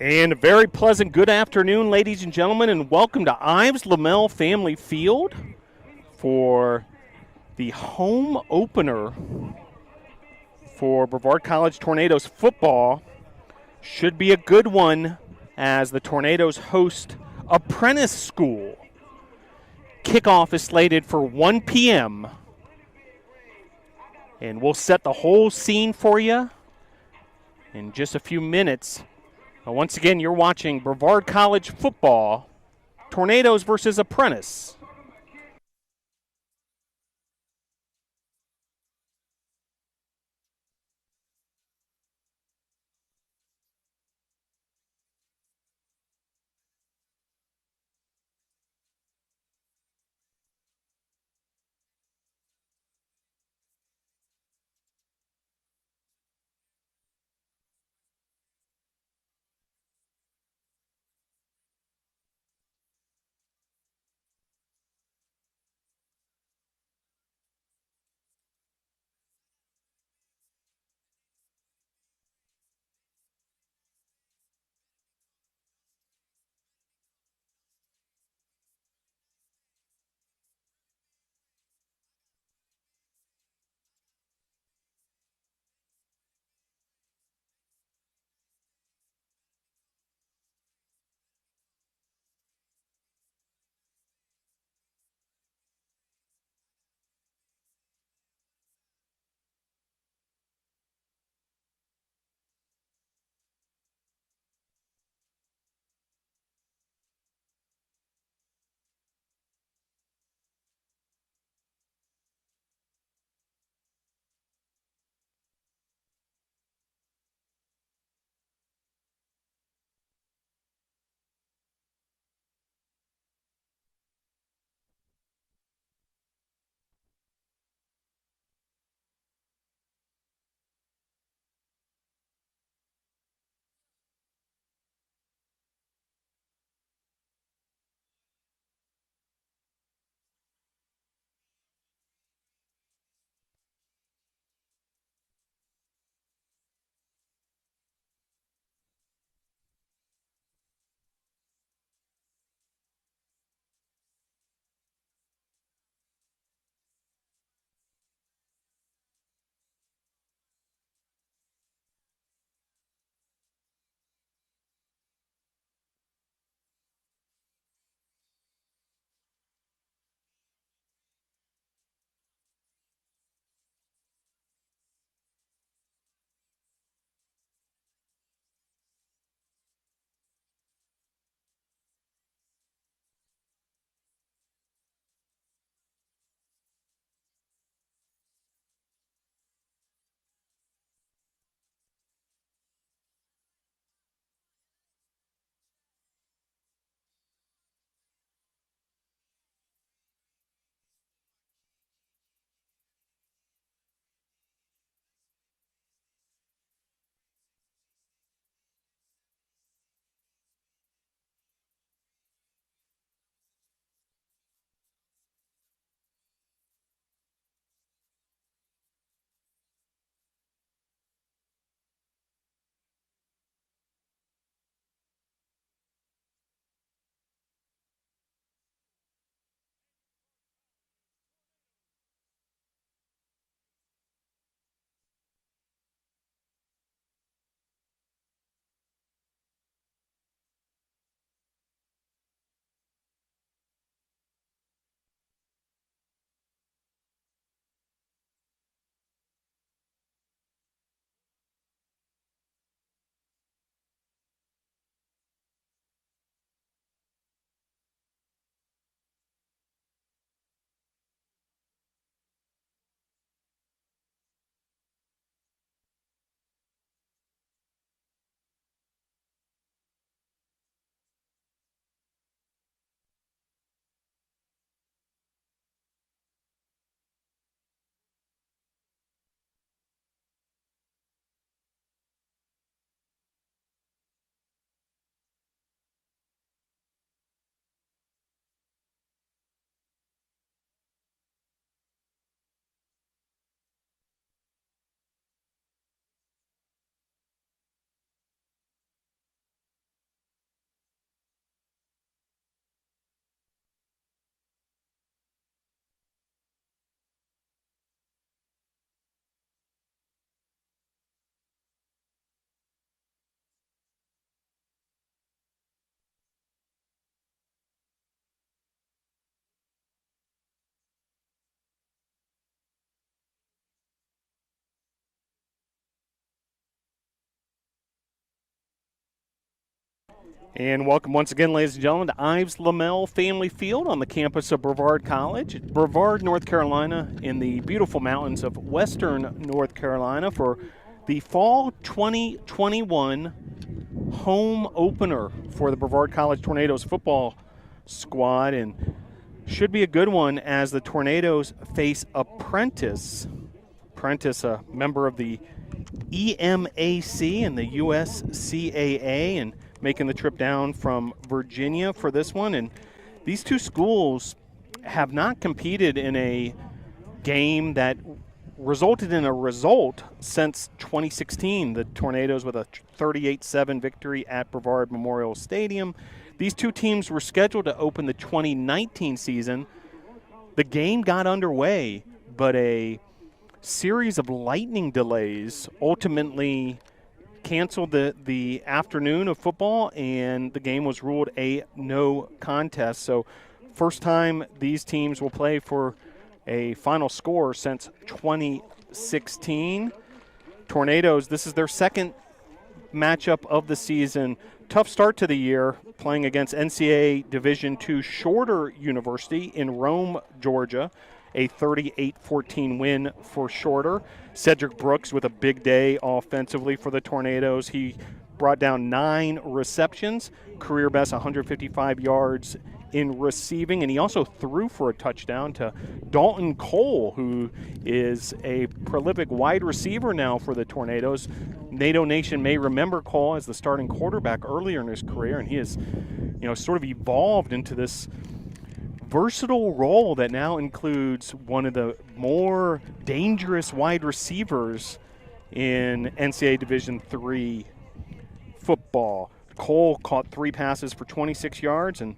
And a very pleasant good afternoon, ladies and gentlemen, and welcome to Ives Lamel Family Field for the home opener for Brevard College Tornadoes football. Should be a good one as the Tornadoes host Apprentice School. Kickoff is slated for 1 p.m. And we'll set the whole scene for you in just a few minutes. Once again, you're watching Brevard College football, Tornadoes versus Apprentice. And welcome once again, ladies and gentlemen, to Ives Lamel Family Field on the campus of Brevard College, Brevard, North Carolina, in the beautiful mountains of western North Carolina for the fall 2021 home opener for the Brevard College Tornadoes football squad. And should be a good one as the Tornadoes face Apprentice. Apprentice, a member of the EMAC and the USCAA, and making the trip down from Virginia for this one. And these two schools have not competed in a game that resulted in a result since 2016. The Tornadoes with a 38-7 victory at Brevard Memorial Stadium. These two teams were scheduled to open the 2019 season. The game got underway, but a series of lightning delays ultimately canceled the afternoon of football, and the game was ruled a no contest. So first time these teams will play for a final score since 2016. Tornadoes, this is their second matchup of the season. Tough start to the year, playing against NCAA Division II Shorter University in Rome, Georgia. A 38-14 win for Shorter. Cedric Brooks with a big day offensively for the Tornadoes. He brought down 9 receptions, career best 155 yards in receiving, and he also threw for a touchdown to Dalton Cole, who is a prolific wide receiver now for the Tornadoes. NATO Nation may remember Cole as the starting quarterback earlier in his career, and he has, sort of evolved into this versatile role that now includes one of the more dangerous wide receivers in NCAA Division III football. Cole caught 3 passes for 26 yards and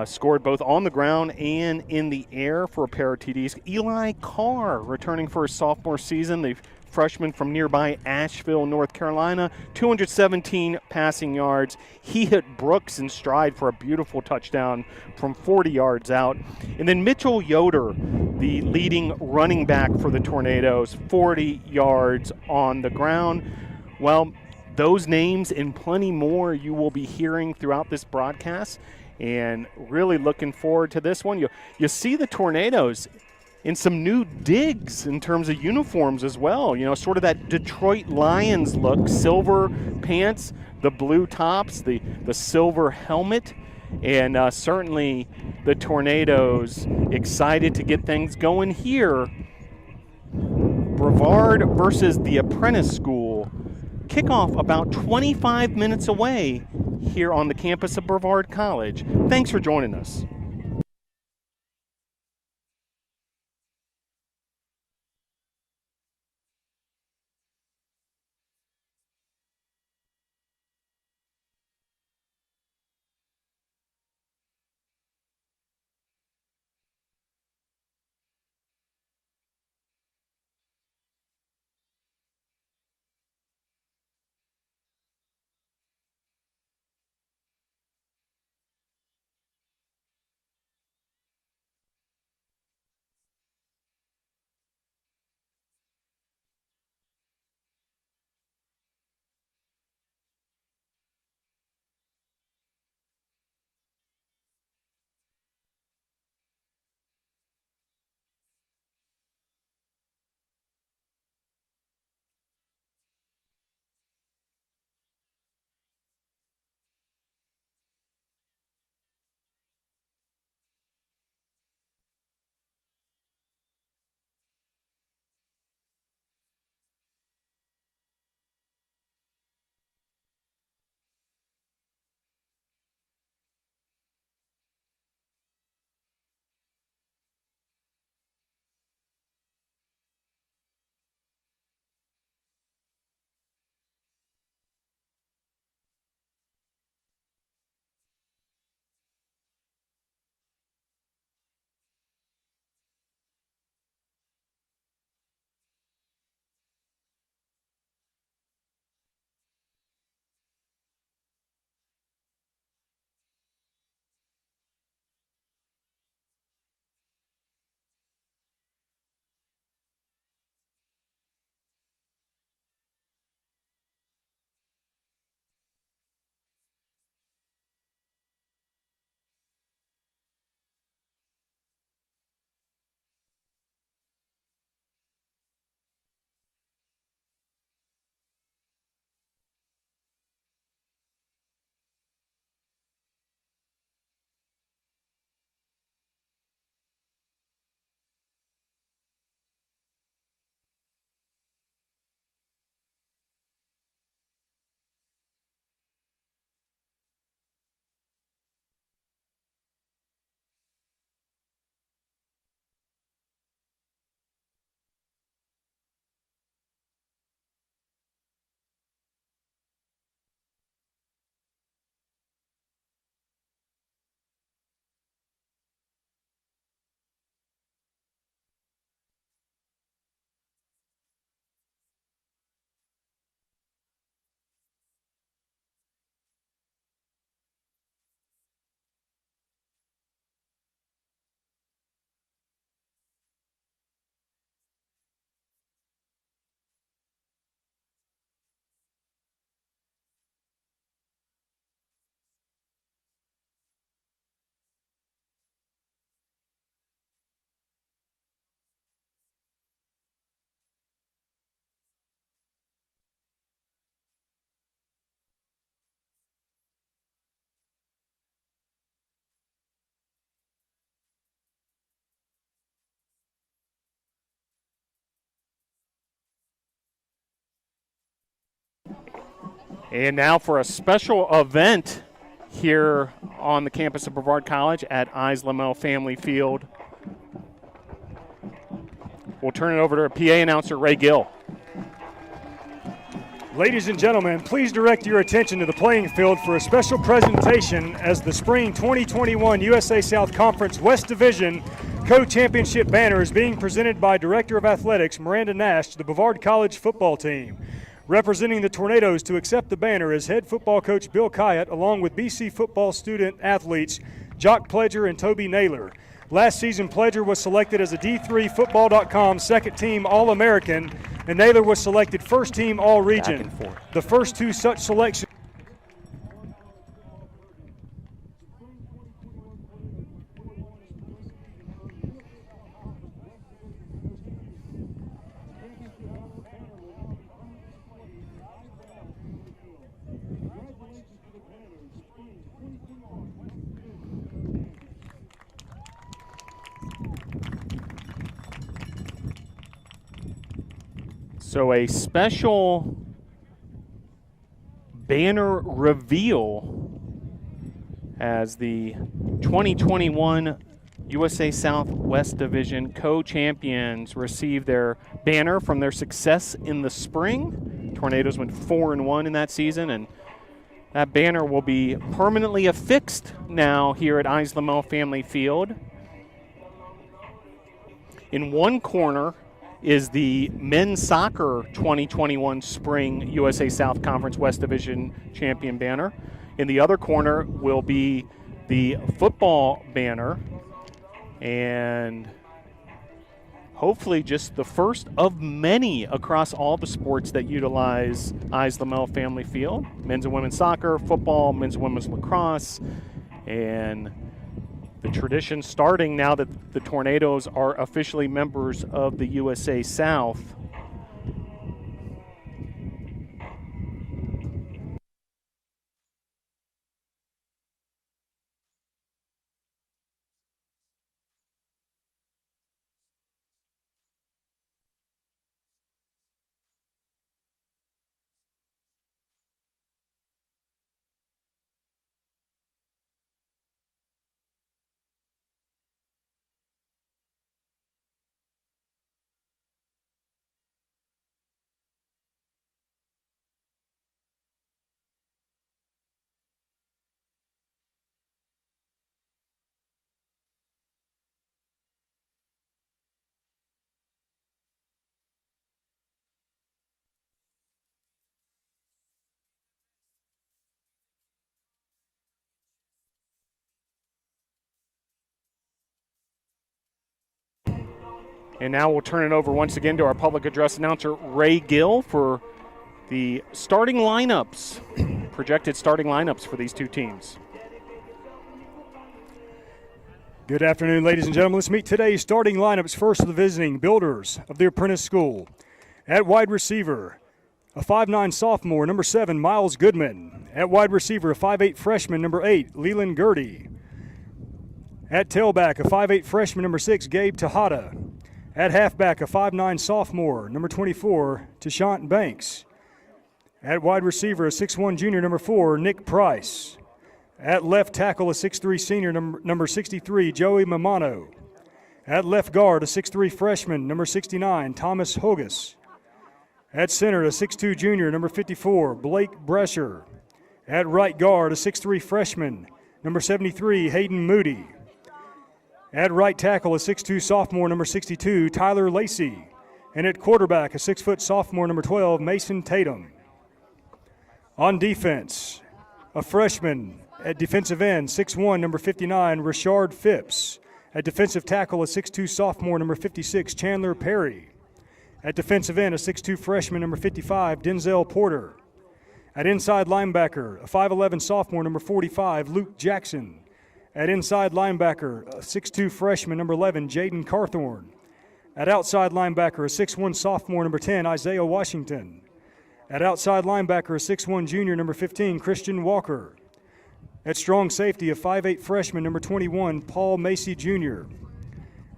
scored both on the ground and in the air for a pair of TDs. Eli Carr returning for his sophomore season, the freshman from nearby Asheville, North Carolina, 217 passing yards. He hit Brooks in stride for a beautiful touchdown from 40 yards out. And then Mitchell Yoder, the leading running back for the Tornadoes, 40 yards on the ground. Well, those names and plenty more you will be hearing throughout this broadcast, and really looking forward to this one. You see the Tornadoes in some new digs in terms of uniforms as well. Sort of that Detroit Lions look, silver pants, the blue tops, the silver helmet, and certainly the Tornadoes excited to get things going here. Brevard versus the Apprentice School. Kickoff about 25 minutes away here on the campus of Brevard College. Thanks for joining us. And now for a special event here on the campus of Brevard College at Lamel Family Field. We'll turn it over to our PA announcer, Ray Gill. Ladies and gentlemen, please direct your attention to the playing field for a special presentation as the Spring 2021 USA South Conference West Division Co-Championship banner is being presented by Director of Athletics Miranda Nash to the Brevard College football team. Representing the Tornadoes to accept the banner is head football coach Bill Kyatt, along with BC football student athletes Jock Pledger and Toby Naylor. Last season, Pledger was selected as a D3Football.com second team All-American, and Naylor was selected first team All-Region. The first two such selections. So a special banner reveal as the 2021 USA Southwest Division co-champions receive their banner from their success in the spring. Tornadoes went 4-1 in that season, and that banner will be permanently affixed now here at Lamel Family Field. In one corner is the men's soccer 2021 Spring USA South Conference West Division champion banner. In the other corner will be the football banner, and hopefully just the first of many across all the sports that utilize Lamel Family Field. Men's and women's soccer, football, men's and women's lacrosse, and the tradition starting now that the Tornadoes are officially members of the USA South. And now we'll turn it over once again to our public address announcer, Ray Gill, for the starting lineups, projected starting lineups for these two teams. Good afternoon, ladies and gentlemen. Let's meet today's starting lineups. First of the visiting Builders of the Apprentice School. At wide receiver, a 5'9 sophomore, number 7, Miles Goodman. At wide receiver, a 5'8 freshman, number 8, Leland Gertie. At tailback, a 5'8 freshman, number 6, Gabe Tejada. At halfback, a 5'9 sophomore, number 24, Tashant Banks. At wide receiver, a 6'1 junior, number 4, Nick Price. At left tackle, a 6'3 senior, number 63, Joey Mamano. At left guard, a 6'3 freshman, number 69, Thomas Hogus. At center, a 6'2 junior, number 54, Blake Brescher. At right guard, a 6'3 freshman, number 73, Hayden Moody. At right tackle, a 6'2 sophomore, number 62, Tyler Lacey. And at quarterback, a 6' sophomore, number 12, Mason Tatum. On defense, a freshman at defensive end, 6'1", number 59, Rashard Phipps. At defensive tackle, a 6'2 sophomore, number 56, Chandler Perry. At defensive end, a 6'2 freshman, number 55, Denzel Porter. At inside linebacker, a 5'11 sophomore, number 45, Luke Jackson. At inside linebacker, a 6'2 freshman, number 11, Jaden Carthorne. At outside linebacker, a 6'1 sophomore, number 10, Isaiah Washington. At outside linebacker, a 6'1 junior, number 15, Christian Walker. At strong safety, a 5'8 freshman, number 21, Paul Macy Jr.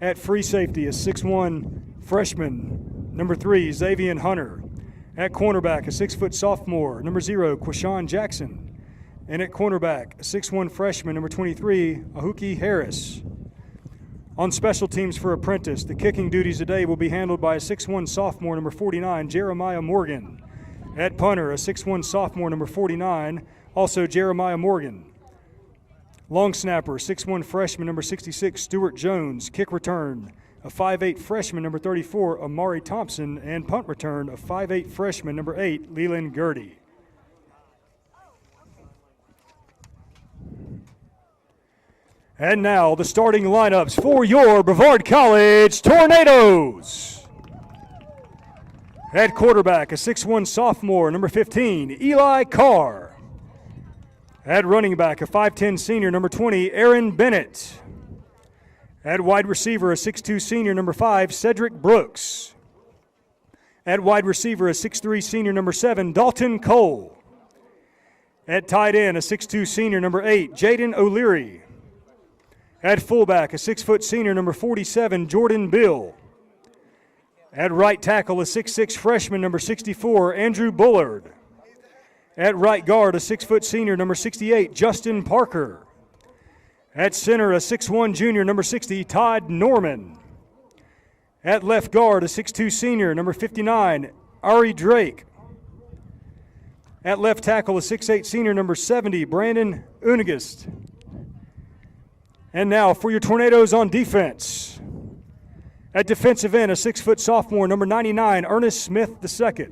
At free safety, a 6'1 freshman, number 3, Xavier Hunter. At cornerback, a 6-foot sophomore, number 0, Quashawn Jackson. And at cornerback, a 6'1 freshman, number 23, Ahuki Harris. On special teams for Apprentice, the kicking duties today will be handled by a 6'1 sophomore, number 49, Jeremiah Morgan. At punter, a 6'1 sophomore, number 49, also Jeremiah Morgan. Long snapper, 6'1 freshman, number 66, Stuart Jones. Kick return, a 5'8 freshman, number 34, Amari Thompson. And punt return, a 5'8 freshman, number 8, Leland Gertie. And now the starting lineups for your Brevard College Tornadoes. At quarterback, a 6'1 sophomore, number 15, Eli Carr. At running back, a 5'10 senior, number 20, Aaron Bennett. At wide receiver, a 6'2 senior, number 5, Cedric Brooks. At wide receiver, a 6'3 senior, number 7, Dalton Cole. At tight end, a 6'2 senior, number 8, Jaden O'Leary. At fullback, a 6-foot senior, number 47, Jordan Bill. At right tackle, a 6'6 freshman, number 64, Andrew Bullard. At right guard, a 6-foot senior, number 68, Justin Parker. At center, a 6'1 junior, number 60, Todd Norman. At left guard, a 6'2 senior, number 59, Ari Drake. At left tackle, a 6'8 senior, number 70, Brandon Unigist. And now for your Tornadoes on defense. At defensive end, a 6-foot sophomore, number 99, Ernest Smith II.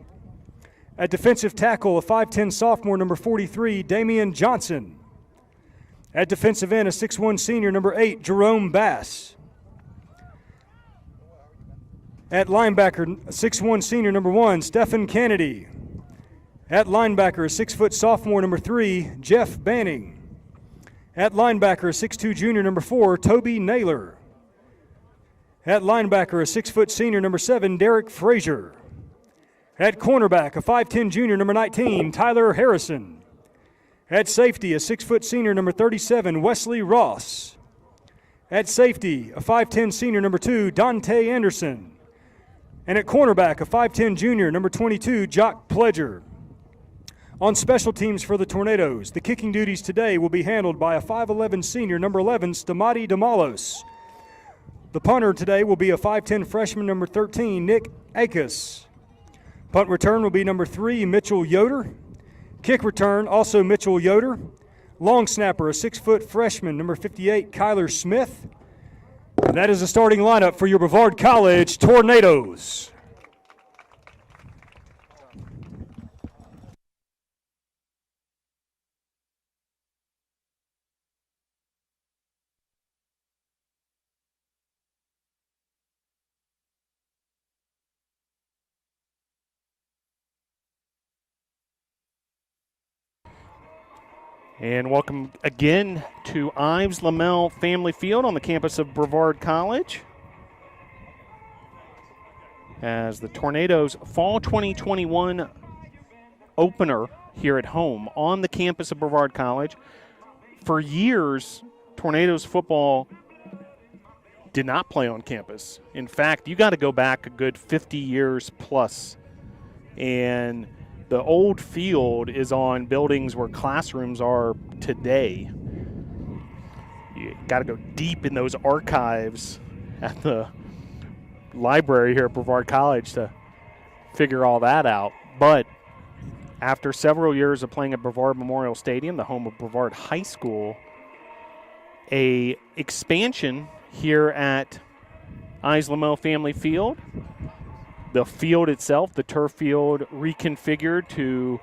At defensive tackle, a 5'10 sophomore, number 43, Damian Johnson. At defensive end, a 6'1 senior, number 8, Jerome Bass. At linebacker, a 6'1 senior, number 1, Stephen Kennedy. At linebacker, a 6-foot sophomore, number 3, Jeff Banning. At linebacker, a 6'2 junior, number 4, Toby Naylor. At linebacker, a 6-foot senior, number 7, Derek Frazier. At cornerback, a 5'10 junior, number 19, Tyler Harrison. At safety, a 6-foot senior, number 37, Wesley Ross. At safety, a 5'10 senior, number 2, Dante Anderson. And at cornerback, a 5'10 junior, number 22, Jock Pledger. On special teams for the Tornadoes, the kicking duties today will be handled by a 5'11 senior, number 11, Stamati Damalos. The punter today will be a 5'10 freshman, number 13, Nick Akis. Punt return will be number 3, Mitchell Yoder. Kick return, also Mitchell Yoder. Long snapper, a 6-foot freshman, number 58, Kyler Smith. And that is the starting lineup for your Brevard College Tornadoes. And welcome again to Ives Lamel Family Field on the campus of Brevard College, as the Tornadoes Fall 2021 opener here at home on the campus of Brevard College. For years, Tornadoes football did not play on campus. In fact, you got to go back a good 50 years plus. And the old field is on buildings where classrooms are today. You got to go deep in those archives at the library here at Brevard College to figure all that out. But after several years of playing at Brevard Memorial Stadium, the home of Brevard High School, a expansion here at Ives Lamel Family Field. The field itself, the turf field, reconfigured to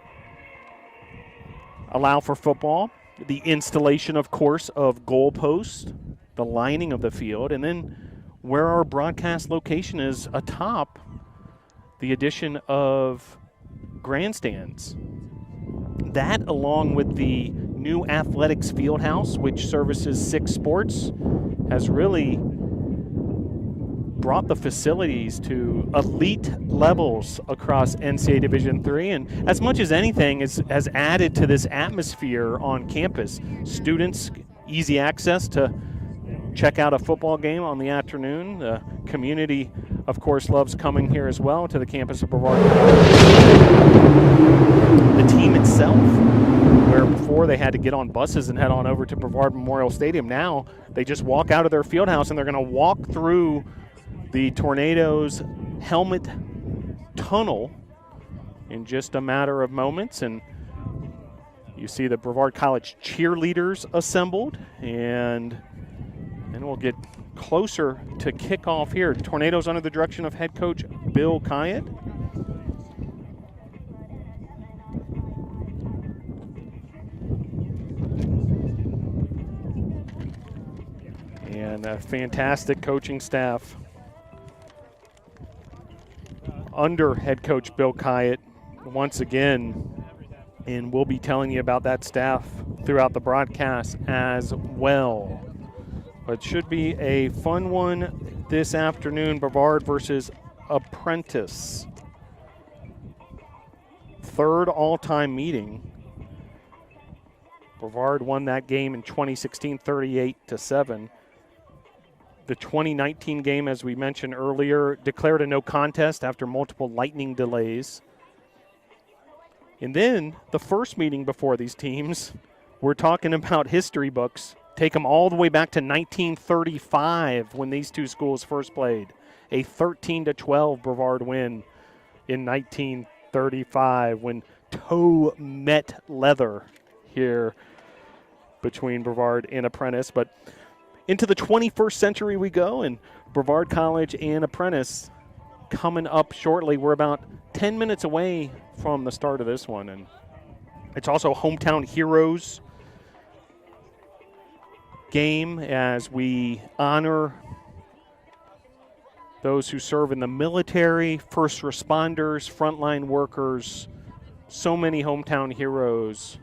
allow for football. The installation, of course, of goalposts, the lining of the field, and then where our broadcast location is atop, the addition of grandstands. That, along with the new athletics field house, which services 6 sports, has really brought the facilities to elite levels across NCAA Division III, and as much as anything has added to this atmosphere on campus. Students, easy access to check out a football game on the afternoon. The community of course, loves coming here as well to the campus of Brevard. The team itself, where before they had to get on buses and head on over to Brevard Memorial Stadium, now they just walk out of their field house and they're going to walk through the Tornadoes helmet tunnel in just a matter of moments. And you see the Brevard College cheerleaders assembled, and then we'll get closer to kickoff here. Tornadoes under the direction of head coach Bill Kyatt. And a fantastic coaching staff under head coach Bill Kyatt once again. And we'll be telling you about that staff throughout the broadcast as well. But should be a fun one this afternoon. Brevard versus Apprentice. Third all-time meeting. Brevard won that game in 2016, 38-7. The 2019 game, as we mentioned earlier, declared a no contest after multiple lightning delays. And then the first meeting before these teams, we're talking about history books. Take them all the way back to 1935 when these two schools first played. A 13-12 Brevard win in 1935 when toe met leather here between Brevard and Apprentice. But into the 21st century we go, and Brevard College and Apprentice coming up shortly. We're about 10 minutes away from the start of this one, and it's also Hometown Heroes game as we honor those who serve in the military, first responders, frontline workers, so many hometown heroes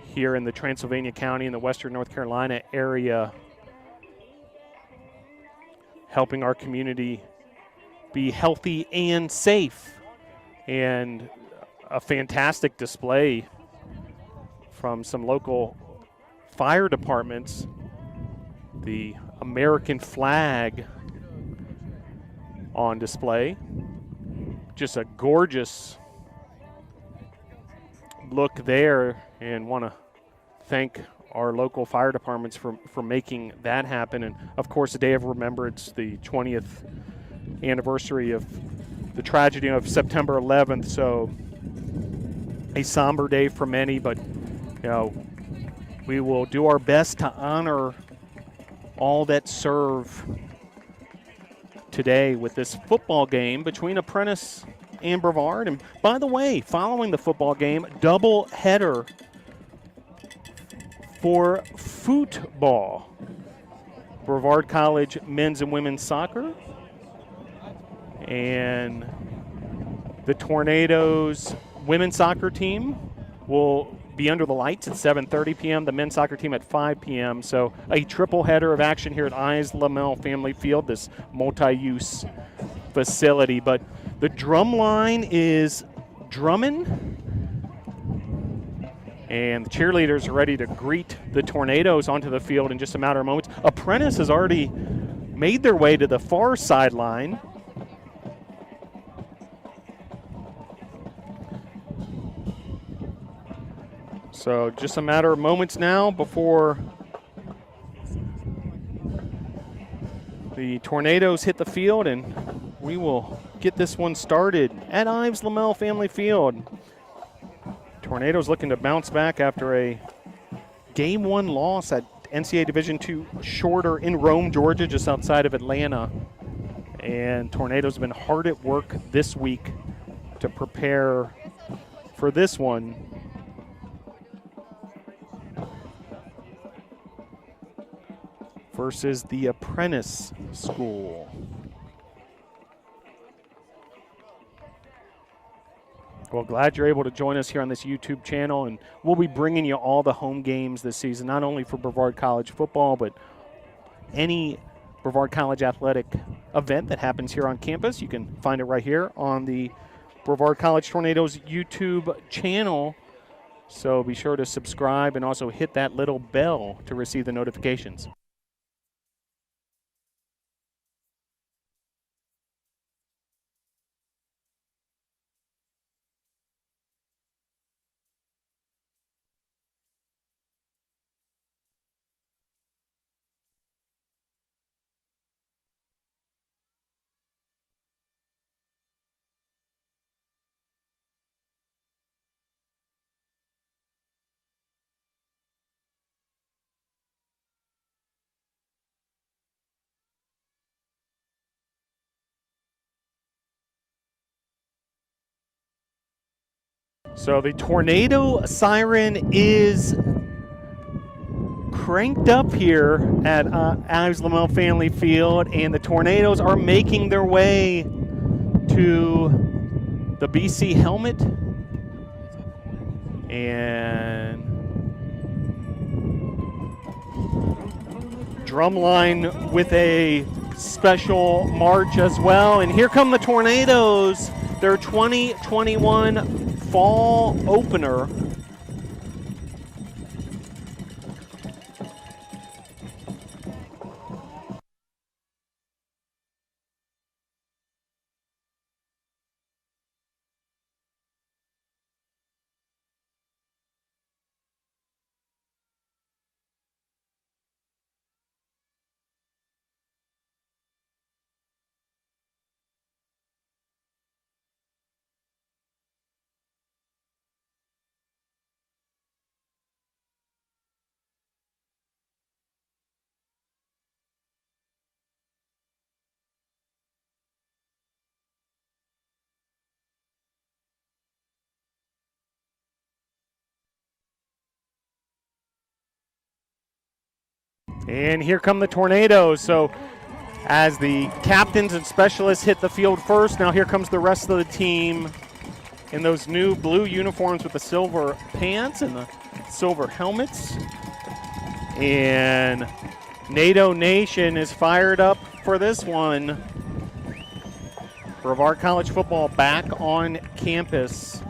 here in the Transylvania County and the Western North Carolina area, helping our community be healthy and safe. And a fantastic display from some local fire departments. The American flag on display. Just a gorgeous look there, and want to thank our local fire departments for making that happen. And of course, the day of remembrance, the 20th anniversary of the tragedy of September 11th. So a somber day for many, but you know, we will do our best to honor all that serve today with this football game between Apprentice and Brevard. And by the way, following the football game, double header for football. Brevard College men's and women's soccer, and the Tornadoes women's soccer team will be under the lights at 7:30 p.m., the men's soccer team at 5 p.m. So a triple header of action here at Ives Lamel Family Field, this multi-use facility. But the drum line is drumming, and the cheerleaders are ready to greet the Tornadoes onto the field in just a matter of moments. Apprentice has already made their way to the far sideline. So just a matter of moments now before the Tornadoes hit the field, and we will get this one started at Ives Lamel Family Field. Tornadoes looking to bounce back after a Game 1 loss at NCAA Division II Shorter in Rome, Georgia, just outside of Atlanta. And Tornadoes have been hard at work this week to prepare for this one. Versus the Apprentice School. Well, glad you're able to join us here on this YouTube channel, and we'll be bringing you all the home games this season, not only for Brevard College football, but any Brevard College athletic event that happens here on campus. You can find it right here on the Brevard College Tornadoes YouTube channel. So be sure to subscribe and also hit that little bell to receive the notifications. So the tornado siren is cranked up here at Ives Lamel Family Field, and the Tornadoes are making their way to the BC helmet. And drumline with a special march as well. And here come the Tornadoes, their 2021 fall opener. And here come the Tornadoes. So as the captains and specialists hit the field first, now here comes the rest of the team in those new blue uniforms with the silver pants and the silver helmets. And NATO Nation is fired up for this one. Brevard College football back on campus.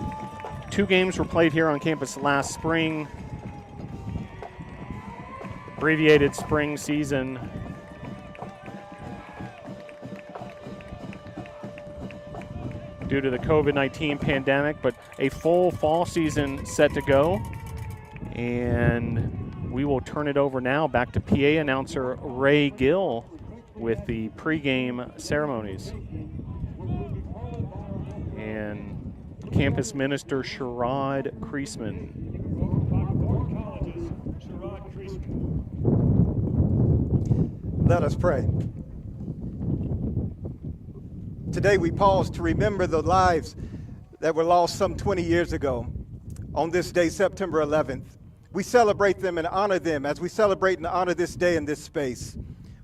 2 games were played here on campus last spring. Abbreviated spring season. Due to the COVID-19 pandemic, but a full fall season set to go. And we will turn it over now back to PA announcer Ray Gill with the pregame ceremonies. And campus minister Sherrod Kreisman. Let us pray. Today we pause to remember the lives that were lost some 20 years ago. On this day, September 11th, we celebrate them and honor them as we celebrate and honor this day in this space.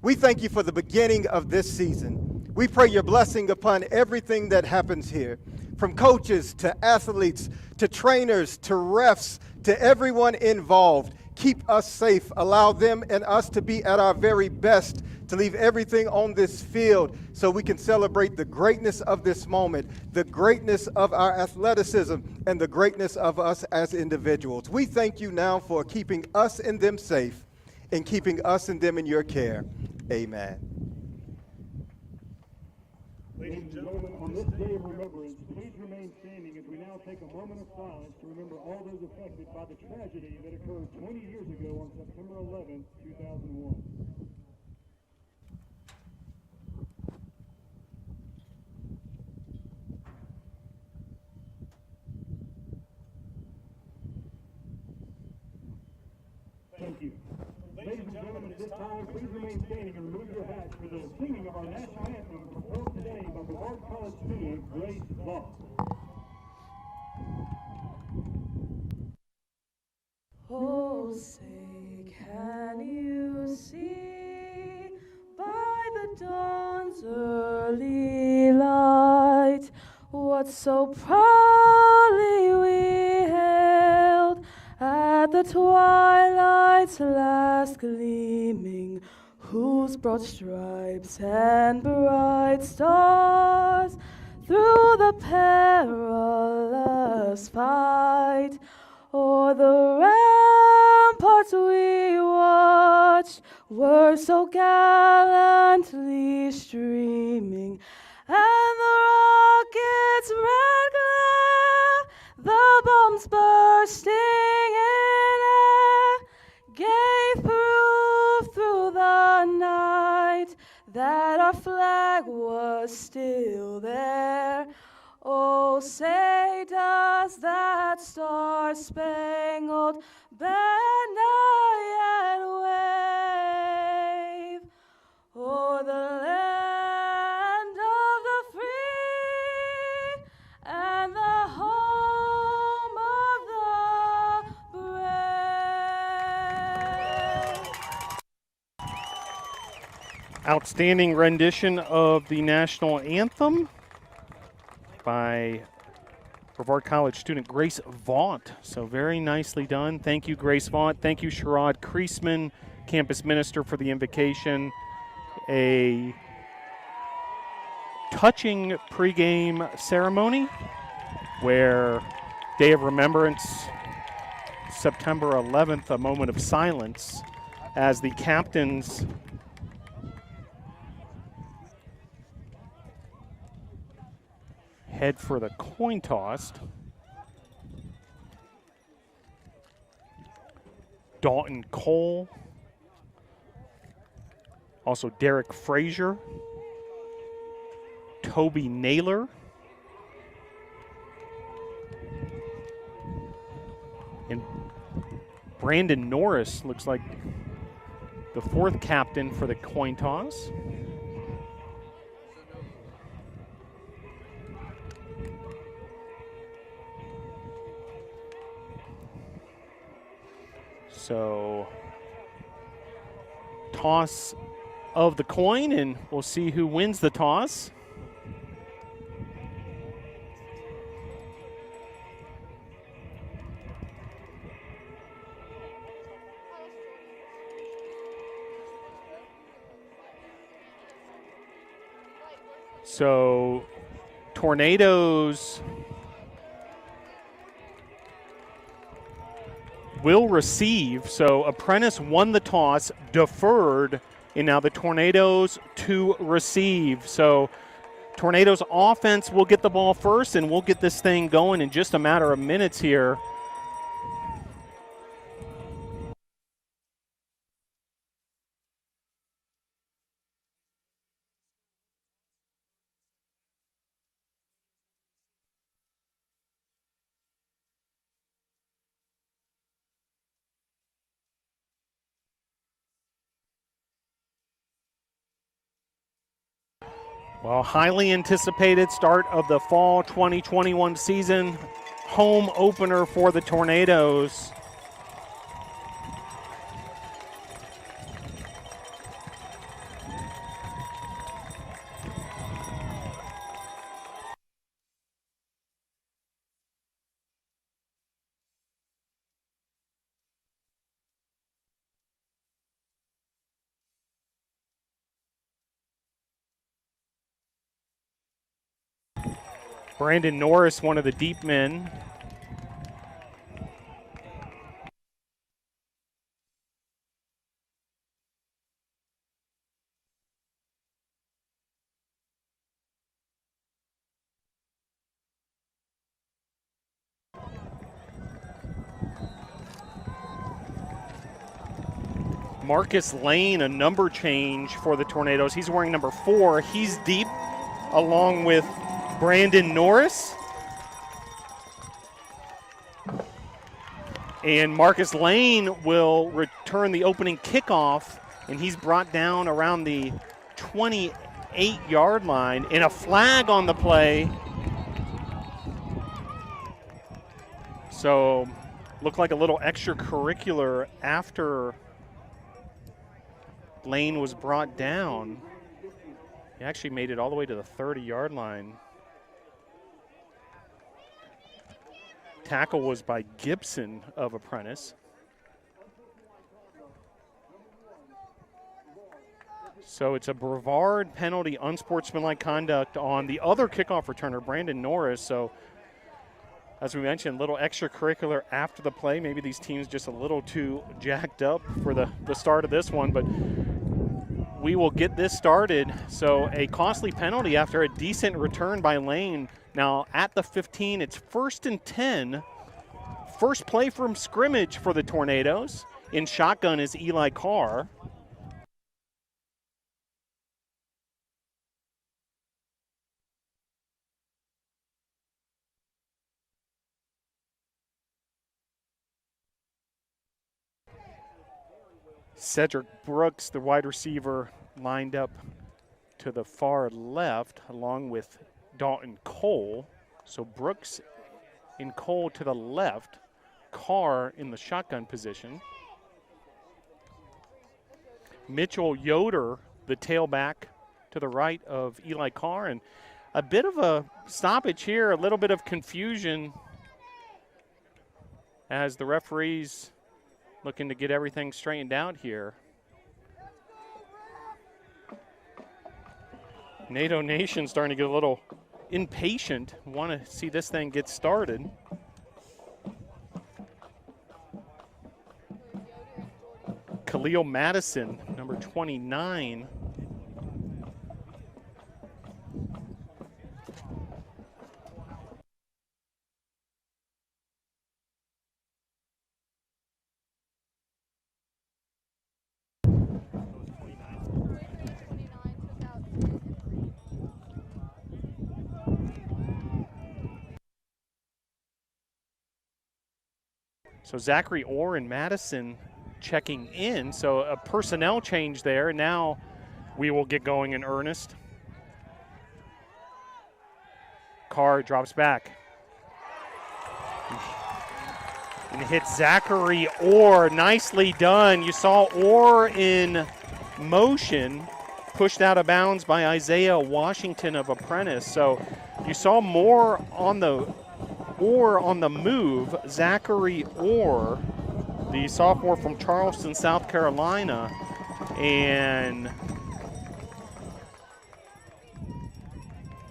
We thank you for the beginning of this season. We pray your blessing upon everything that happens here, from coaches to athletes to trainers to refs to everyone involved. Keep us safe. Allow them and us to be at our very best, to leave everything on this field so we can celebrate the greatness of this moment, the greatness of our athleticism, and the greatness of us as individuals. We thank you now for keeping us and them safe and keeping us and them in your care. Amen. Ladies and gentlemen, on this day of remembrance, please remain standing as we now take a moment of silence to remember all those affected by the tragedy that occurred 20 years ago on September 11, 2001. Thank you. Ladies and gentlemen, at this time, please remain standing and remove your hats for the singing of our national anthem performed today by Brevard College student Grace Law. Oh, say, can you see by the dawn's early light what so proudly we hailed at the twilight's last gleaming, whose broad stripes and bright stars through the perilous fight o'er the ramparts we watched were so gallantly streaming, and the rocket's red glare, the bombs bursting in air, gave proof through the night that our flag was still there. Oh, say does that star-spangled banner yet wave o'er the land of the free and the home Outstanding rendition of the national anthem by Brevard College student Grace Vaught. So very nicely done. Thank you, Grace Vaught. Thank you, Sherrod Creasman, campus minister, for the invocation. A touching pregame ceremony where Day of Remembrance, September 11th, a moment of silence as the captains head for the coin toss. Dalton Cole, also Derek Frazier, Toby Naylor, and Brandon Norris looks like the fourth captain for the coin toss. So, toss of the coin, and we'll see who wins the toss. So, Tornadoes will receive. So Apprentice won the toss, deferred, and now the Tornadoes to receive. So Tornadoes offense will get the ball first, and we'll get this thing going in just a matter of minutes here. Well, highly anticipated start of the fall 2021 season, home opener for the Tornadoes. Brandon Norris, one of the deep men. Marcus Lane, a number change for the Tornadoes. He's wearing number 4. He's deep, along with Brandon Norris. And Marcus Lane will return the opening kickoff, and he's brought down around the 28-yard line. And a flag on the play. So, looked like a little extracurricular after Lane was brought down. He actually made it all the way to the 30-yard line. Tackle was by Gibson of Apprentice. So it's a Brevard penalty, unsportsmanlike conduct on the other kickoff returner, Brandon Norris. So as we mentioned, a little extracurricular after the play. Maybe these teams just a little too jacked up for the start of this one, but we will get this started. So a costly penalty after a decent return by Lane. Now at the 15, it's 1st and 10. First play from scrimmage for the Tornadoes. In shotgun is Eli Carr. Cedric Brooks, the wide receiver, lined up to the far left along with Dalton Cole. So Brooks and Cole to the left, Carr in the shotgun position. Mitchell Yoder the tailback to the right of Eli Carr. And a bit of a stoppage here, a little bit of confusion as the referees looking to get everything straightened out here. NATO Nation starting to get a little impatient, want to see this thing get started. Khalil Madison, number 29. So Zachary Orr and Madison checking in. So a personnel change there. Now we will get going in earnest. Carr drops back. And hits Zachary Orr. Nicely done. You saw Orr in motion, pushed out of bounds by Isaiah Washington of Apprentice. So you saw more on the Orr on the move. Zachary Orr, the sophomore from Charleston, South Carolina, and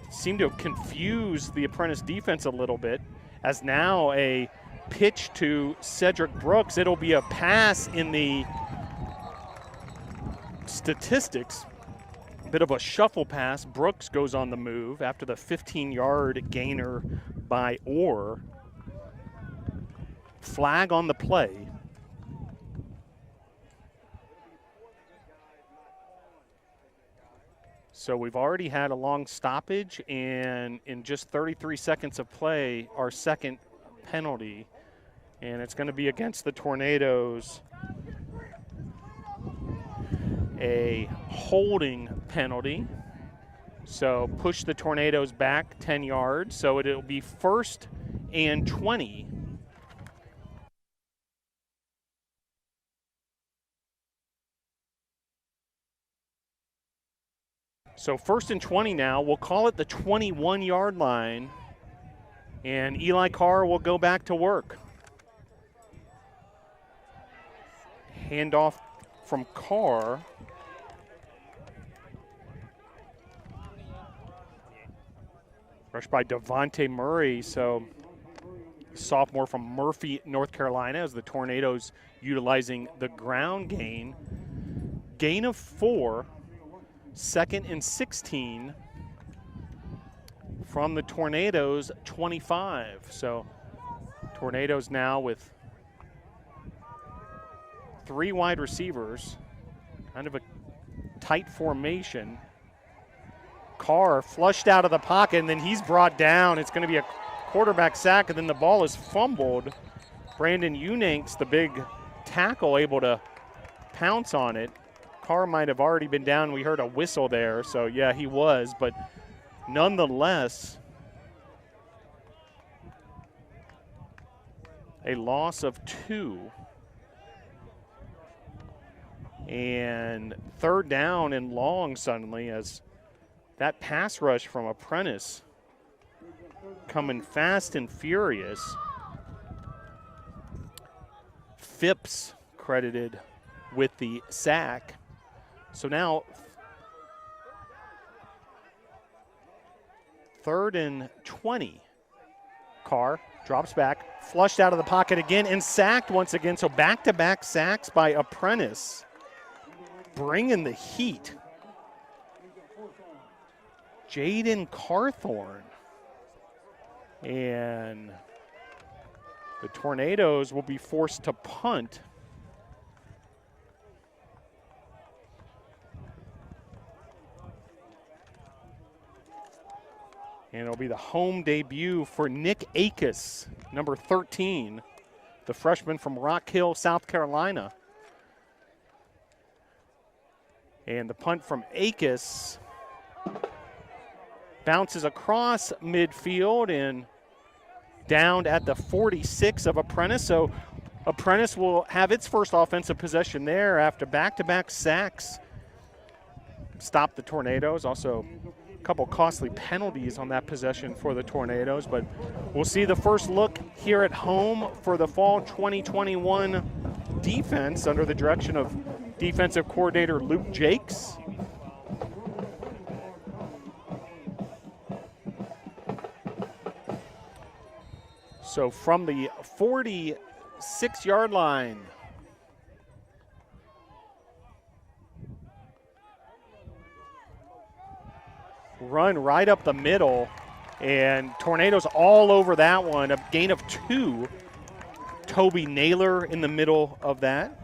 seemed to confuse the Apprentice defense a little bit, as now a pitch to Cedric Brooks. It'll be a pass in the statistics. Bit of a shuffle pass. Brooks goes on the move after the 15-yard gainer by Orr. Flag on the play. So we've already had a long stoppage, and in just 33 seconds of play, our second penalty. And it's going to be against the Tornadoes. A holding penalty. So push the Tornadoes back 10 yards. So it'll be 1st and 20. So 1st and 20 now. We'll call it the 21-yard line. And Eli Carr will go back to work. Handoff from Carr. Rushed by Devontae Murray, so sophomore from Murphy, North Carolina, as the Tornadoes utilizing the ground gain. Gain of 4, 2nd and 16 from the Tornadoes 25. So Tornadoes now with 3 wide receivers, kind of a tight formation. Carr flushed out of the pocket, and then he's brought down. It's going to be a quarterback sack, and then the ball is fumbled. Brandon Unanks, the big tackle, able to pounce on it. Carr might have already been down. We heard a whistle there, so yeah, he was, but nonetheless, a loss of 2. And 3rd down and long suddenly, as that pass rush from Apprentice coming fast and furious. Phipps credited with the sack. So now 3rd and 20. Carr drops back, flushed out of the pocket again, and sacked once again. So back-to-back sacks by Apprentice, bringing the heat. Jaden Carthorne. And the Tornadoes will be forced to punt. And it'll be the home debut for Nick Akis, number 13, the freshman from Rock Hill, South Carolina. And the punt from Akis bounces across midfield and down at the 46 of Apprentice. So Apprentice will have its first offensive possession there after back-to-back sacks stop the Tornadoes. Also, a couple costly penalties on that possession for the Tornadoes. But we'll see the first look here at home for the fall 2021 defense under the direction of defensive coordinator Luke Jakes. So from the 46-yard line, run right up the middle, and Tornadoes all over that one. A gain of 2. Toby Naylor in the middle of that.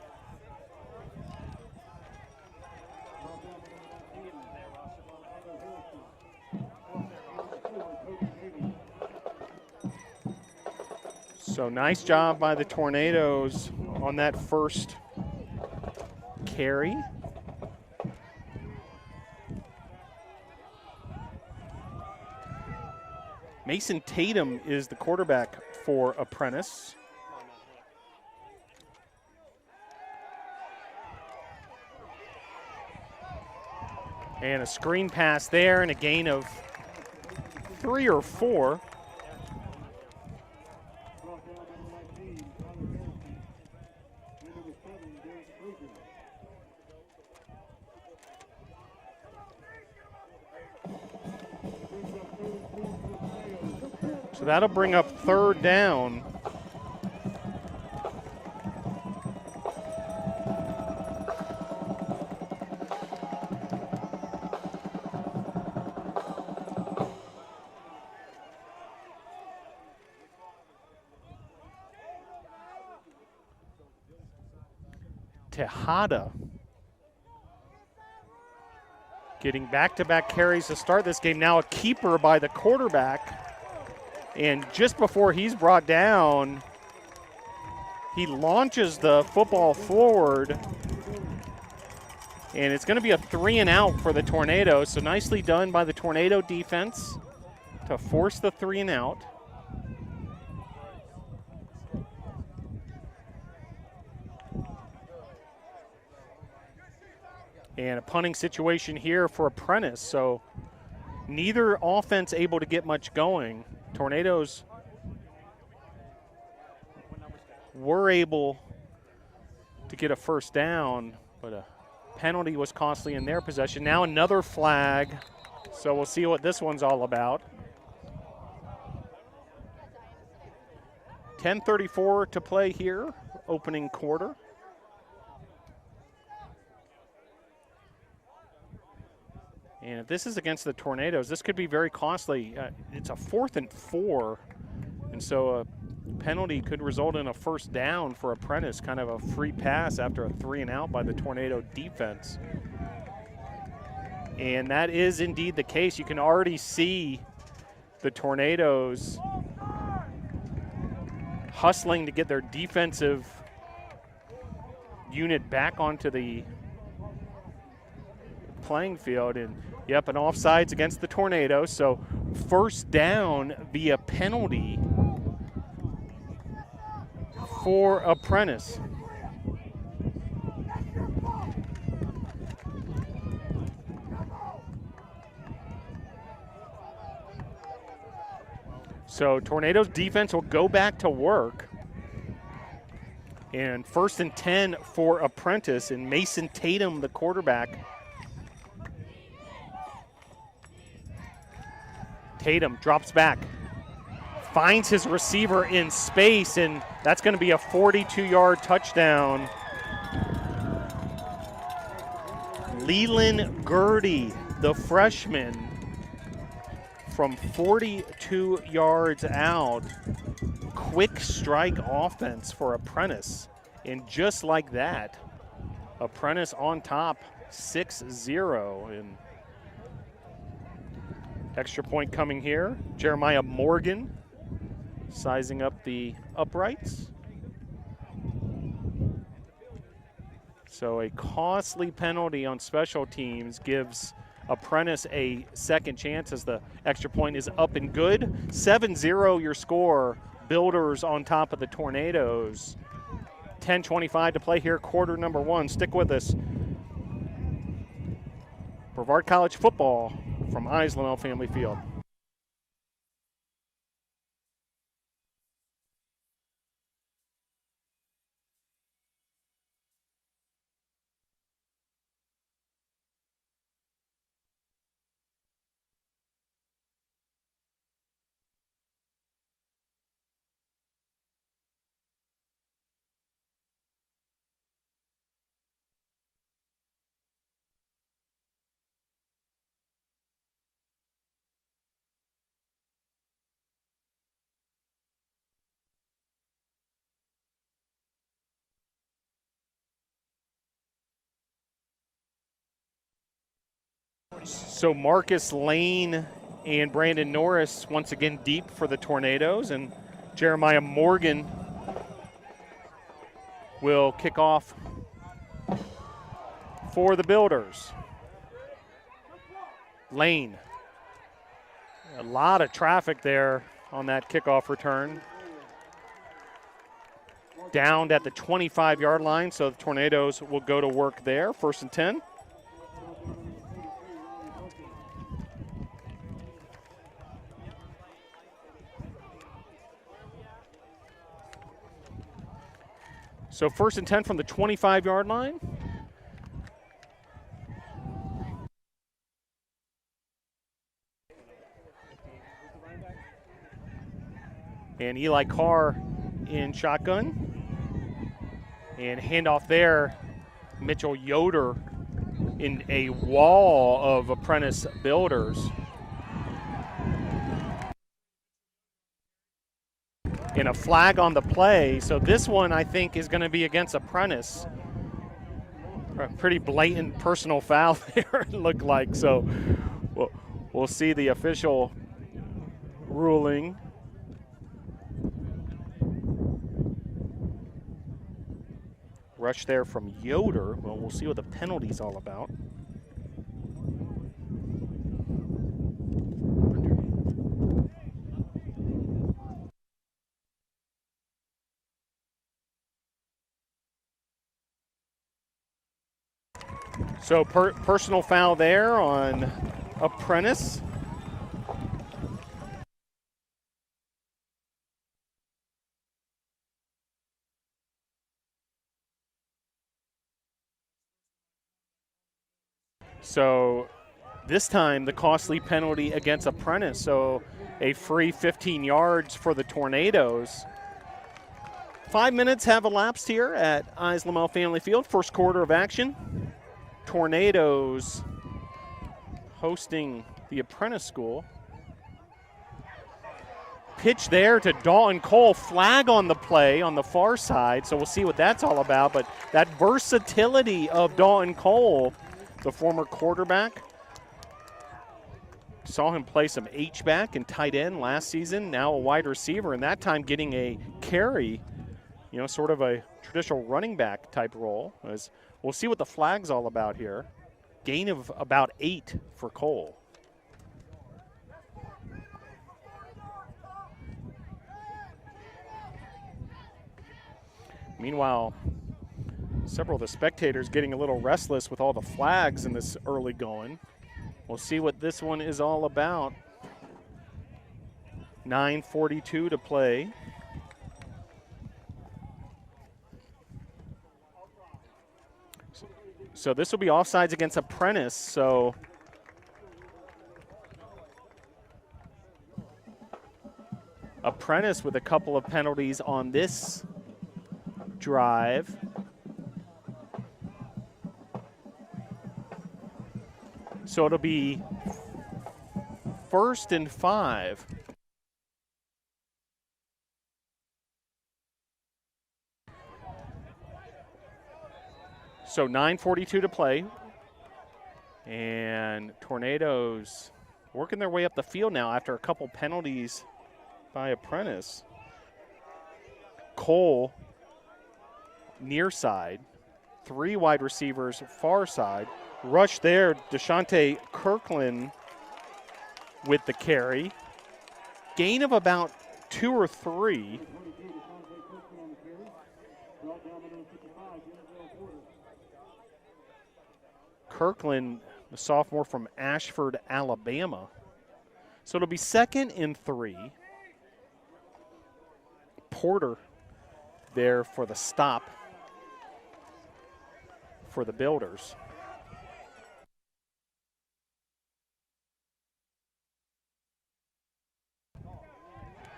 So nice job by the Tornadoes on that first carry. Mason Tatum is the quarterback for Apprentice. And a screen pass there and a gain of 3 or 4. So that'll bring up 3rd down. Tejada getting back-to-back carries to start this game. Now a keeper by the quarterback. And just before he's brought down, he launches the football forward. And it's going to be a 3-and-out for the Tornadoes. So nicely done by the Tornado defense to force the 3-and-out. And a punting situation here for Apprentice. So neither offense able to get much going. Tornadoes were able to get a first down, but a penalty was costly in their possession. Now another flag, so we'll see what this one's all about. 10:34 to play here, opening quarter. And if this is against the Tornadoes, this could be very costly. It's a 4th and 4, and so a penalty could result in a first down for Apprentice, kind of a free pass after a 3-and-out by the Tornado defense. And that is indeed the case. You can already see the Tornadoes hustling to get their defensive unit back onto the playing field. And yep, an offsides against the Tornadoes. So first down via penalty for Apprentice. So Tornadoes defense will go back to work. And 1st and 10 for Apprentice, and Mason Tatum, the quarterback. Tatum drops back, finds his receiver in space, and that's going to be a 42-yard touchdown. Leland Gurdy, the freshman, from 42 yards out. Quick strike offense for Apprentice. And just like that, Apprentice on top, 6-0. And extra point coming here. Jeremiah Morgan sizing up the uprights. So a costly penalty on special teams gives Apprentice a second chance as the extra point is up and good. 7-0 your score. Builders on top of the Tornadoes. 10:25 to play here, quarter number 1. Stick with us. Brevard College football from Islamill Family Field. So Marcus Lane and Brandon Norris once again deep for the Tornadoes, and Jeremiah Morgan will kick off for the Builders. Lane. A lot of traffic there on that kickoff return. Downed at the 25-yard line, so the Tornadoes will go to work there, 1st and 10. So 1st and 10 from the 25-yard line. And Eli Carr in shotgun. And handoff there, Mitchell Yoder in a wall of Apprentice Builders. And a flag on the play. So this one, I think, is going to be against Apprentice. A pretty blatant personal foul there, it looked like. So we'll see the official ruling. Rush there from Yoder. Well, we'll see what the penalty's all about. So personal foul there on Apprentice. So this time the costly penalty against Apprentice. So a free 15 yards for the Tornadoes. 5 minutes have elapsed here at Islamill Family Field. First quarter of action. Tornadoes hosting the Apprentice School. Pitch there to Dalton Cole. Flag on the play on the far side, so we'll see what that's all about. But that versatility of Dalton Cole, the former quarterback, saw him play some H-back and tight end last season, now a wide receiver, and that time getting a carry, sort of a traditional running back type role. As we'll see what the flag's all about here. Gain of about 8 for Cole. Meanwhile, several of the spectators getting a little restless with all the flags in this early going. We'll see what this one is all about. 9:42 to play. So this will be offsides against Apprentice. So Apprentice with a couple of penalties on this drive. So it'll be 1st and 5. So 9:42 to play. And Tornadoes working their way up the field now after a couple penalties by Apprentice. Cole near side. 3 wide receivers far side. Rush there, Deshante Kirkland with the carry. Gain of about 2 or 3. Kirkland the sophomore from Ashford, Alabama. So it'll be 2nd and 3. Porter there for the stop for the Builders.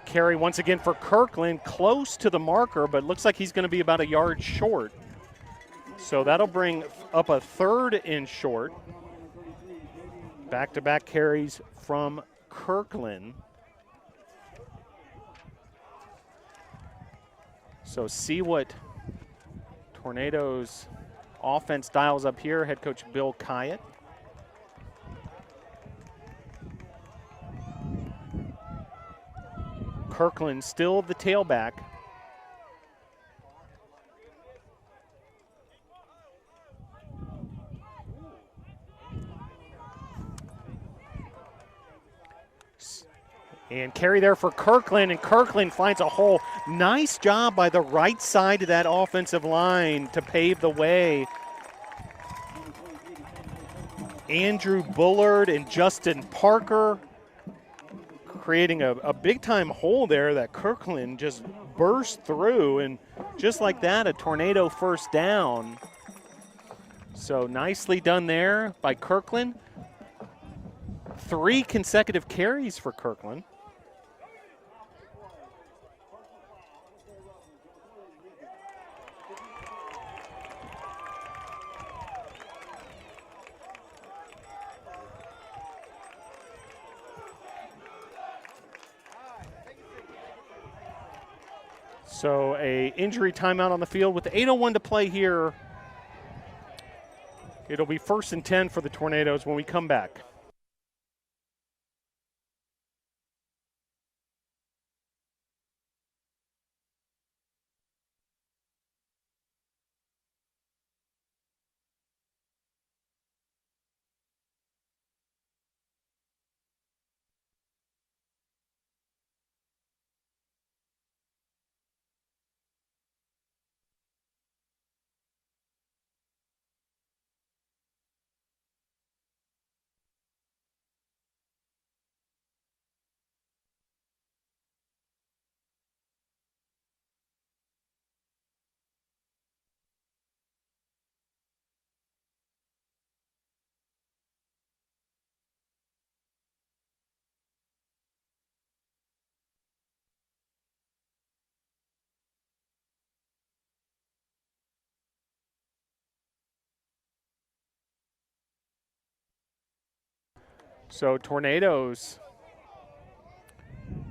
Carry once again for Kirkland, close to the marker, but looks like he's going to be about a yard short. So that'll bring up a 3rd and short. Back-to-back carries from Kirkland. So see what Tornadoes offense dials up here. Head coach Bill Kyatt. Kirkland still the tailback. And carry there for Kirkland, and Kirkland finds a hole. Nice job by the right side of that offensive line to pave the way. Andrew Bullard and Justin Parker creating a big-time hole there that Kirkland just burst through, and just like that, a Tornado first down. So nicely done there by Kirkland. 3 consecutive carries for Kirkland. So a injury timeout on the field with 8:01 to play here. It'll be 1st and 10 for the Tornadoes when we come back. So Tornadoes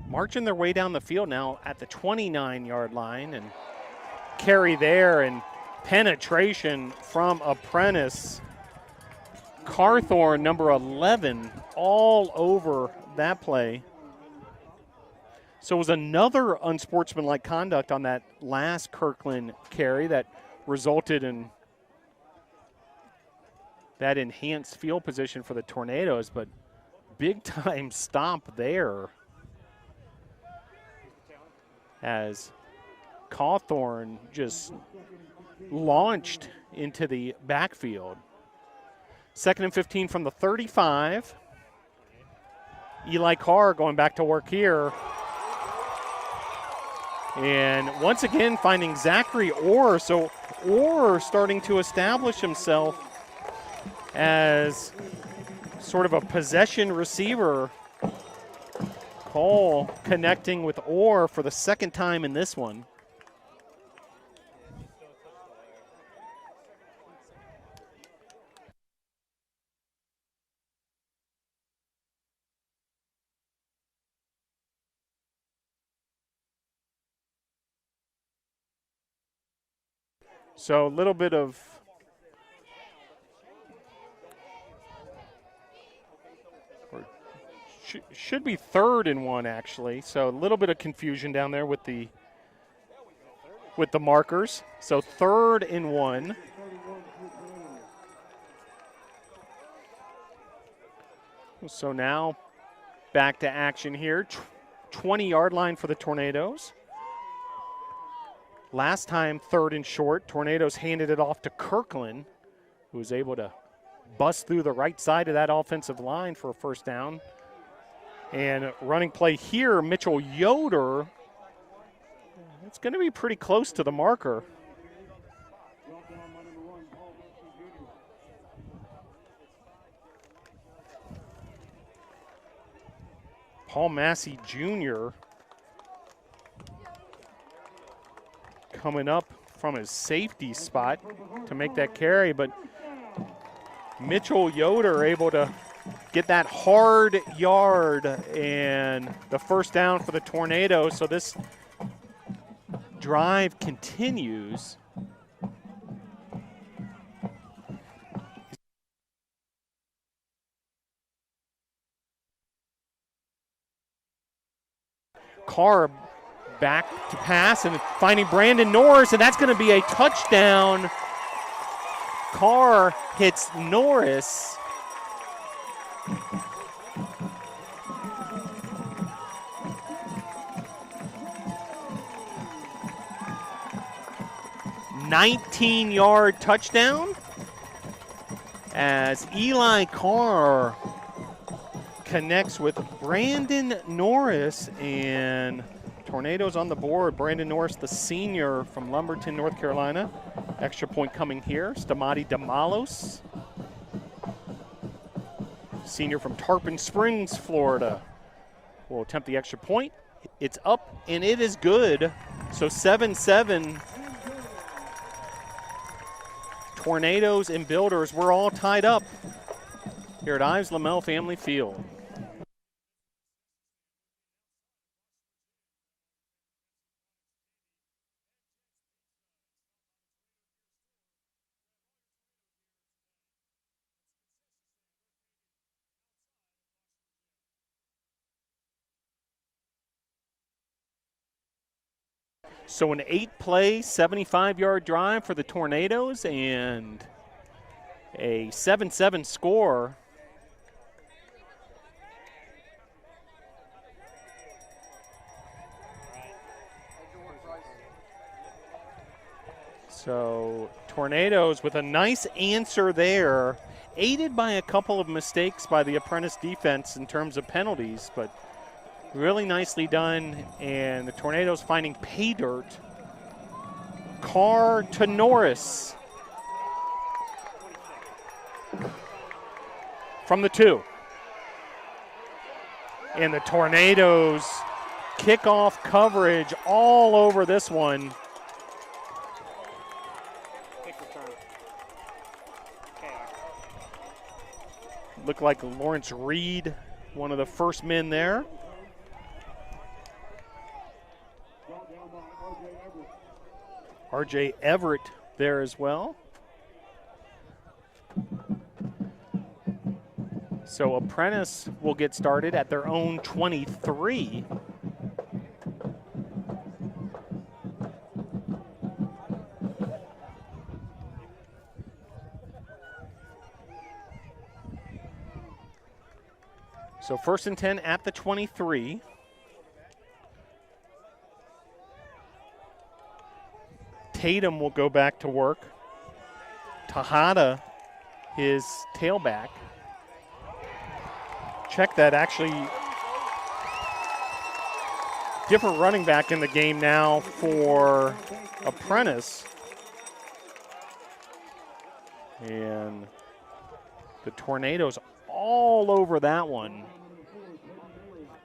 marching their way down the field now at the 29-yard line, and carry there, and penetration from Apprentice. Carthorne, number 11, all over that play. So it was another unsportsmanlike conduct on that last Kirkland carry that resulted in that enhanced field position for the Tornadoes, but big-time stop there as Cawthorn just launched into the backfield. 2nd and 15 from the 35. Eli Carr going back to work here. And once again finding Zachary Orr. So Orr starting to establish himself as sort of a possession receiver. Cole connecting with Orr for the 2nd time in this one. So a little bit of should be 3rd and 1 actually. So a little bit of confusion down there with the markers. So 3rd and 1. So now back to action here. 20-yard line for the Tornadoes. Last time 3rd and short. Tornadoes handed it off to Kirkland, who was able to bust through the right side of that offensive line for a first down. And running play here, Mitchell Yoder. It's going to be pretty close to the marker. Paul Massey Jr. coming up from his safety spot to make that carry, but Mitchell Yoder able to get that hard yard and the first down for the Tornadoes. So this drive continues. Carr back to pass and finding Brandon Norris, and that's going to be a touchdown. Carr hits Norris. $19-yard touchdown as Eli Carr connects with Brandon Norris, and Tornadoes on the board. Brandon Norris, the senior from Lumberton, North Carolina. Extra point coming here. Stamati Damalos, senior from Tarpon Springs, Florida, will attempt the extra point. It's up, and it is good. So 7-7. Tornadoes and Builders, we're all tied up here at Ives Lamel Family Field. So an 8-play, 75-yard drive for the Tornadoes and a 7-7 score. So Tornadoes with a nice answer there, aided by a couple of mistakes by the Apprentice defense in terms of penalties, but really nicely done, and the Tornadoes finding pay dirt. Carr to Norris from the 2. And the Tornadoes kickoff coverage all over this one. Looked like Lawrence Reed, one of the first men there. R.J. Everett there as well. So Apprentice will get started at their own 23. So 1st and 10 at the 23. Tatum will go back to work. Tejada, his tailback. Check that, actually different running back in the game now for Apprentice. And the Tornadoes all over that one.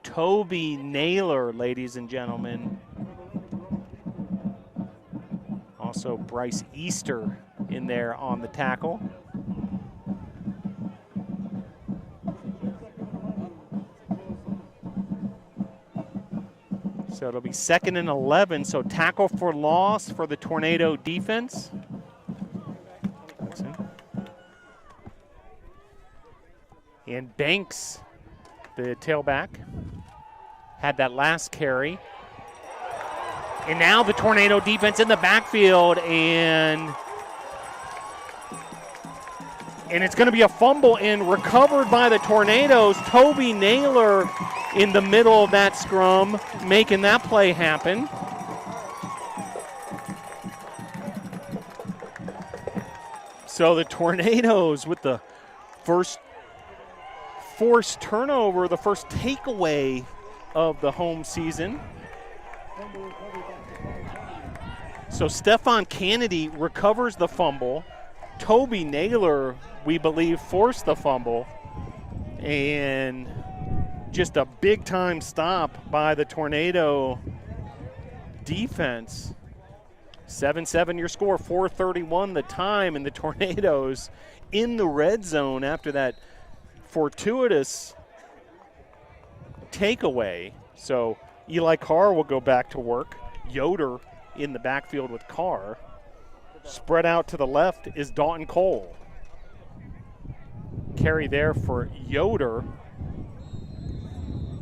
Toby Naylor, ladies and gentlemen. Also Bryce Easter in there on the tackle. So it'll be 2nd and 11. So tackle for loss for the Tornado defense. And Banks, the tailback, had that last carry. And now the Tornado defense in the backfield, and it's going to be a fumble and recovered by the Tornadoes. Toby Naylor in the middle of that scrum, making that play happen. So the Tornadoes with the first forced turnover, the first takeaway of the home season. So Stefan Kennedy recovers the fumble. Toby Naylor, we believe, forced the fumble. And just a big-time stop by the Tornado defense. 7-7 your score, 4:31 the time, and the Tornadoes in the red zone after that fortuitous takeaway. So Eli Carr will go back to work. Yoder in the backfield with Carr. Spread out to the left is Dalton Cole. Carry there for Yoder.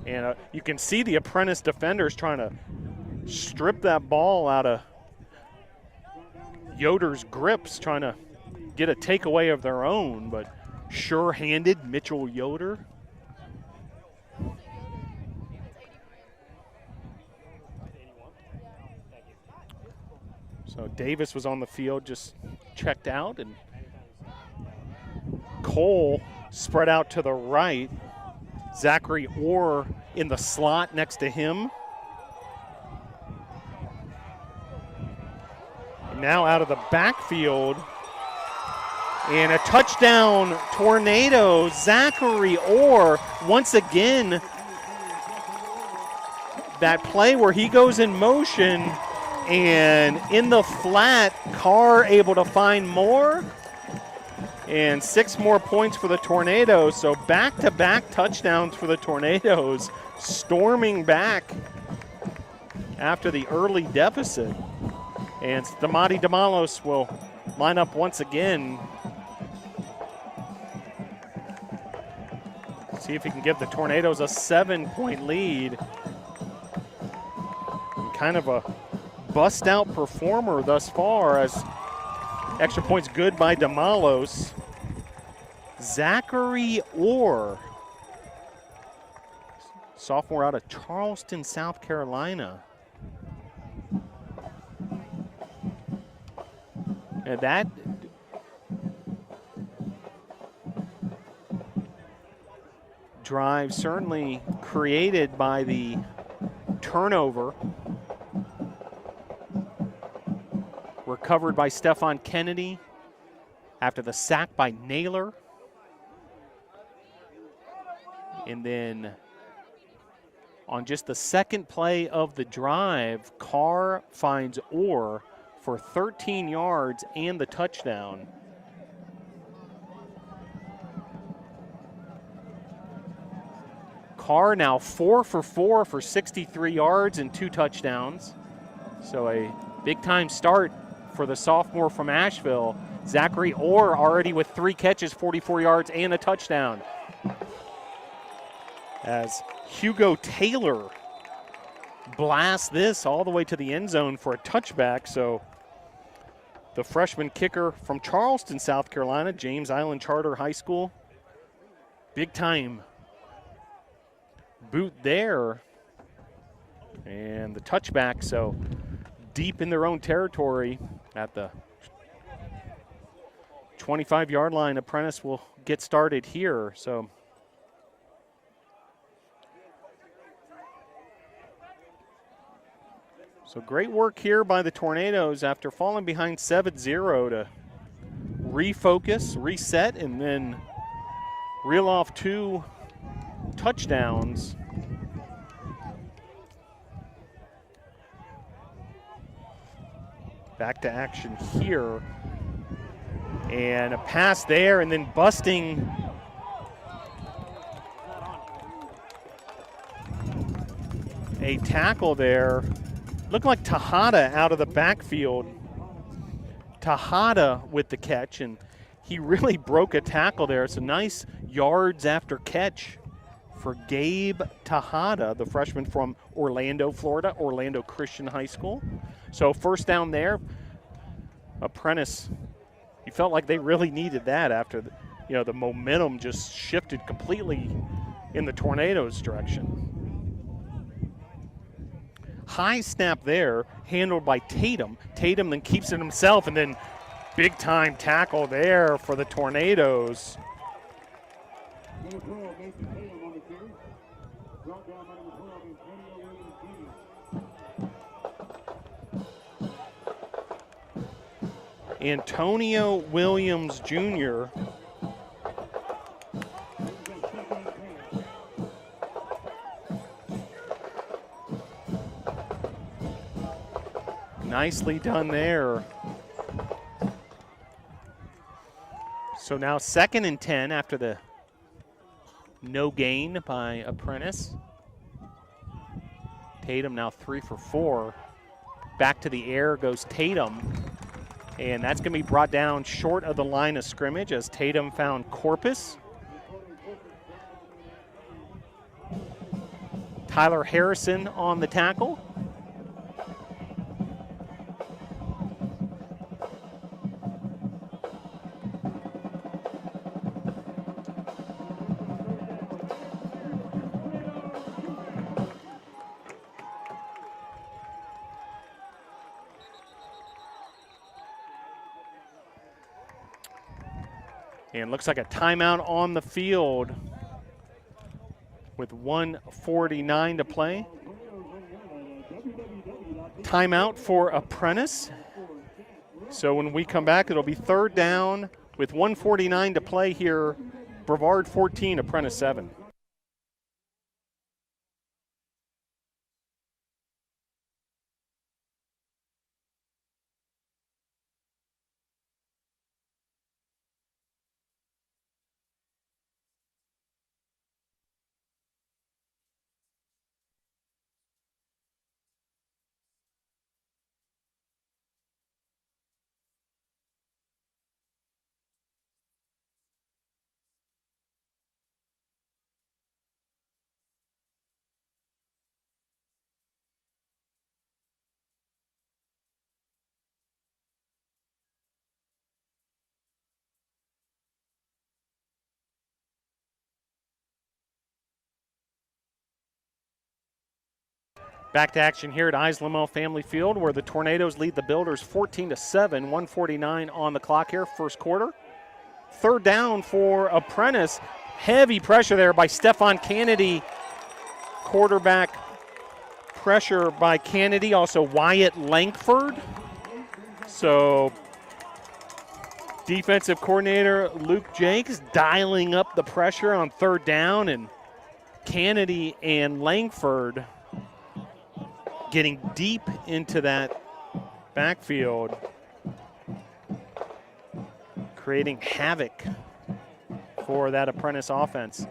And you can see the Apprentice defenders trying to strip that ball out of Yoder's grips, trying to get a takeaway of their own, but sure-handed Mitchell Yoder. So Davis was on the field, just checked out, and Cole spread out to the right. Zachary Orr in the slot next to him. And now out of the backfield. And a touchdown, Tornado. Zachary Orr, once again, that play where he goes in motion and in the flat, Carr able to find more. And 6 more points for the Tornadoes. So back-to-back touchdowns for the Tornadoes, storming back after the early deficit. And Damati Damalos will line up once again. See if he can give the Tornadoes a 7-point lead. And kind of a bust-out performer thus far, as extra points good by Damalos. Zachary Orr, sophomore out of Charleston, South Carolina. And that drive certainly created by the turnover. Recovered by Stefan Kennedy after the sack by Naylor. And then on just the second play of the drive, Carr finds Orr for 13 yards and the touchdown. Carr now 4 for 4 for 63 yards and 2 touchdowns. So a big-time start for the sophomore from Asheville. Zachary Orr already with 3 catches, 44 yards, and a touchdown. As Hugo Taylor blasts this all the way to the end zone for a touchback. So the freshman kicker from Charleston, South Carolina, James Island Charter High School. Big-time boot there. And the touchback, so deep in their own territory at the 25-yard line. Apprentice will get started here. So great work here by the Tornadoes after falling behind 7-0 to refocus, reset, and then reel off 2 touchdowns. Back to action here. And a pass there, and then busting a tackle there. Looked like Tejada out of the backfield. Tejada with the catch, and he really broke a tackle there. So nice yards after catch for Gabe Tejada, the freshman from Orlando, Florida, Orlando Christian High School. So first down there. Apprentice, you felt like they really needed that after the momentum just shifted completely in the Tornadoes' direction. High snap there, handled by Tatum. Tatum then keeps it himself, and then big-time tackle there for the Tornadoes. Antonio Williams Jr. Nicely done there. So now 2nd and 10 after the no gain by Apprentice. Tatum now 3 for 4. Back to the air goes Tatum. And that's going to be brought down short of the line of scrimmage as Tatum found Corpus. Tyler Harrison on the tackle. And looks like a timeout on the field with 1:49 to play. Timeout for Apprentice. So when we come back, it'll be 3rd down with 1:49 to play here. Brevard 14, Apprentice 7. Back to action here at Lamel Family Field where the Tornadoes lead the Builders 14-7, 1:49 on the clock here, first quarter. 3rd down for Apprentice. Heavy pressure there by Stefan Kennedy. Quarterback pressure by Kennedy, also Wyatt Langford. So defensive coordinator Luke Jakes dialing up the pressure on 3rd down, and Kennedy and Langford getting deep into that backfield, creating havoc for that Apprentice offense.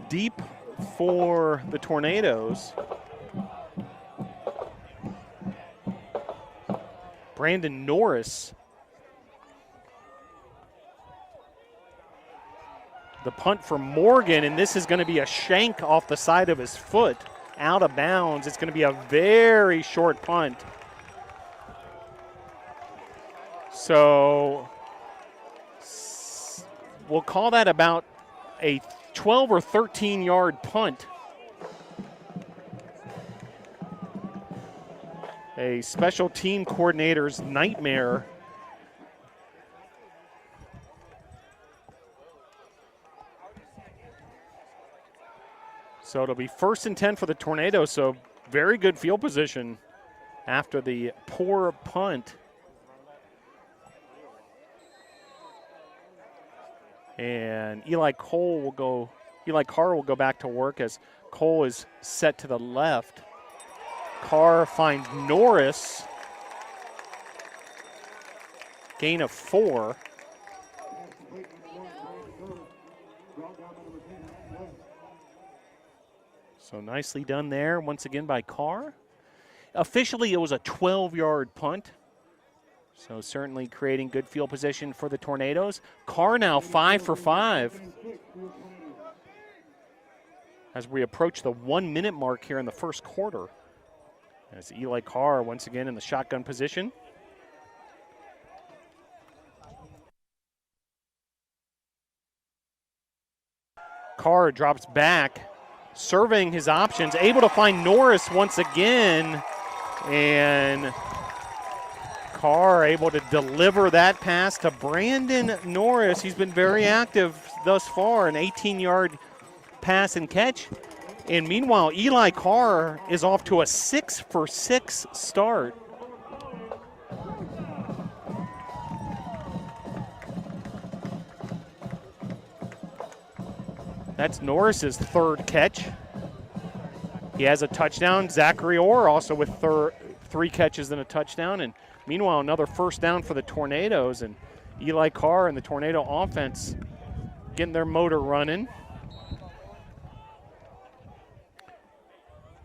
Deep for the Tornadoes. Brandon Norris. The punt for Morgan, and this is going to be a shank off the side of his foot. Out of bounds. It's going to be a very short punt. So we'll call that about a 12 or 13 yard punt. A special team coordinator's nightmare. So it'll be 1st and 10 for the Tornadoes, so very good field position after the poor punt. And Eli Carr will go back to work as Cole is set to the left. Carr finds Norris. Gain of 4. So nicely done there once again by Carr. Officially, it was a 12-yard punt. So certainly creating good field position for the Tornadoes. Carr now 5 for 5. As we approach the 1 minute mark here in the first quarter. As Eli Carr once again in the shotgun position. Carr drops back, surveying his options, able to find Norris once again, and Carr able to deliver that pass to Brandon Norris. He's been very active thus far, an 18-yard pass and catch. And meanwhile, Eli Carr is off to a 6-for-6 start. That's Norris's third catch. He has a touchdown. Zachary Orr also with 3 catches and a touchdown. And meanwhile, another first down for the Tornadoes. And Eli Carr and the Tornado offense getting their motor running.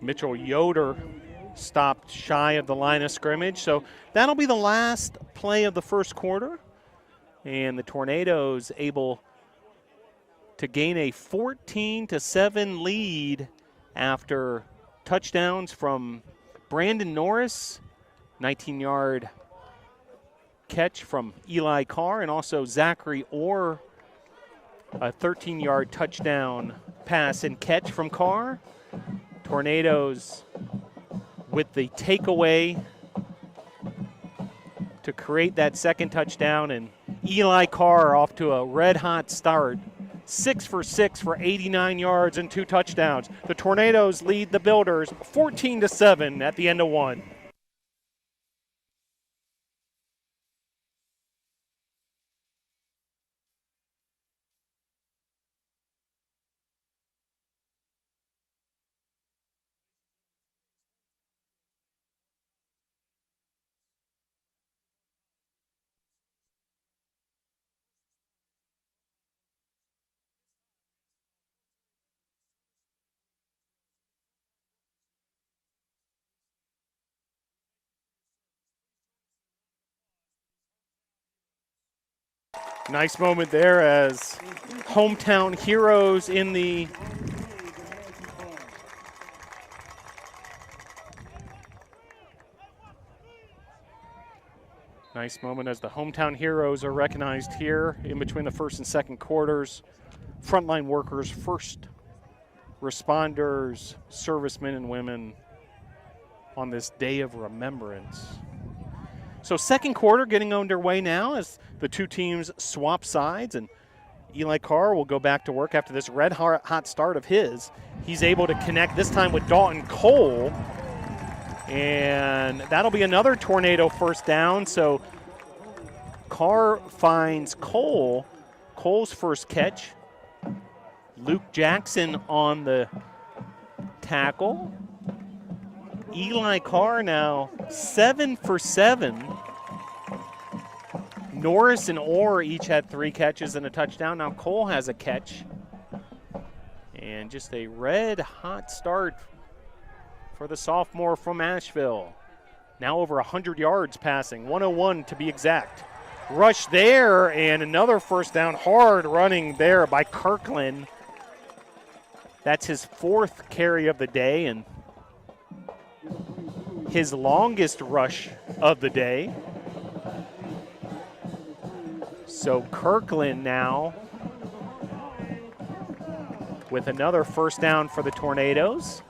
Mitchell Yoder stopped shy of the line of scrimmage. So that'll be the last play of the first quarter. And the Tornadoes able to gain a 14-7 lead after touchdowns from Brandon Norris, 19-yard catch from Eli Carr, and also Zachary Orr, a 13-yard touchdown pass and catch from Carr. Tornadoes with the takeaway to create that second touchdown, and Eli Carr off to a red-hot start. 6-for-6 for 89 yards and 2 touchdowns. The Tornadoes lead the Builders 14-7 at the end of one. Nice moment there as hometown heroes in the nice moment as the hometown heroes are recognized here in between the first and second quarters. Frontline workers, first responders, servicemen and women on this day of remembrance. So second quarter getting underway now as the two teams swap sides, and Eli Carr will go back to work after this red hot start of his. He's able to connect this time with Dalton Cole, and that'll be another Tornado first down. So Carr finds Cole. Cole's first catch. Luke Jackson on the tackle. Eli Carr now 7 for 7. Norris and Orr each had 3 catches and a touchdown. Now Cole has a catch. And just a red hot start for the sophomore from Asheville. Now over 100 yards passing, 101 to be exact. Rush there, and another first down. Hard running there by Kirkland. That's his 4th carry of the day and his longest rush of the day. So Kirkland now with another first down for the Tornadoes.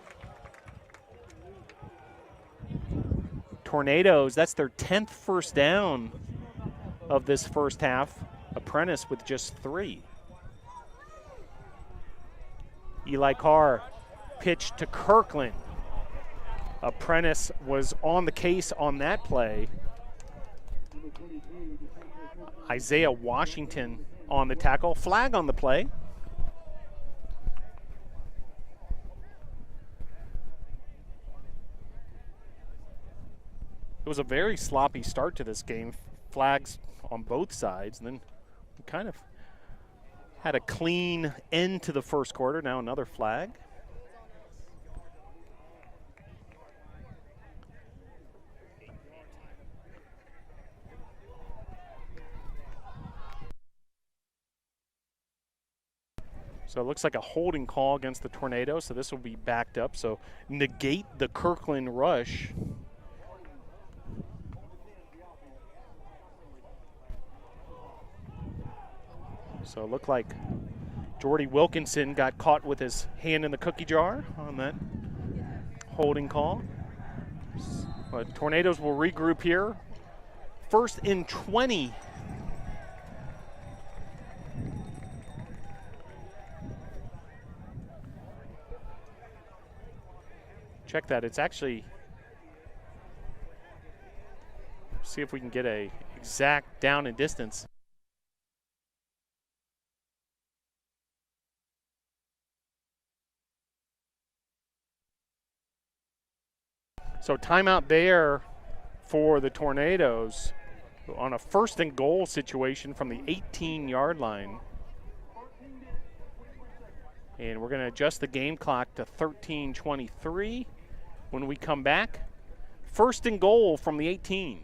Tornadoes, that's their 10th first down of this first half. Apprentice with just 3. Eli Carr pitched to Kirkland. Apprentice was on the case on that play. Isaiah Washington on the tackle. Flag on the play. It was a very sloppy start to this game. Flags on both sides. And then we kind of had a clean end to the first quarter. Now another flag. So it looks like a holding call against the Tornadoes, so this will be backed up. So negate the Kirkland rush. So it looked like Jordy Wilkinson got caught with his hand in the cookie jar on that holding call. But Tornadoes will regroup here. First and 20. Check that. It's actually, see if we can get a exact down and distance. So timeout there for the Tornadoes on a first and goal situation from the 18-yard line. And we're going to adjust the game clock to 13:23 when we come back. First and goal from the 18.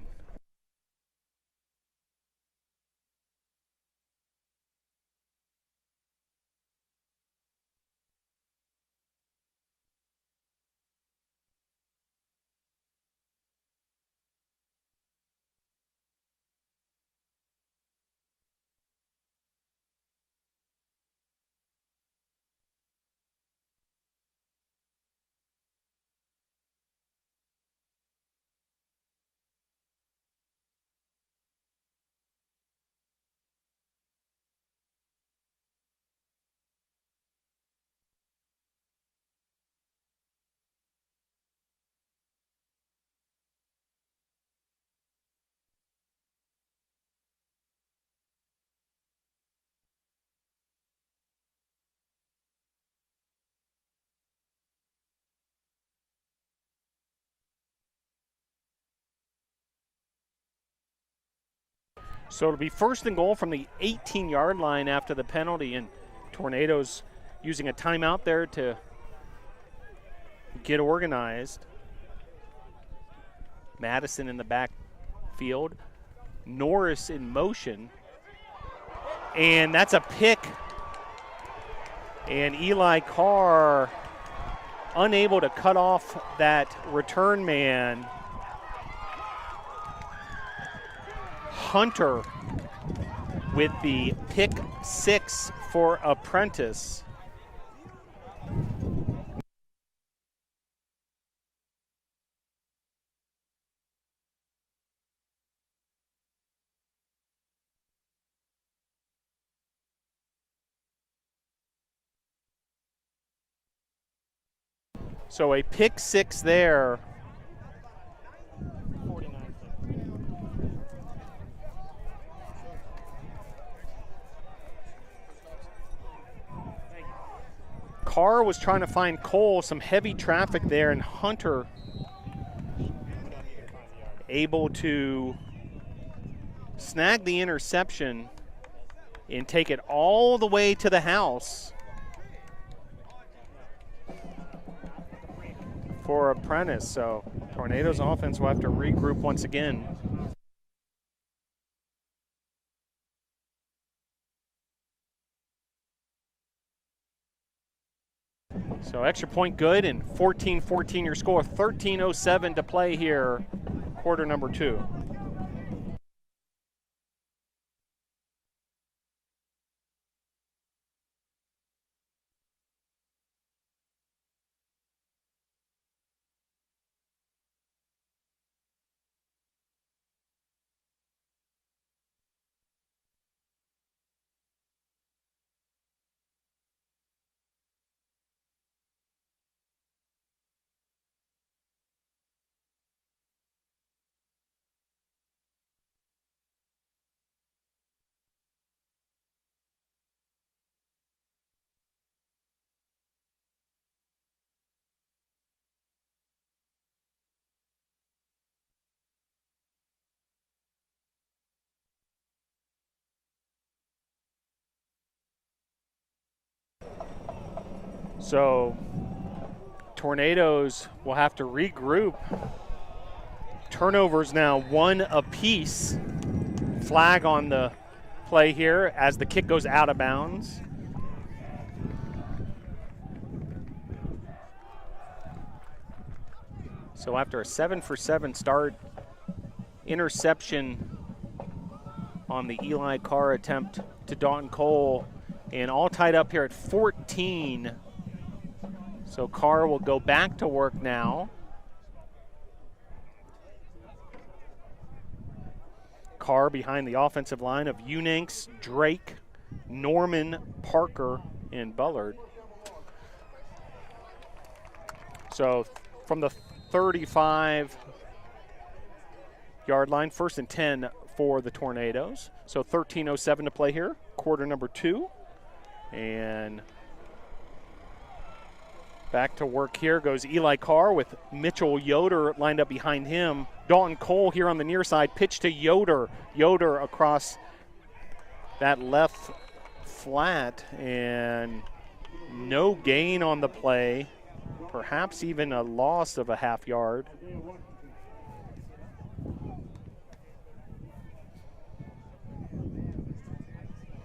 So it'll be first and goal from the 18-yard line after the penalty, and Tornadoes using a timeout there to get organized. Madison in the backfield. Norris in motion. And that's a pick. And Eli Carr unable to cut off that return man. Hunter with the pick 6 for Apprentice. So a pick 6 there. Carr was trying to find Cole, some heavy traffic there, and Hunter able to snag the interception and take it all the way to the house for Apprentice. So Tornadoes offense will have to regroup once again. So extra point good, and 14-14 your score. 13:07 to play here, quarter number 2. So Tornadoes will have to regroup. Turnovers now 1 apiece. Flag on the play here as the kick goes out of bounds. So after a 7-for-7 start, interception on the Eli Carr attempt to Dalton Cole, and all tied up here at 14. So Carr will go back to work now. Carr behind the offensive line of Unanks, Drake, Norman, Parker, and Bullard. So from the 35-yard line, 1st and 10 for the Tornadoes. So 13:07 to play here, quarter number 2. And back to work here goes Eli Carr with Mitchell Yoder lined up behind him. Dalton Cole here on the near side, pitch to Yoder. Yoder across that left flat, and no gain on the play. Perhaps even a loss of a half yard.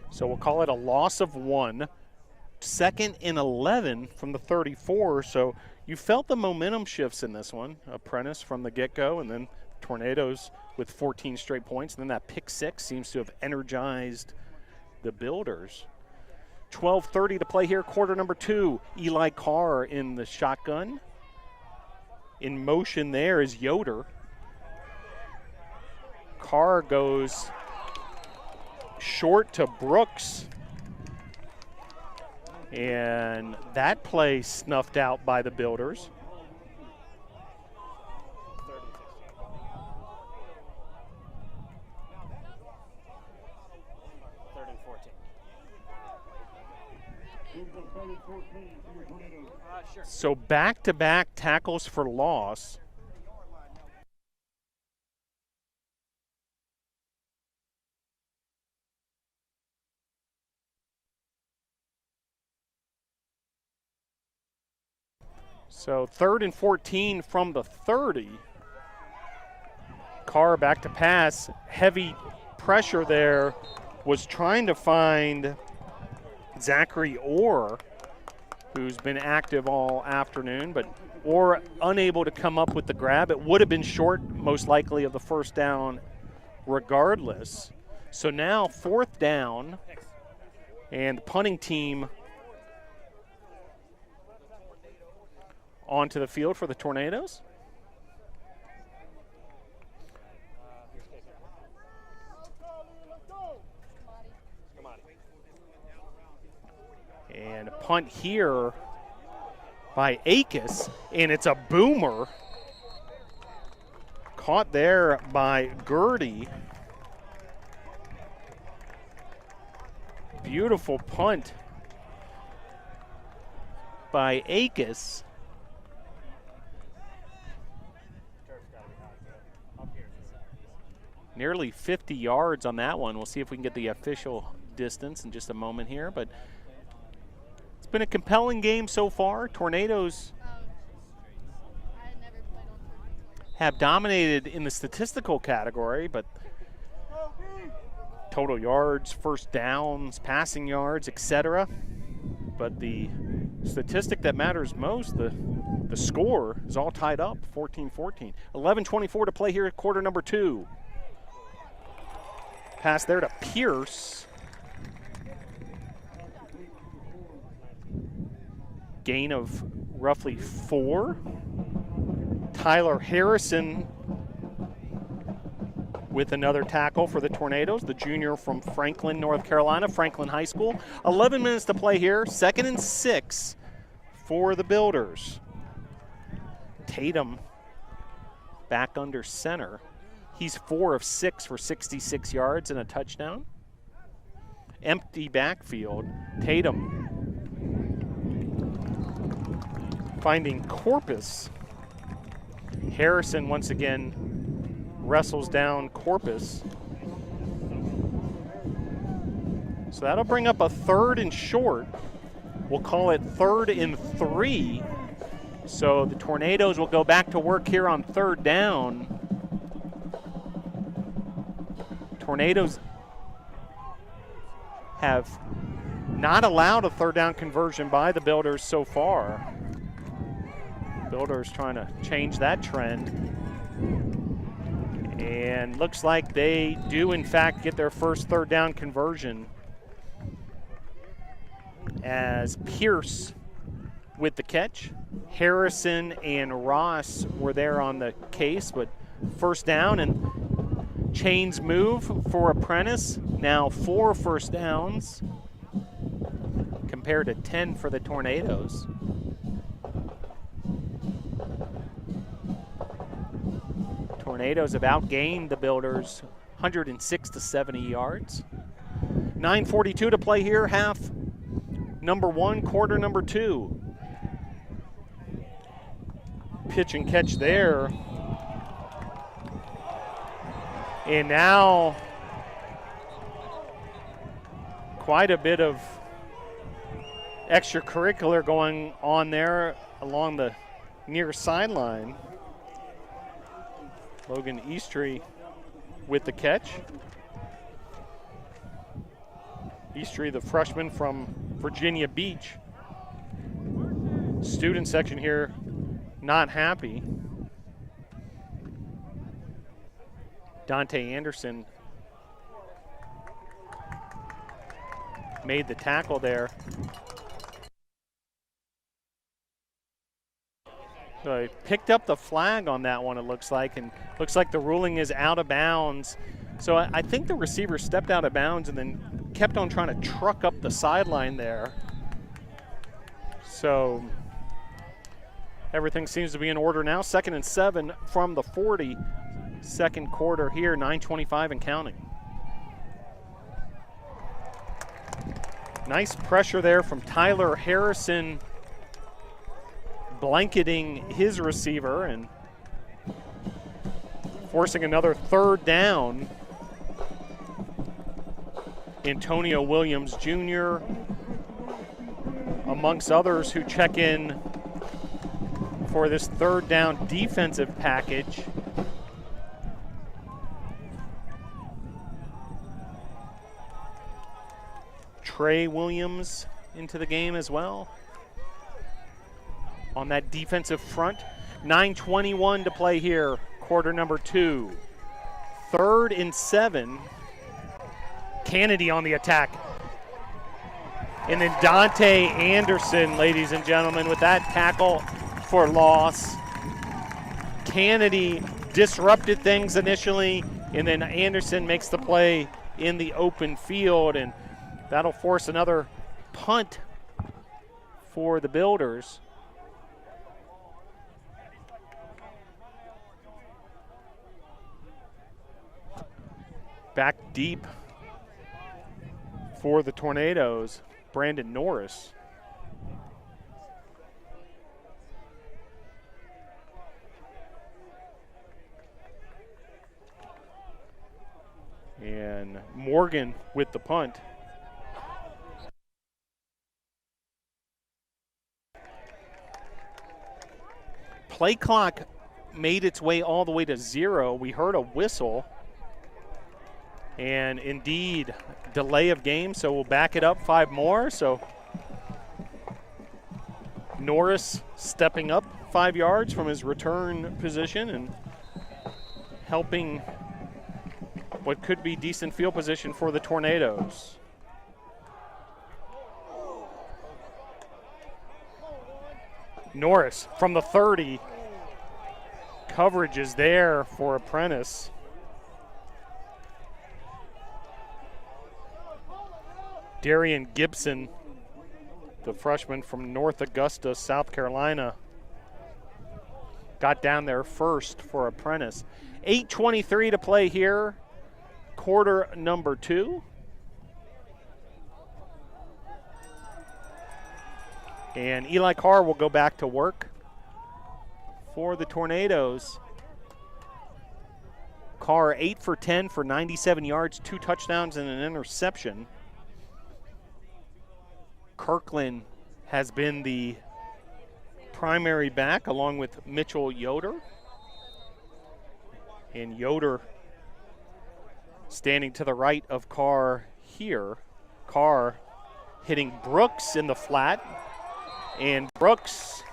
So we'll call it a loss of 1. 2nd and 11 from the 34. So you felt the momentum shifts in this one. Apprentice from the get-go, and then Tornadoes with 14 straight points. And then that pick 6 seems to have energized the Builders. 12:30 to play here, quarter number 2. Eli Carr in the shotgun. In motion there is Yoder. Carr goes short to Brooks. And that play snuffed out by the Builders. So back-to-back tackles for loss. So 3rd and 14 from the 30. Carr back to pass. Heavy pressure there. Was trying to find Zachary Orr, who's been active all afternoon, but Orr unable to come up with the grab. It would have been short, most likely, of the first down regardless. So now 4th down, and the punting team onto the field for the Tornadoes. And a punt here by Akis, and it's a boomer. Caught there by Gertie. Beautiful punt by Akis. Nearly 50 yards on that one. We'll see if we can get the official distance in just a moment here, but it's been a compelling game so far. Tornadoes have dominated in the statistical category, but total yards, first downs, passing yards, etc. But the statistic that matters most, the score, is all tied up, 14-14. 11:24 to play here at quarter number 2. Pass there to Pierce. Gain of roughly 4. Tyler Harrison with another tackle for the Tornadoes, the junior from Franklin, North Carolina, Franklin High School. 11 minutes to play here, 2nd and 6 for the Builders. Tatum back under center. He's 4 of 6 for 66 yards and a touchdown. Empty backfield. Tatum finding Corpus. Harrison once again wrestles down Corpus. So that'll bring up a 3rd and short. We'll call it 3rd and 3. So the Tornadoes will go back to work here on 3rd down. Tornadoes have not allowed a 3rd down conversion by the Builders so far. Builders trying to change that trend. And looks like they do, in fact, get their first 3rd down conversion as Pierce with the catch. Harrison and Ross were there on the case, but first down, and chains move for Apprentice. Now 4 first downs compared to 10 for the Tornadoes. Tornadoes have outgained the Builders 106 to 70 yards. 9:42 to play here, half number 1, quarter number 2. Pitch and catch there. And now quite a bit of extracurricular going on there along the near sideline. Logan Eastry with the catch. Eastry, the freshman from Virginia Beach. Student section here not happy. Dante Anderson made the tackle there. So he picked up the flag on that one, it looks like, and looks like the ruling is out of bounds. So I think the receiver stepped out of bounds and then kept on trying to truck up the sideline there. So everything seems to be in order now. 2nd and 7 from the 40. Second quarter here, 9:25 and counting. Nice pressure there from Tyler Harrison, blanketing his receiver and forcing another 3rd down. Antonio Williams Jr., amongst others who check in for this 3rd down defensive package. Trey Williams into the game as well on that defensive front. 9:21 to play here, quarter number 2. 3rd and 7. Kennedy on the attack. And then Dante Anderson, ladies and gentlemen, with that tackle for loss. Kennedy disrupted things initially, and then Anderson makes the play in the open field, and that'll force another punt for the Builders. Back deep for the Tornadoes, Brandon Norris. And Morgan with the punt. Play clock made its way all the way to 0. We heard a whistle. And indeed, delay of game, so we'll back it up 5 more. So Norris stepping up 5 yards from his return position and helping what could be decent field position for the Tornadoes. Norris from the 30. Coverage is there for Apprentice. Darian Gibson, the freshman from North Augusta, South Carolina, got down there first for Apprentice. 8:23 to play here, quarter number 2. And Eli Carr will go back to work for the Tornadoes. Carr 8 for 10 for 97 yards, 2 touchdowns and an interception. Kirkland has been the primary back along with Mitchell Yoder. And Yoder standing to the right of Carr here. Carr hitting Brooks in the flat. And Brooks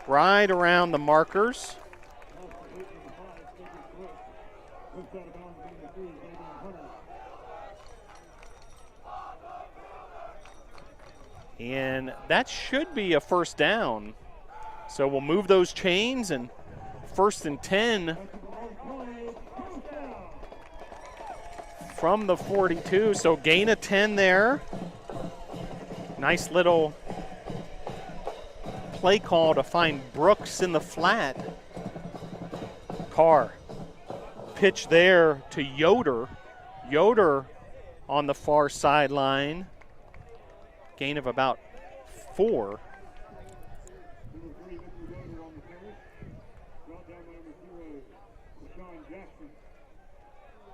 right around the markers. And that should be a first down. So we'll move those chains, and 1st and 10 from the 42, so gain of 10 there. Nice little play call to find Brooks in the flat. Carr, pitch there to Yoder. Yoder on the far sideline. Gain of about 4.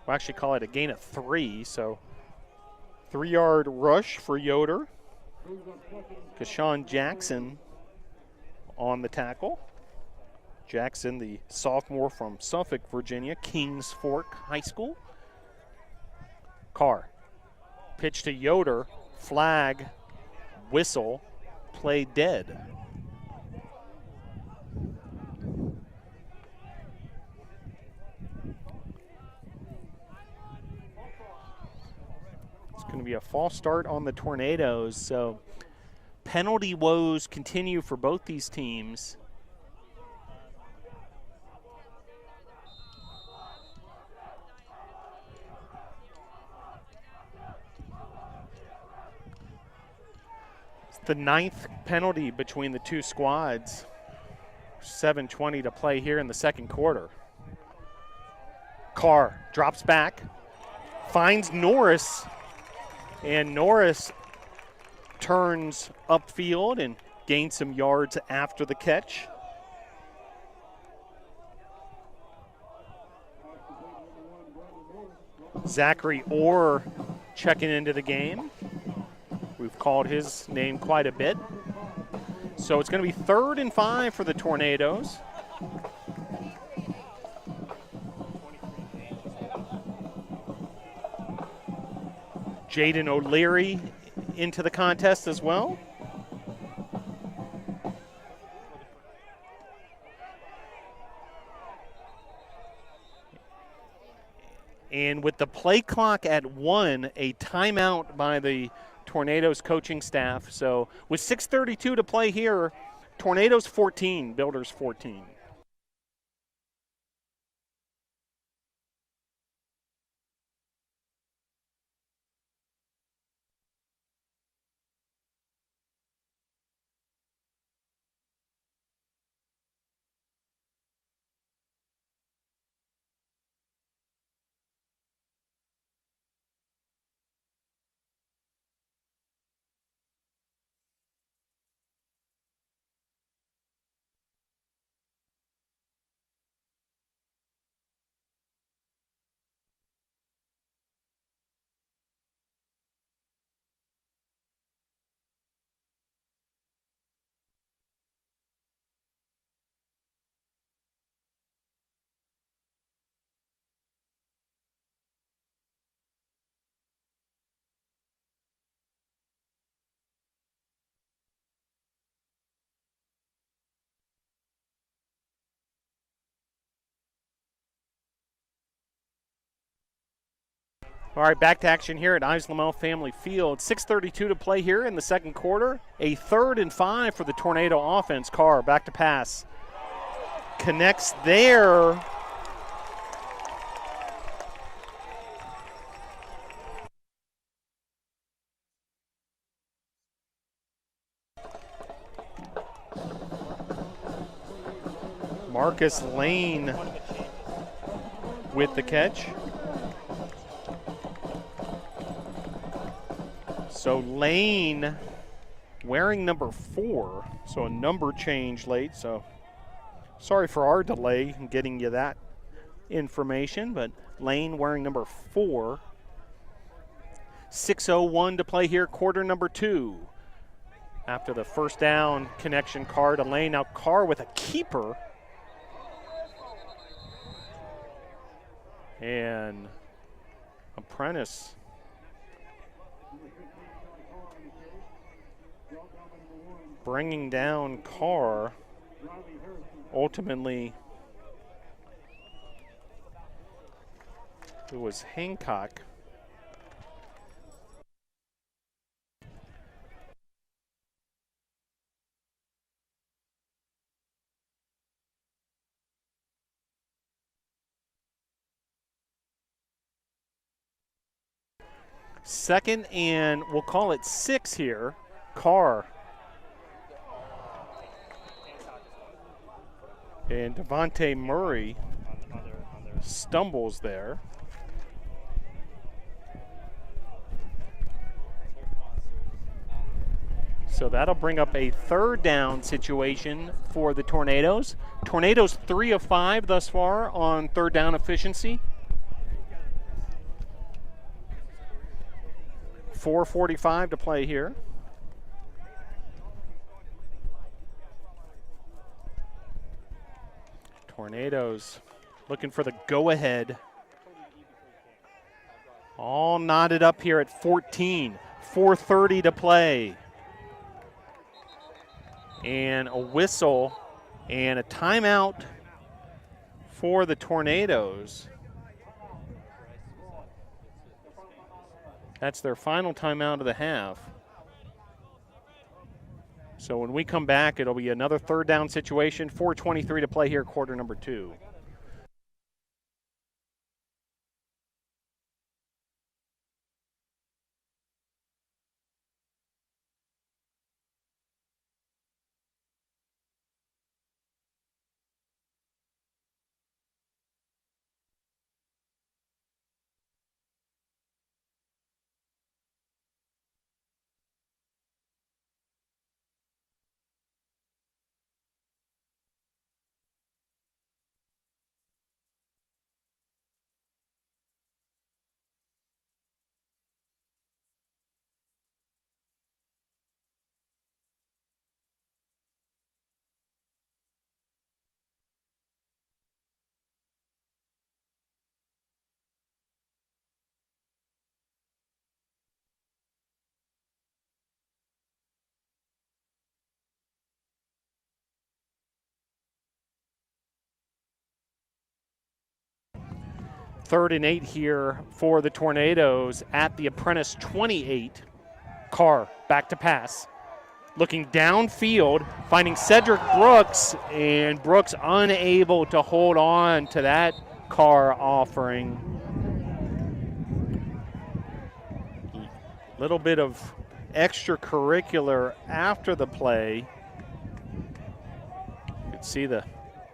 We'll actually call it a gain of 3, so 3-yard rush for Yoder. Kashawn Jackson on the tackle. Jackson, the sophomore from Suffolk, Virginia, Kings Fork High School. Carr, pitch to Yoder, flag, whistle, play dead. It's going to be a false start on the Tornadoes, so penalty woes continue for both these teams. It's the 9th penalty between the two squads. 7:20 to play here in the second quarter. Carr drops back, finds Norris, and Norris turns upfield and gains some yards after the catch. Zachary Orr checking into the game. We've called his name quite a bit. So it's going to be 3rd and 5 for the Tornadoes. Jaden O'Leary into the contest as well. And with the play clock at 1, a timeout by the Tornadoes coaching staff. So with 6:32 to play here, Tornadoes 14, Builders 14. All right, back to action here at Ives Lamel Family Field. 6:32 to play here in the second quarter. A 3rd and 5 for the Tornado offense. Carr back to pass. Connects there. Marcus Lane with the catch. So Lane wearing number 4, so a number change late. So sorry for our delay in getting you that information, but Lane wearing number 4. 6:01 to play here, quarter number 2. After the first down connection, Carr to Lane. Now Carr with a keeper. And Apprentice bringing down Carr. Ultimately, it was Hancock. 2nd and we'll call it 6 here. Carr. And Devontae Murray stumbles there. So that'll bring up a 3rd down situation for the Tornadoes. Tornadoes 3 of 5 thus far on 3rd down efficiency. 4:45 to play here. Tornadoes looking for the go-ahead. All knotted up here at 14. 4:30 to play. And a whistle and a timeout for the Tornadoes. That's their final timeout of the half. So when we come back, it'll be another 3rd down situation. 4:23 to play here, quarter number 2. Third and 8 here for the Tornadoes at the Apprentice 28. Carr back to pass. Looking downfield, finding Cedric Brooks, and Brooks unable to hold on to that Carr offering. Little bit of extracurricular after the play. You can see the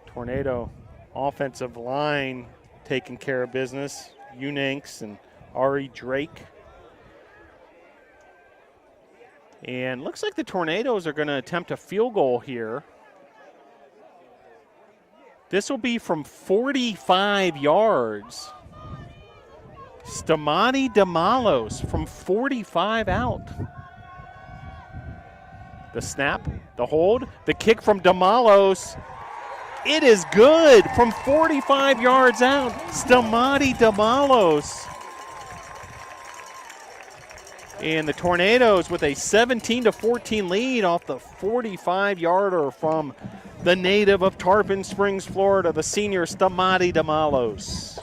Tornado offensive line taking care of business. Unanks and Ari Drake. And looks like the Tornadoes are going to attempt a field goal here. This will be from 45 yards. Stamati Damalos from 45 out. The snap, the hold, the kick from Damalos. It is good from 45 yards out. Stamati Damalos. And the Tornadoes with a 17-14 lead off the 45-yarder from the native of Tarpon Springs, Florida, the senior Stamati Damalos.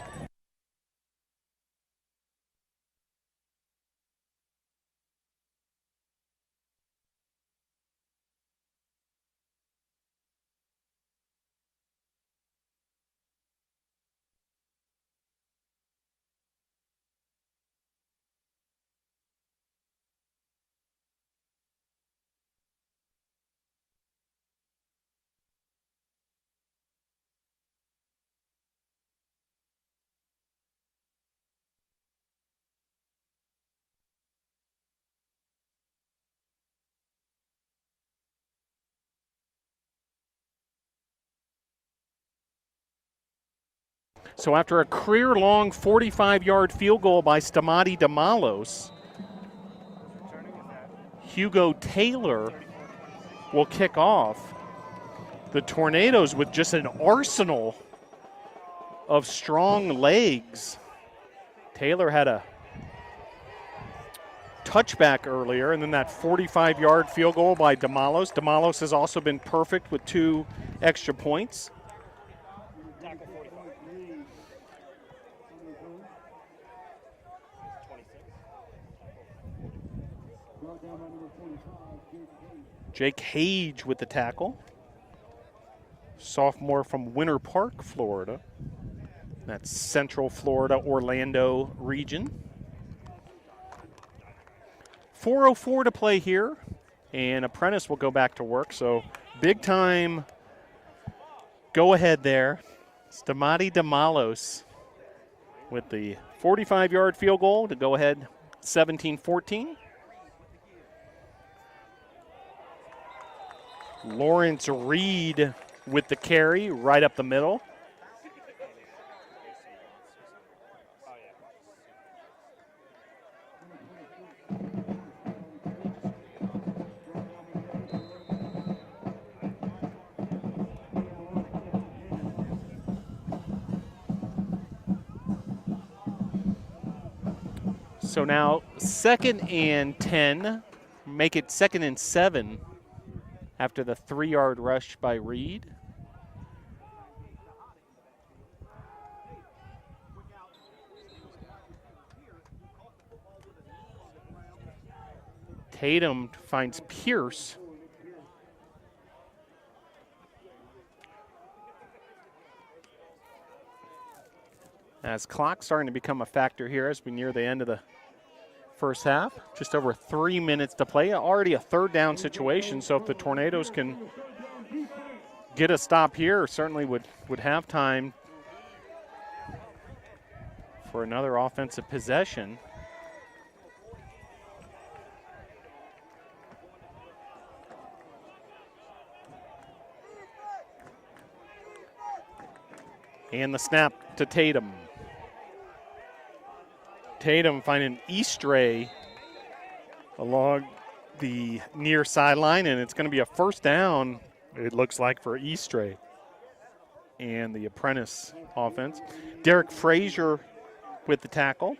So after a career-long 45-yard field goal by Stamati Damalos, Hugo Taylor will kick off. The Tornadoes with just an arsenal of strong legs. Taylor had a touchback earlier, and then that 45-yard field goal by Damalos. Damalos has also been perfect with 2 extra points. Jake Hage with the tackle. Sophomore from Winter Park, Florida. That's Central Florida, Orlando region. 4:04 to play here, and Apprentice will go back to work. So big time go ahead there. Stamati Damalos with the 45-yard field goal to go ahead 17-14. Lawrence Reed with the carry right up the middle. So now 2nd and 10, make it 2nd and 7 after the 3-yard rush by Reed. Tatum finds Pierce. As clock starting to become a factor here as we near the end of the first half. Just over 3 minutes to play. Already a 3rd down situation, so if the Tornadoes can get a stop here, certainly would have time for another offensive possession. And the snap to Tatum. Tatum finding Eastray along the near sideline, and it's going to be a 1st down, it looks like, for Eastray and the Apprentice offense. Derek Frazier with the tackle.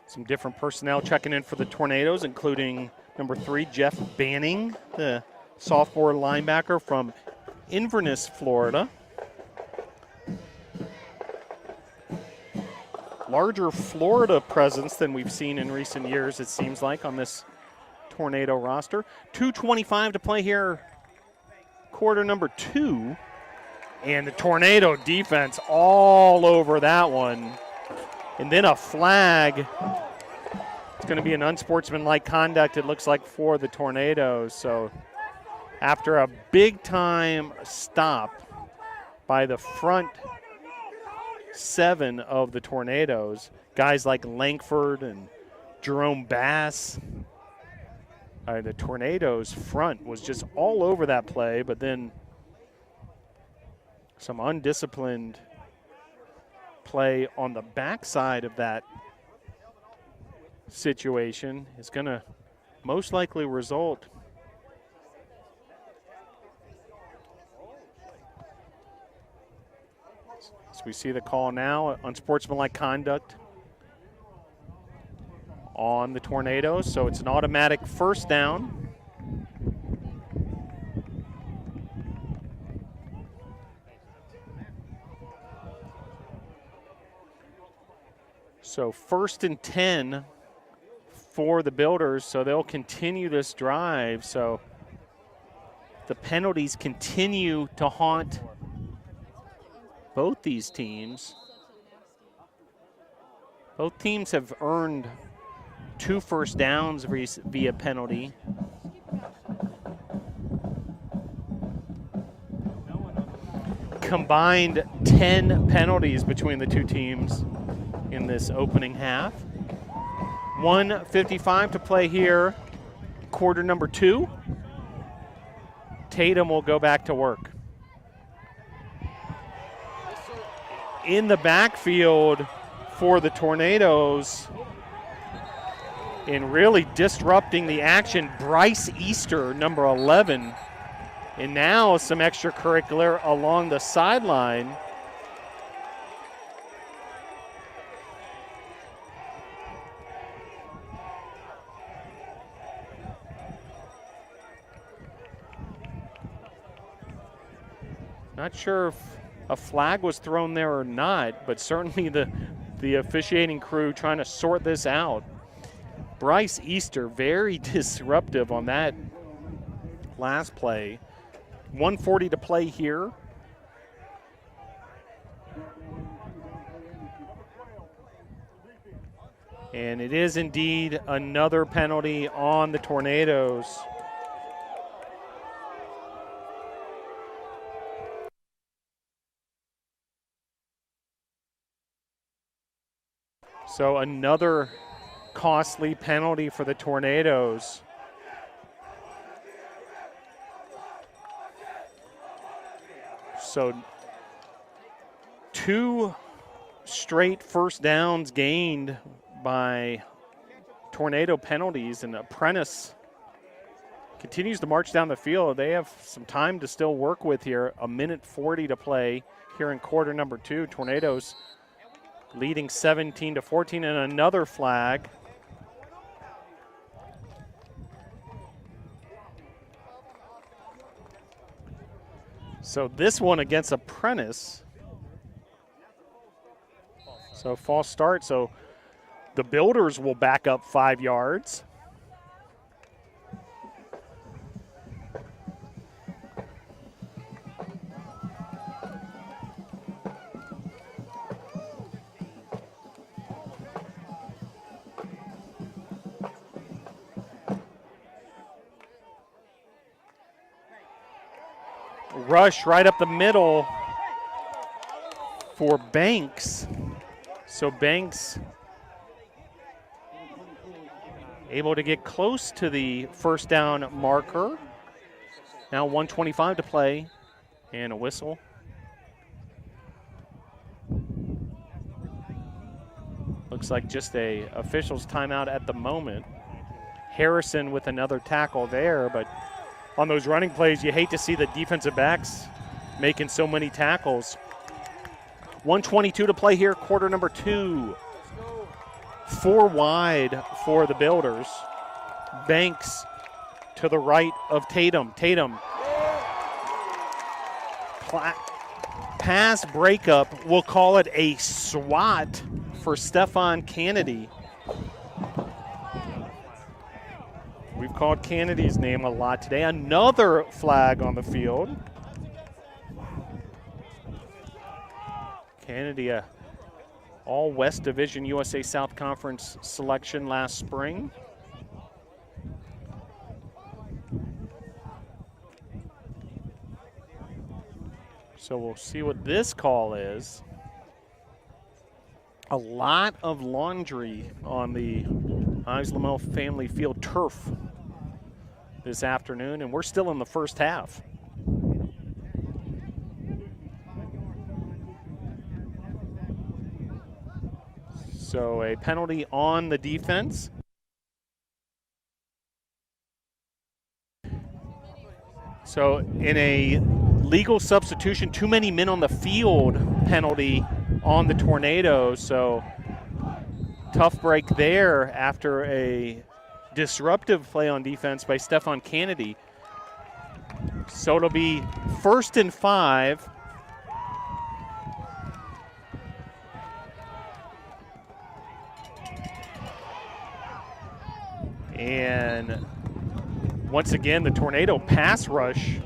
Some different personnel checking in for the Tornadoes, including number 3, Jeff Banning, the sophomore linebacker from Inverness, Florida. Larger Florida presence than we've seen in recent years, it seems like, on this Tornado roster. 2:25 to play here, quarter number 2. And the Tornado defense all over that one. And then a flag. It's going to be an unsportsmanlike conduct, it looks like, for the Tornadoes. So after a big-time stop by the front 7 of the Tornadoes, guys like Langford and Jerome Bass, the Tornadoes' front was just all over that play, but then some undisciplined play on the backside of that situation is going to most likely result as we see the call now, unsportsmanlike conduct on the Tornadoes, so it's an automatic 1st down. So 1st and 10 for the Builders, so they'll continue this drive. So the penalties continue to haunt both these teams. Both teams have earned 2 first downs via penalty. Combined 10 penalties between the two teams in this opening half. 1:55 to play here, quarter number 2. Tatum will go back to work. In the backfield for the Tornadoes, and really disrupting the action, Bryce Easter, number 11. And now some extracurricular along the sideline. Not sure if a flag was thrown there or not, but certainly the officiating crew trying to sort this out. Bryce Easter, very disruptive on that last play. 1:40 to play here. And it is indeed another penalty on the Tornadoes. So another costly penalty for the Tornadoes. So 2 straight first downs gained by Tornado penalties, and Apprentice continues to march down the field. They have some time to still work with here. 1:40 to play here in quarter number 2. Tornadoes leading 17-14, and another flag. So this one against Apprentice. So false start. So the Builders will back up 5 yards. Rush right up the middle for Banks. So Banks able to get close to the first down marker. Now 1:25 to play and a whistle. Looks like just a official's timeout at the moment. Harrison with another tackle there, but on those running plays, you hate to see the defensive backs making so many tackles. 1:22 to play here, quarter number 2. 4 wide for the Builders. Banks to the right of Tatum. Tatum. Pass breakup. We'll call it a swat for Stefan Kennedy. We've called Kennedy's name a lot today. Another flag on the field. Kennedy, a all-West Division USA South Conference selection last spring. So we'll see what this call is. A lot of laundry on the Ives Lamel Family Field turf this afternoon, and we're still in the first half. So a penalty on the defense. So in a legal substitution, too many men on the field penalty on the Tornadoes. So tough break there after a disruptive play on defense by Stefan Kennedy. So it'll be 1st and 5. And once again, the Tornado pass rush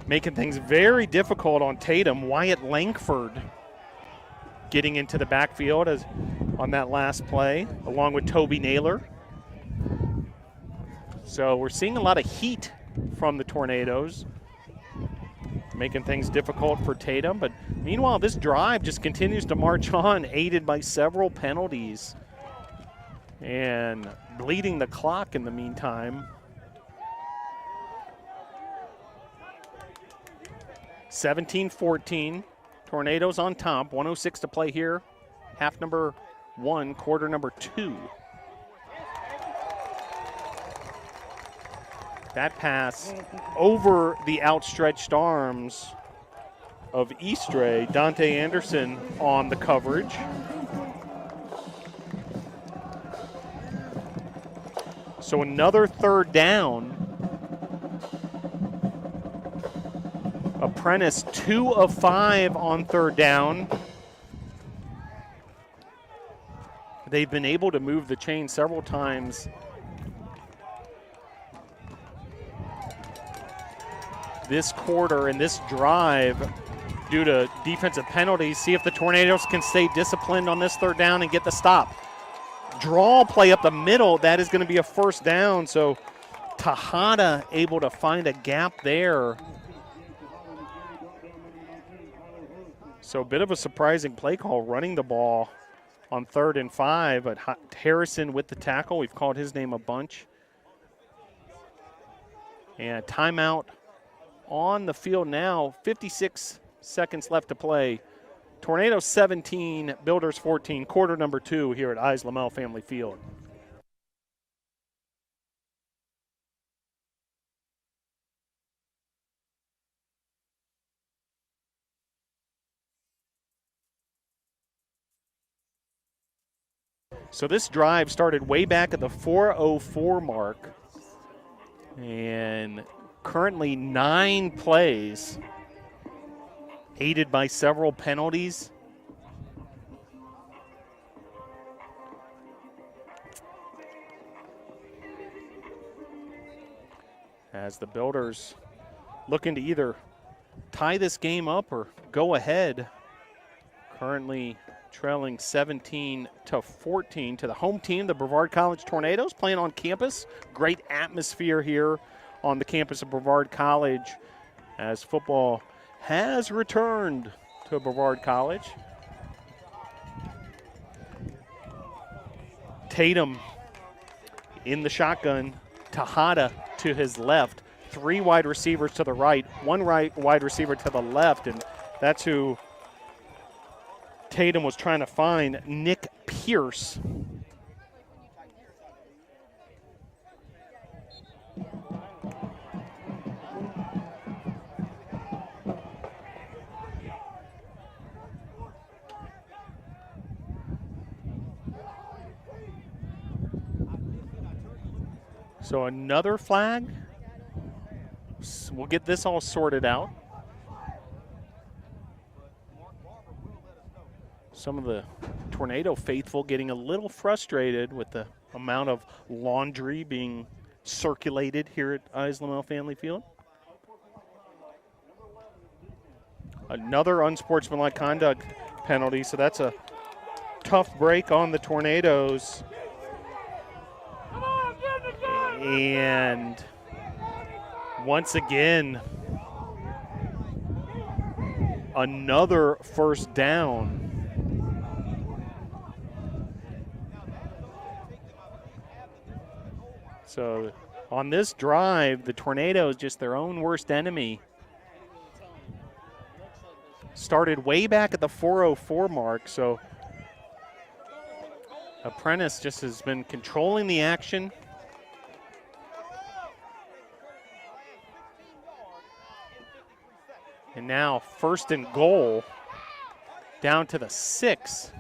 making things very difficult on Tatum. Wyatt Langford getting into the backfield as on that last play, along with Toby Naylor. So we're seeing a lot of heat from the Tornadoes, making things difficult for Tatum. But meanwhile, this drive just continues to march on, aided by several penalties and bleeding the clock in the meantime. 17-14, Tornadoes on top, 1:06 to play here. Half number 1, quarter number 2. That pass over the outstretched arms of Eastray. Dante Anderson on the coverage. So another 3rd down. Apprentice 2 of 5 on 3rd down. They've been able to move the chain several times this quarter and this drive due to defensive penalties. See if the Tornadoes can stay disciplined on this 3rd down and get the stop. draw play up the middle. That is going to be a first down. So Tejada able to find a gap there. So a bit of a surprising play call, running the ball on 3rd and 5, but Harrison with the tackle. We've called his name a bunch. And a timeout on the field now. 56 seconds left to play. Tornadoes 17, Builders 14, quarter number 2 here at Eyes Lamel Family Field. So this drive started way back at the 4:04 mark, and currently 9 plays, aided by several penalties. As the Builders looking to either tie this game up or go ahead, currently trailing 17-14 to the home team, the Brevard College Tornadoes, playing on campus. Great atmosphere here on the campus of Brevard College as football has returned to Brevard College. Tatum in the shotgun, Tejada to his left, 3 wide receivers to the right, 1 wide receiver to the left, and that's who Tatum was trying to find, Nick Pierce. So another flag. We'll get this all sorted out. Some of the Tornado faithful getting a little frustrated with the amount of laundry being circulated here at Eyes Lamel Family Field. Another unsportsmanlike conduct penalty, so that's a tough break on the Tornadoes. And once again, another first down. So on this drive, the Tornadoes, just their own worst enemy. Started way back at the 4:04 mark, so Apprentice just has been controlling the action. And now 1st and goal down to the 6.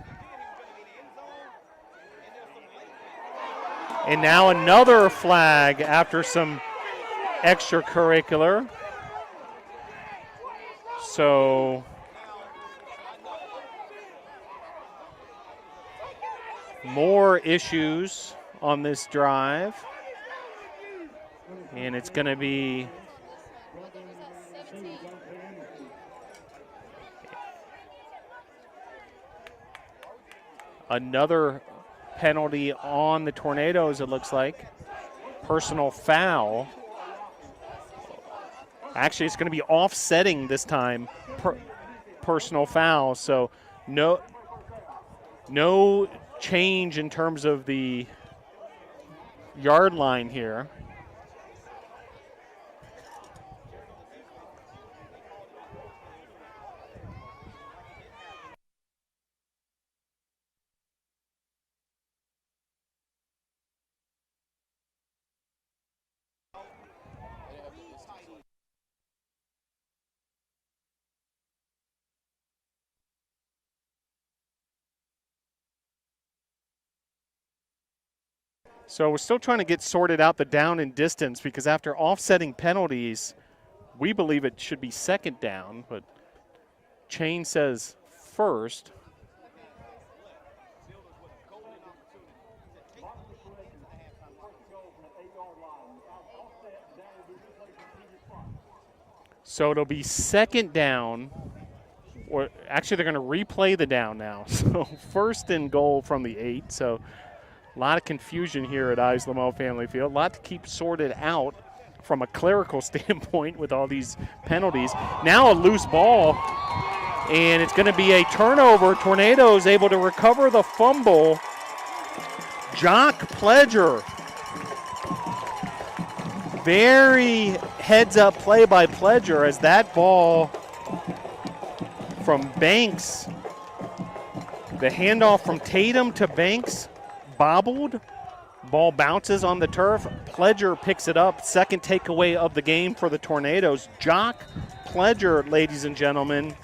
And now another flag after some extracurricular. So more issues on this drive. And it's going to be another penalty on the Tornadoes, it looks like. Personal foul. Actually, it's going to be offsetting this time. Personal foul. So no change in terms of the yard line here. So we're still trying to get sorted out the down and distance, because after offsetting penalties, we believe it should be 2nd down, but Chain says first. So it'll be 2nd down, or actually they're going to replay the down now. So 1st and goal from the 8. So A lot of confusion here at Ives Lamel Family Field. A lot to keep sorted out from a clerical standpoint with all these penalties. Now a loose ball, and it's going to be a turnover. Tornadoes able to recover the fumble. Jock Pledger. Very heads-up play by Pledger as that ball from Banks, the handoff from Tatum to Banks, bobbled. Ball bounces on the turf. Pledger picks it up. Second takeaway of the game for the Tornadoes. Jock Pledger, ladies and gentlemen.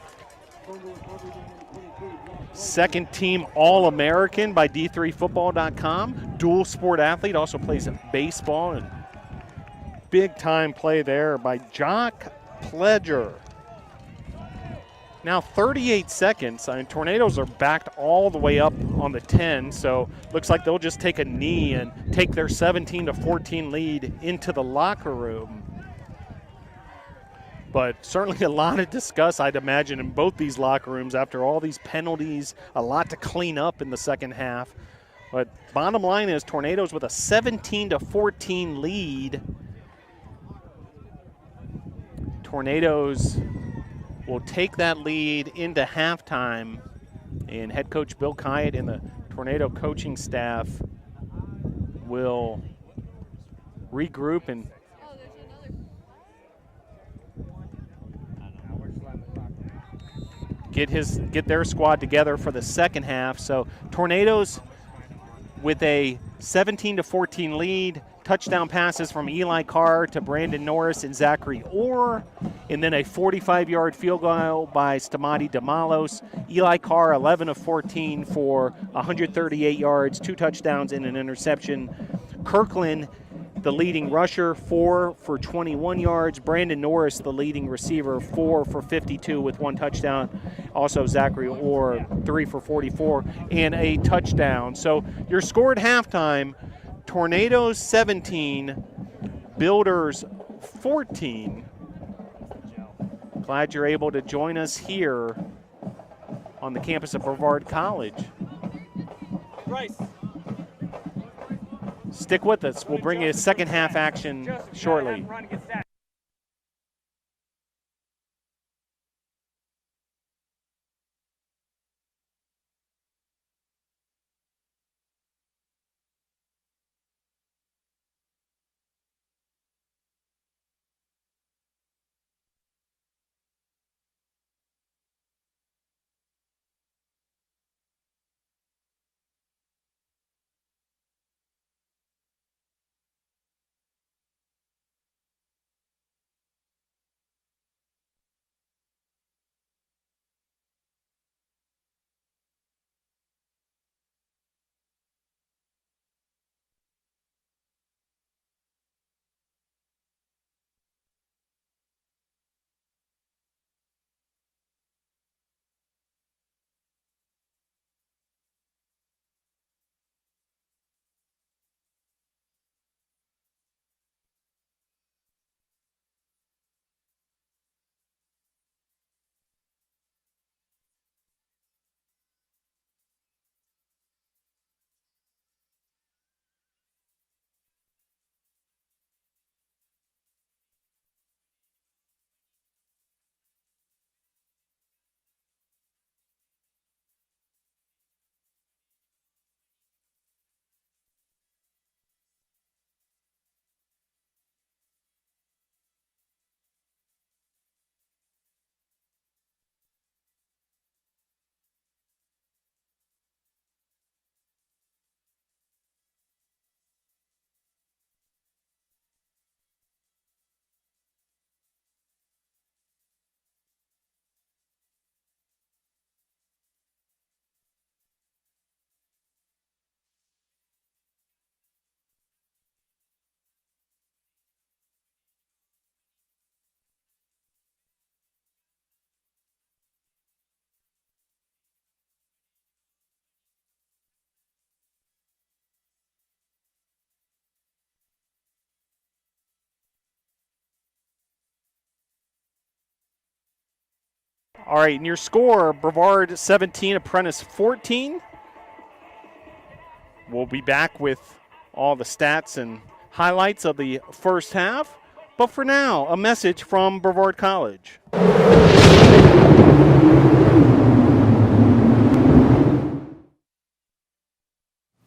Second team All-American by D3Football.com. Dual sport athlete, also plays baseball. And big time play there by Jock Pledger. Now 38 seconds. I mean, Tornadoes are backed all the way up on the 10, so looks like they'll just take a knee and take their 17-14 lead into the locker room. But certainly a lot to discuss, I'd imagine, in both these locker rooms after all these penalties, a lot to clean up in the second half. But bottom line is Tornadoes with a 17-14 lead. Tornadoes will take that lead into halftime, and head coach Bill Kyatt and the Tornado coaching staff will regroup and get their squad together for the second half. So Tornadoes with a 17-14 lead. Touchdown passes from Eli Carr to Brandon Norris and Zachary Orr, and then a 45-yard field goal by Stamati Damalos. Eli Carr, 11 of 14 for 138 yards, 2 touchdowns and an interception. Kirkland, the leading rusher, 4 for 21 yards. Brandon Norris, the leading receiver, 4 for 52 with 1 touchdown. Also Zachary Orr, 3 for 44 and a touchdown. So your score at halftime, Tornadoes 17, Builders 14. Glad you're able to join us here on the campus of Brevard College. Bryce. Stick with us. We'll bring you second half action shortly. All right, and your score, Brevard 17, Apprentice 14. We'll be back with all the stats and highlights of the first half. But for now, a message from Brevard College.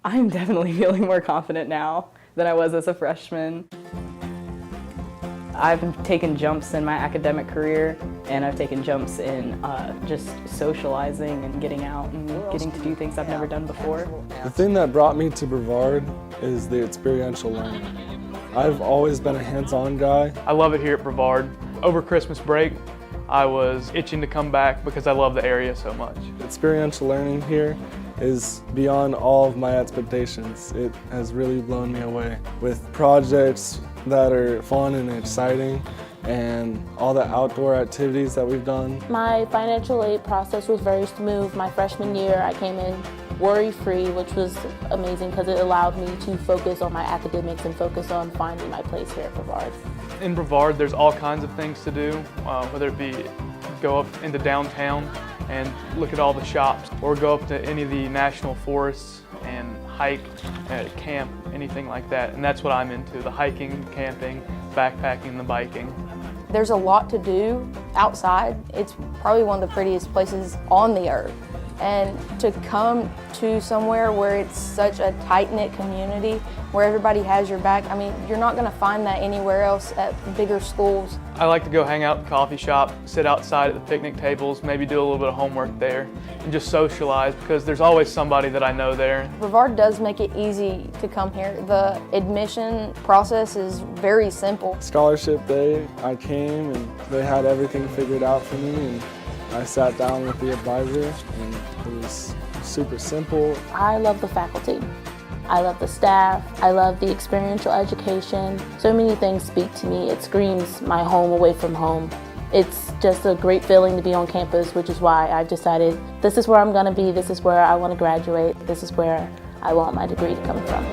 I'm definitely feeling more confident now than I was as a freshman. I've taken jumps in my academic career, and I've taken jumps in just socializing and getting out and getting to do things I've never done before. The thing that brought me to Brevard is the experiential learning. I've always been a hands-on guy. I love it here at Brevard. Over Christmas break, I was itching to come back because I love the area so much. Experiential learning here is beyond all of my expectations. It has really blown me away with projects that are fun and exciting and all the outdoor activities that we've done. My financial aid process was very smooth. My freshman year, I came in worry-free, which was amazing because it allowed me to focus on my academics and focus on finding my place here at Brevard. In Brevard, there's all kinds of things to do, whether it be go up into downtown and look at all the shops, or go up to any of the national forests and hike, camp, anything like that. And that's what I'm into, the hiking, camping, backpacking, the biking. There's a lot to do outside. It's probably one of the prettiest places on the earth. And to come to somewhere where it's such a tight-knit community, where everybody has your back, I mean, you're not going to find that anywhere else at bigger schools. I like to go hang out at the coffee shop, sit outside at the picnic tables, maybe do a little bit of homework there, and just socialize because there's always somebody that I know there. Brevard does make it easy to come here. The admission process is very simple. Scholarship day, I came and they had everything figured out for me, and I sat down with the advisor and it was super simple. I love the faculty. I love the staff. I love the experiential education. So many things speak to me. It screams my home away from home. It's just a great feeling to be on campus, which is why I've decided this is where I'm going to be, this is where I want to graduate, this is where I want my degree to come from.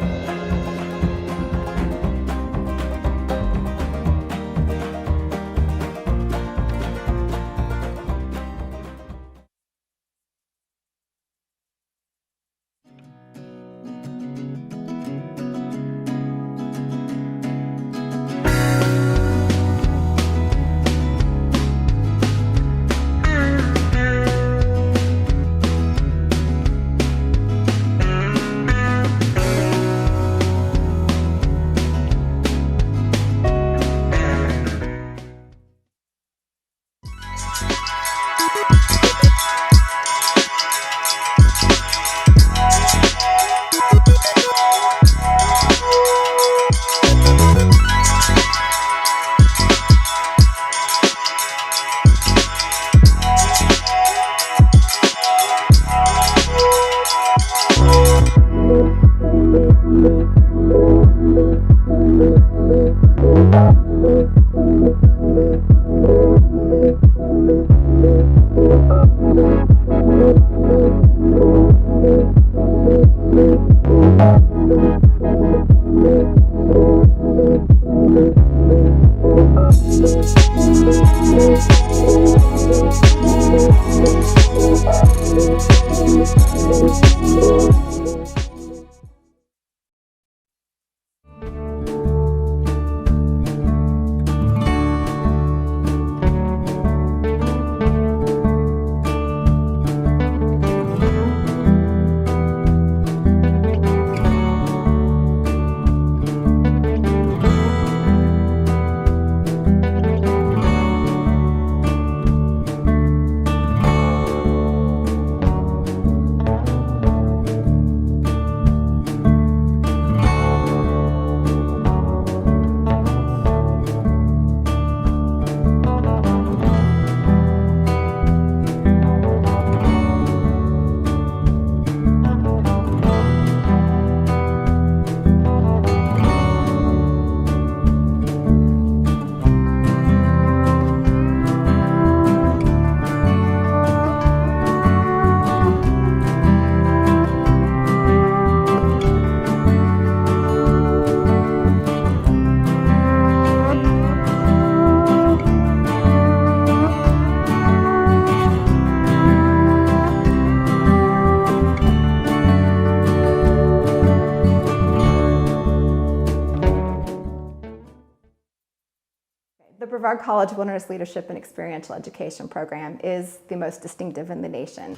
Brevard College Wilderness Leadership and Experiential Education program is the most distinctive in the nation.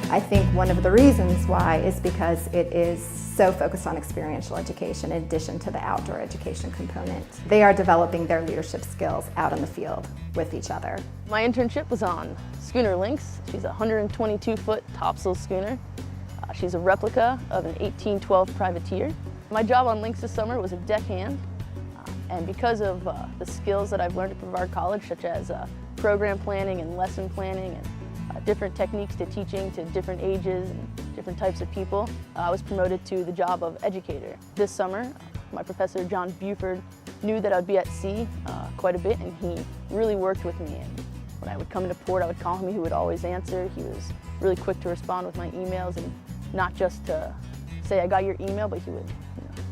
I think one of the reasons why is because it is so focused on experiential education in addition to the outdoor education component. They are developing their leadership skills out in the field with each other. My internship was on Schooner Lynx. She's a 122-foot topsail schooner. She's a replica of an 1812 privateer. My job on Lynx this summer was a deckhand, and because of the skills that I've learned at Brevard College, such as program planning and lesson planning and different techniques to teaching to different ages and different types of people, I was promoted to the job of educator. This summer, my professor, John Buford, knew that I'd be at sea quite a bit, and he really worked with me. And when I would come into port, I would call him, he would always answer. He was really quick to respond with my emails, and not just to say, I got your email, but he would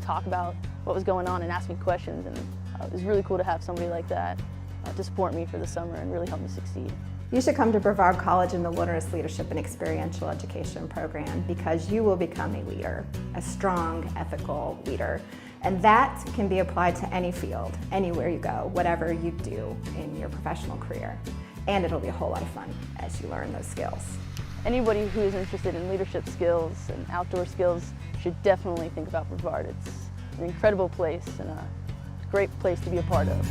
talk about what was going on and ask me questions. And it was really cool to have somebody like that to support me for the summer and really help me succeed. You should come to Brevard College in the Wilderness Leadership and Experiential Education program because you will become a leader, a strong, ethical leader. And that can be applied to any field, anywhere you go, whatever you do in your professional career. And it'll be a whole lot of fun as you learn those skills. Anybody who is interested in leadership skills and outdoor skills should definitely think about Brevard. It's an incredible place and a great place to be a part of.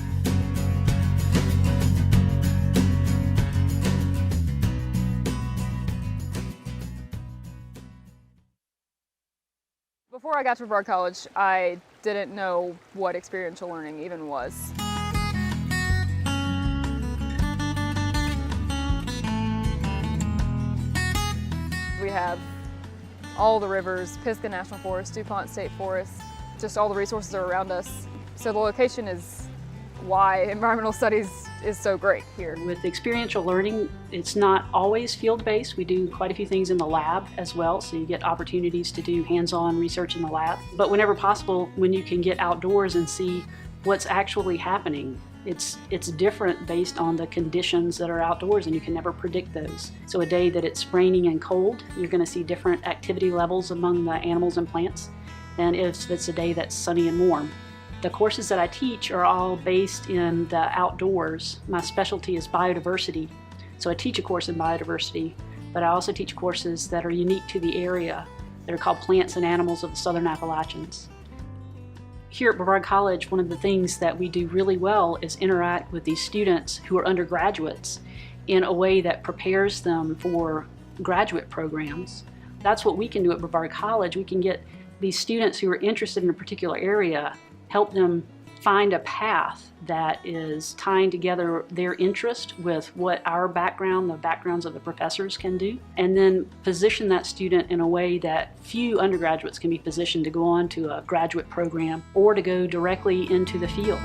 Before I got to Brevard College, I didn't know what experiential learning even was. We have all the rivers, Pisgah National Forest, DuPont State Forest, just all the resources are around us. So the location is why environmental studies is so great here. With experiential learning, it's not always field-based. We do quite a few things in the lab as well, so you get opportunities to do hands-on research in the lab. But whenever possible, when you can get outdoors and see what's actually happening, it's different based on the conditions that are outdoors, and you can never predict those. So a day that it's raining and cold, you're going to see different activity levels among the animals and plants than if it's a day that's sunny and warm. The courses that I teach are all based in the outdoors. My specialty is biodiversity, so I teach a course in biodiversity, but I also teach courses that are unique to the area that are called Plants and Animals of the Southern Appalachians. Here at Brevard College, one of the things that we do really well is interact with these students who are undergraduates in a way that prepares them for graduate programs. That's what we can do at Brevard College. We can get these students who are interested in a particular area, help them find a path that is tying together their interest with what our background, the backgrounds of the professors can do, and then position that student in a way that few undergraduates can be positioned to go on to a graduate program or to go directly into the field.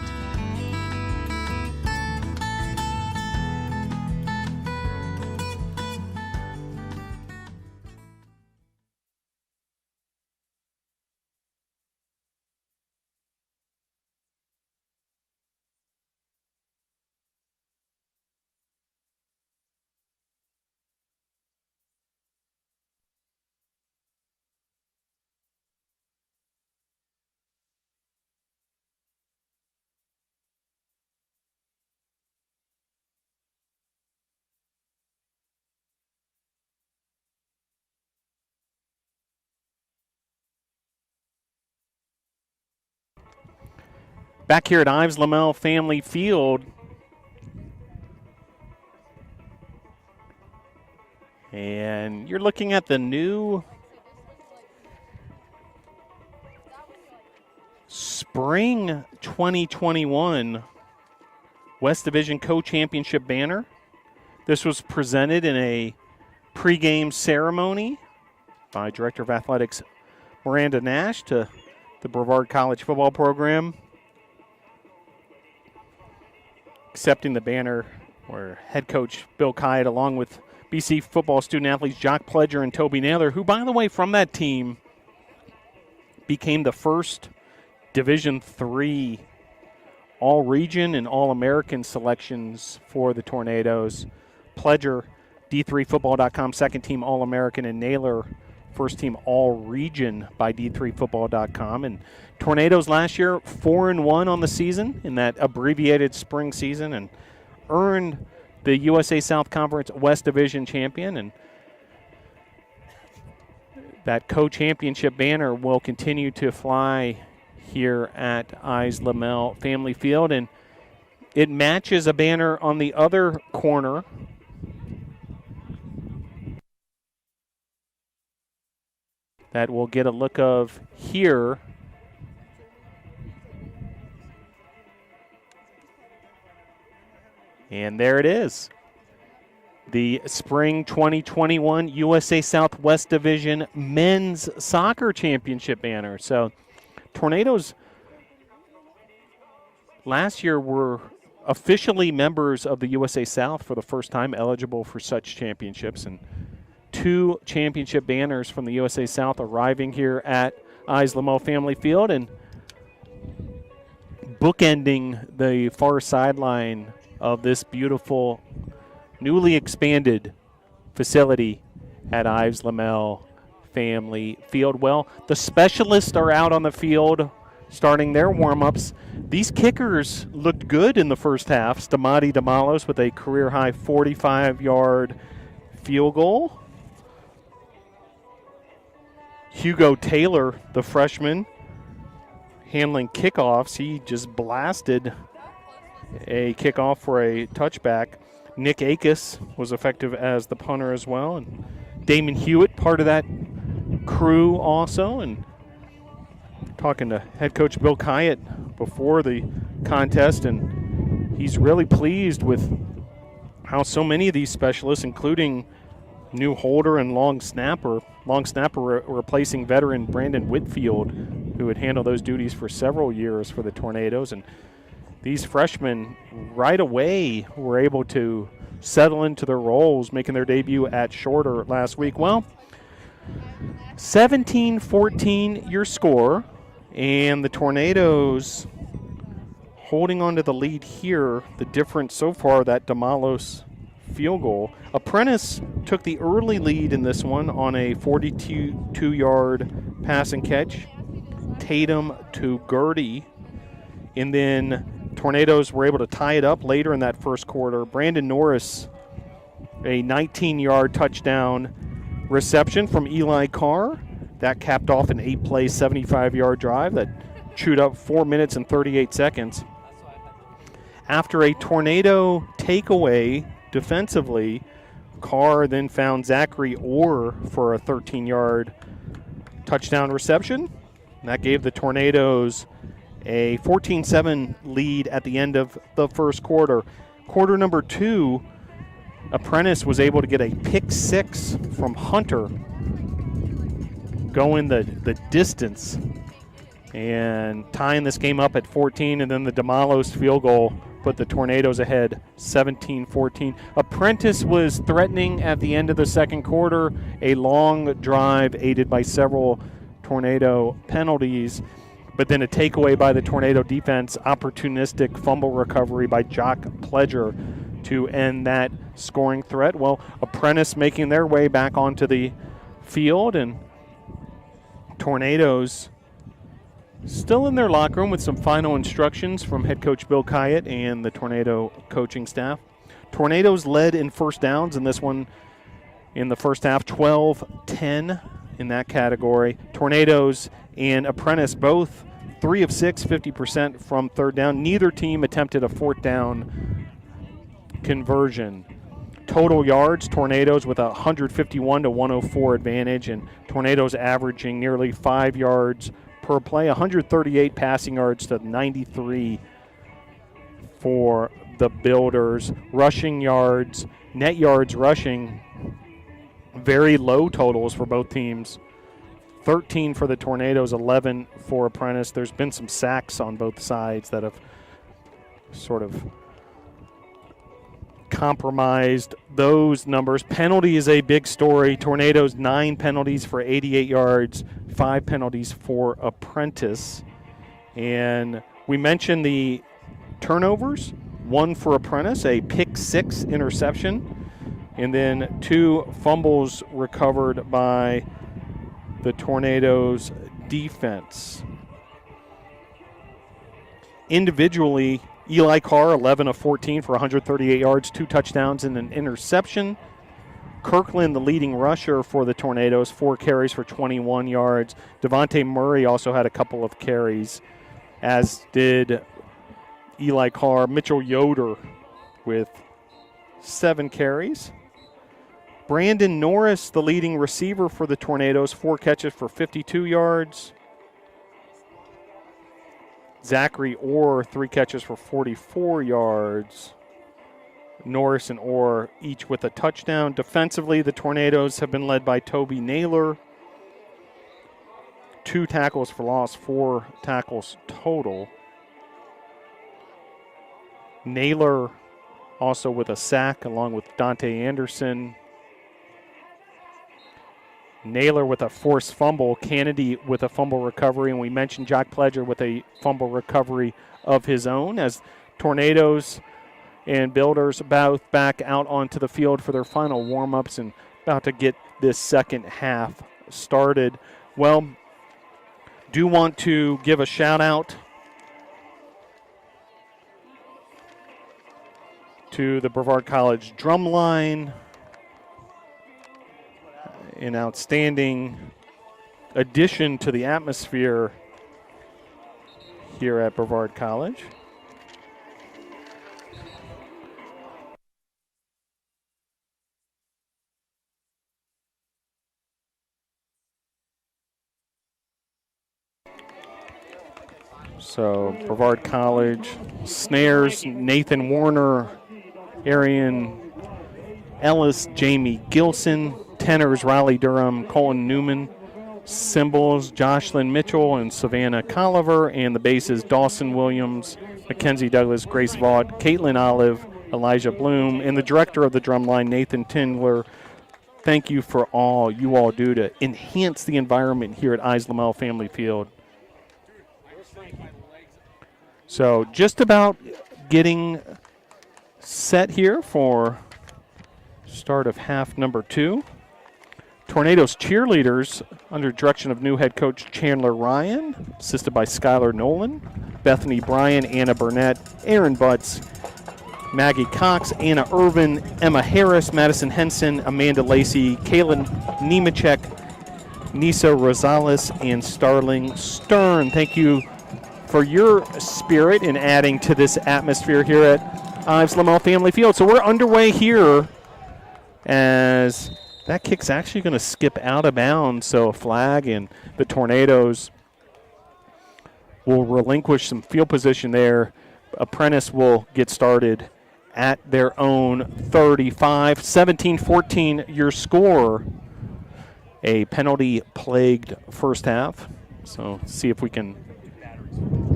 Back here at Ives Lamel Family Field, and you're looking at the new Spring 2021 West Division Co-Championship banner. This was presented in a pregame ceremony by Director of Athletics Miranda Nash to the Brevard College football program. Accepting the banner were head coach Bill Kite along with BC football student athletes Jock Pledger and Toby Naylor, who, by the way, from that team became the first Division III All-Region and All-American selections for the Tornadoes. Pledger, D3Football.com second team All-American, and Naylor, first team all-region by D3Football.com. And Tornadoes last year 4-1 on the season in that abbreviated spring season and earned the USA South Conference West Division champion. And that co-championship banner will continue to fly here at Ives Lamel Family Field, and it matches a banner on the other corner that we'll get a look of here. And there it is. The Spring 2021 USA Southwest Division Men's Soccer Championship banner. So Tornadoes last year were officially members of the USA South for the first time, eligible for such championships. And 2 championship banners from the USA South arriving here at Ives Lamel Family Field and bookending the far sideline of this beautiful newly expanded facility at Ives Lamel Family Field. Well, the specialists are out on the field starting their warm-ups. These kickers looked good in the first half. Stamati Damalos with a career-high 45-yard field goal. Hugo Taylor, the freshman, handling kickoffs. He just blasted a kickoff for a touchback. Nick Akis was effective as the punter as well. And Damon Hewitt, part of that crew also. And talking to head coach Bill Kyatt before the contest, and he's really pleased with how so many of these specialists, including new holder and long snapper replacing veteran Brandon Whitfield, who had handled those duties for several years for the Tornadoes. And these freshmen right away were able to settle into their roles, making their debut at Shorter last week. Well, 17-14 your score, and the Tornadoes holding on to the lead here. The difference so far, that Damalos field goal. Apprentice took the early lead in this one on a 42-yard pass and catch. Tatum to Gertie, and then Tornadoes were able to tie it up later in that first quarter. Brandon Norris, a 19-yard touchdown reception from Eli Carr. That capped off an 8-play, 75-yard drive that chewed up 4 minutes and 38 seconds. After a Tornado takeaway defensively, Carr then found Zachary Orr for a 13-yard touchdown reception. That gave the Tornadoes a 14-7 lead at the end of the first quarter. Quarter number 2, Apprentice was able to get a pick 6 from Hunter, going the distance and tying this game up at 14, and then the Damalos field goal put the Tornadoes ahead 17-14. Apprentice was threatening at the end of the second quarter, a long drive aided by several Tornado penalties, but then a takeaway by the Tornado defense, opportunistic fumble recovery by Jock Pledger to end that scoring threat. Well, Apprentice making their way back onto the field, and Tornadoes still in their locker room with some final instructions from head coach Bill Kyatt and the Tornado coaching staff. Tornadoes led in first downs in this one in the first half, 12-10 in that category. Tornadoes and Apprentice both 3 of 6, 50% from third down. Neither team attempted a fourth down conversion. Total yards, Tornadoes with a 151-104 advantage, and Tornadoes averaging nearly 5 yards per play, 138 passing yards to 93 for the Builders. Rushing yards, net yards rushing, very low totals for both teams. 13 for the Tornadoes, 11 for Apprentice. There's been some sacks on both sides that have sort of compromised those numbers. Penalty is a big story. Tornadoes 9 penalties for 88 yards, 5 penalties for Apprentice. And we mentioned the turnovers, 1 for Apprentice, a pick 6 interception, and then 2 fumbles recovered by the Tornadoes defense. Individually, Eli Carr, 11 of 14 for 138 yards, 2 touchdowns and an interception. Kirkland, the leading rusher for the Tornadoes, 4 carries for 21 yards. Devontae Murray also had a couple of carries, as did Eli Carr. Mitchell Yoder with 7 carries. Brandon Norris, the leading receiver for the Tornadoes, 4 catches for 52 yards. Zachary Orr, 3 catches for 44 yards. Norris and Orr each with a touchdown. Defensively, the Tornadoes have been led by Toby Naylor. 2 tackles for loss, 4 tackles total. Naylor also with a sack along with Dante Anderson. Naylor with a forced fumble, Kennedy with a fumble recovery, and we mentioned Jack Pledger with a fumble recovery of his own as Tornadoes and Builders both back out onto the field for their final warm-ups and about to get this second half started. Well, do want to give a shout-out to the Brevard College drum line. An outstanding addition to the atmosphere here at Brevard College. So Brevard College snares Nathan Warner, Arian Ellis, Jamie Gilson. Tenors, Riley Durham, Colton Newman. Cymbals, Jocelyn Mitchell and Savannah Colliver. And the basses, Dawson Williams, Mackenzie Douglas, Grace Vaught, Caitlin Olive, Elijah Bloom. And the director of the drumline, Nathan Tindler. Thank you for all you all do to enhance the environment here at Ives Lamel Family Field. So just about getting set here for start of half number 2. Tornadoes cheerleaders under direction of new head coach Chandler Ryan, assisted by Skylar Nolan, Bethany Bryan, Anna Burnett, Aaron Butts, Maggie Cox, Anna Irvin, Emma Harris, Madison Henson, Amanda Lacey, Kaylin Nemechek, Nisa Rosales, and Starling Stern. Thank you for your spirit in adding to this atmosphere here at Ives Lamel Family Field. So we're underway here as that kick's actually going to skip out of bounds, so a flag, and the Tornadoes will relinquish some field position there. Apprentice will get started at their own 35. 17-14 your score. A penalty-plagued first half. So see if we can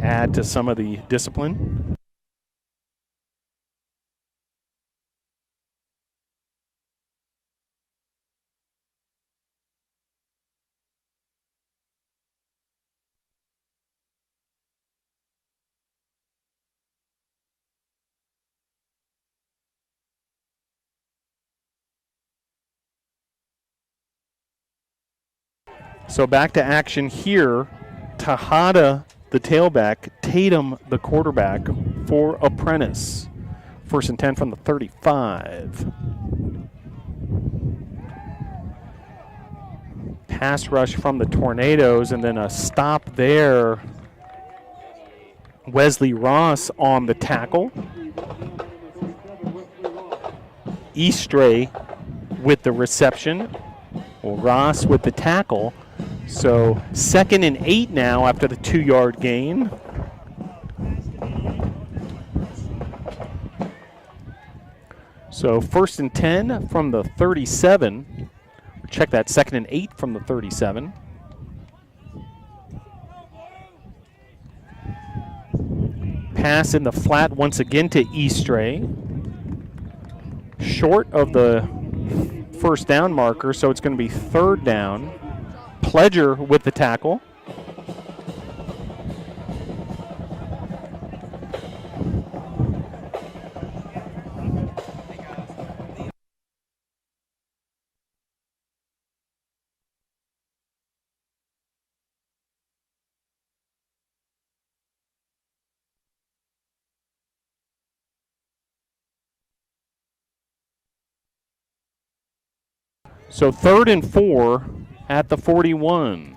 add to some of the discipline. So back to action here. Tejada, the tailback, Tatum, the quarterback for Apprentice. 1st and 10 from the 35. Pass rush from the Tornadoes, and then a stop there. Wesley Ross on the tackle. Eastray with the reception. Well, Ross with the tackle. So 2nd and 8 now after the 2-yard gain. So 1st and 10 from the 37. Check that, 2nd and 8 from the 37. Pass in the flat once again to Eastray. Short of the first down marker, so it's going to be 3rd down. Pledger with the tackle. So 3rd and 4 at the 41.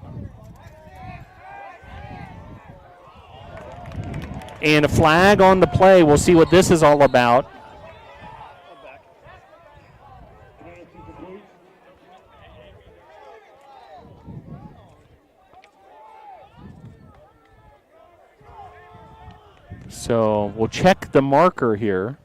And a flag on the play. We'll see what this is all about. So we'll check the marker here.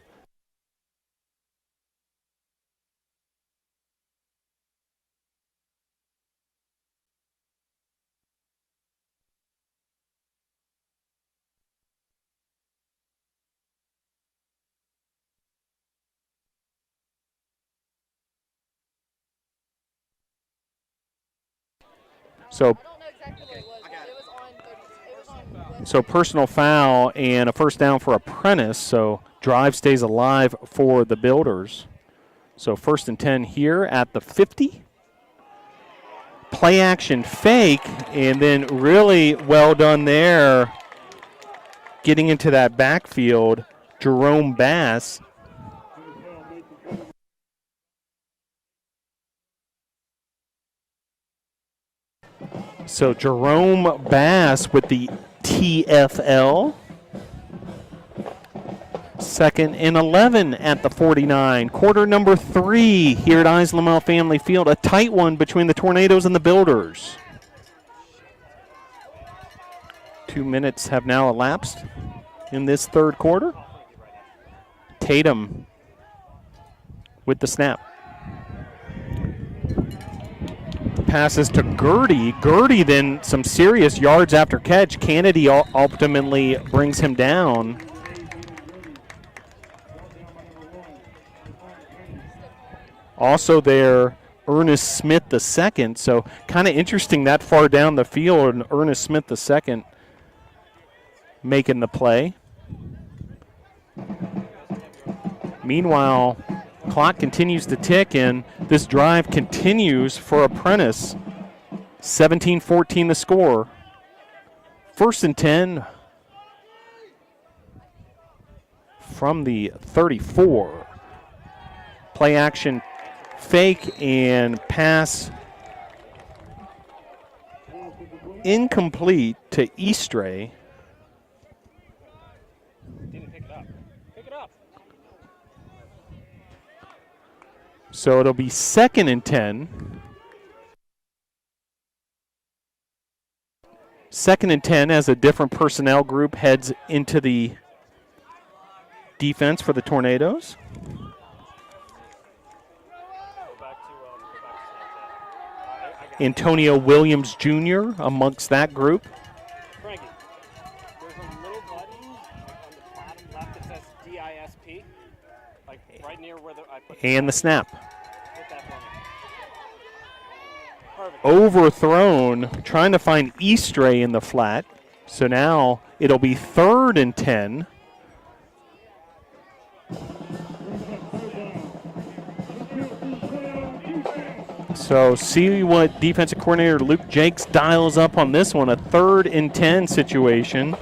So personal foul and a first down for Apprentice. So drive stays alive for the Builders. So 1st and 10 here at the 50. Play action fake, and then really well done there. Getting into that backfield, Jerome Bass. So Jerome Bass with the TFL. 2nd and 11 at the 49. Quarter number 3 here at Ives Lamel Family Field. A tight one between the Tornadoes and the Builders. 2 minutes have now elapsed in this 3rd quarter. Tatum with the snap. Passes to Gertie. Gertie then some serious yards after catch. Kennedy ultimately brings him down. Also there, Ernest Smith II. So kind of interesting that far down the field, and Ernest Smith II making the play. Meanwhile, clock continues to tick, and this drive continues for Apprentice. 17-14 the score. 1st and 10 from the 34. Play action fake and pass incomplete to Eastray. Didn't pick it up. Pick it up. So it'll be 2nd and 10. 2nd and 10 as a different personnel group heads into the defense for the Tornadoes. Antonio Williams Jr. amongst that group. Frankie, there's a little button on the bottom left that says DISP, like right near where I put And the snap. Hit that for me. Perfect. Overthrown, trying to find Eastray in the flat. So now it'll be 3rd and 10. So see what defensive coordinator Luke Jakes dials up on this one, a 3rd and 10 situation.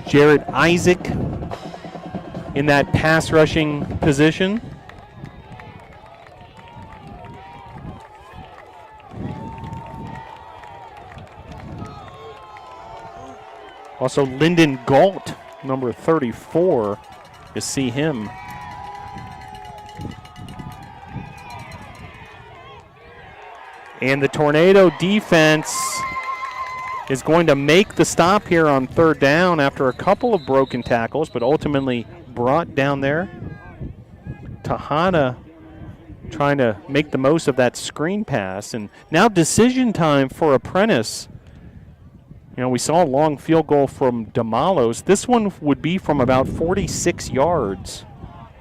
Jared Isaac in that pass rushing position. Also Lyndon Galt, number 34, you see him. And the Tornado defense is going to make the stop here on 3rd down after a couple of broken tackles, but ultimately brought down there. Tejada trying to make the most of that screen pass. And now decision time for Apprentice. You know, we saw a long field goal from Damalos. This one would be from about 46 yards.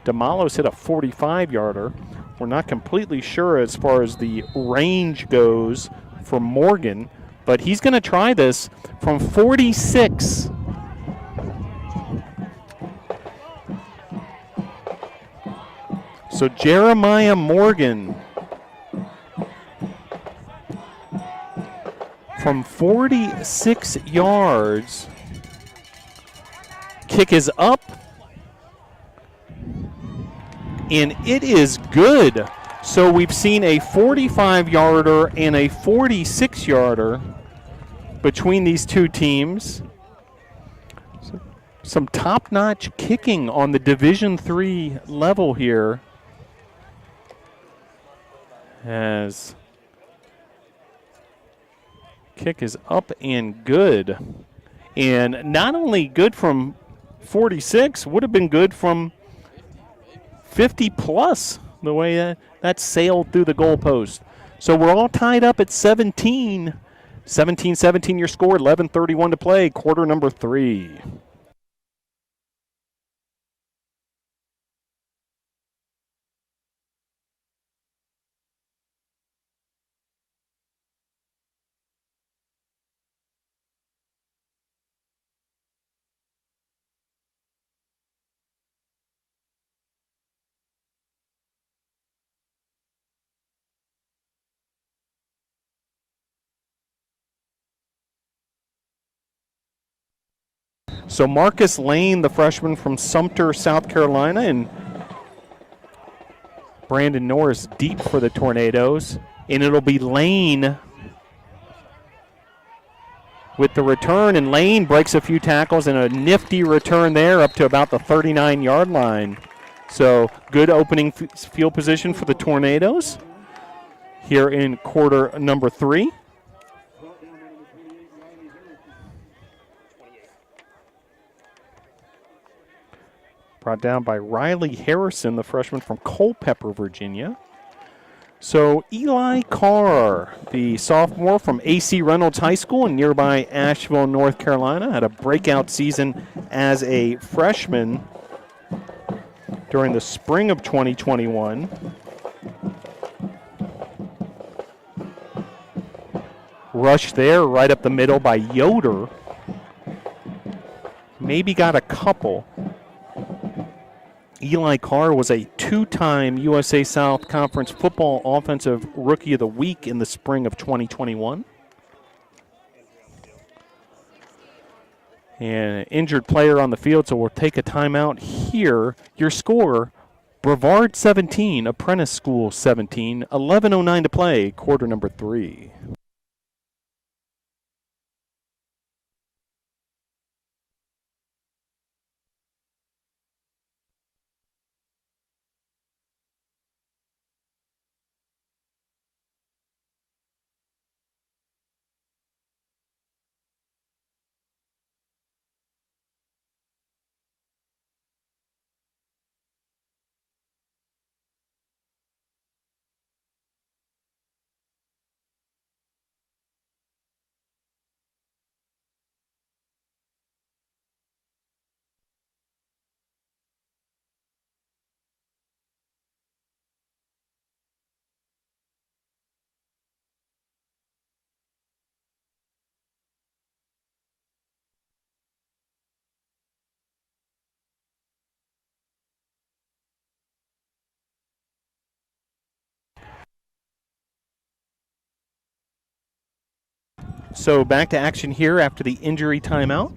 Damalos hit a 45-yarder. We're not completely sure as far as the range goes for Morgan, but he's going to try this from 46. So Jeremiah Morgan from 46 yards. Kick is up. And it is good. So we've seen a 45-yarder and a 46-yarder between these two teams. Some top-notch kicking on the Division III level here, as kick is up and good. And not only good from 46, would have been good from 50 plus, the way that sailed through the goalpost. So we're all tied up at 17. 17-17 your score, 11:31 to play, quarter number 3. So Marcus Lane, the freshman from Sumter, South Carolina, and Brandon Norris deep for the Tornadoes. And it'll be Lane with the return, and Lane breaks a few tackles and a nifty return there up to about the 39-yard line. So good opening field position for the Tornadoes here in quarter number 3. Brought down by Riley Harrison, the freshman from Culpeper, Virginia. So Eli Carr, the sophomore from A.C. Reynolds High School in nearby Asheville, North Carolina, had a breakout season as a freshman during the spring of 2021. Rush there right up the middle by Yoder. Maybe got a couple. Eli Carr was a 2-time USA South Conference Football Offensive Rookie of the Week in the spring of 2021. And an injured player on the field, so we'll take a timeout here. Your score, Brevard 17, Apprentice School 17, 11:09 to play, quarter number 3. So back to action here after the injury timeout.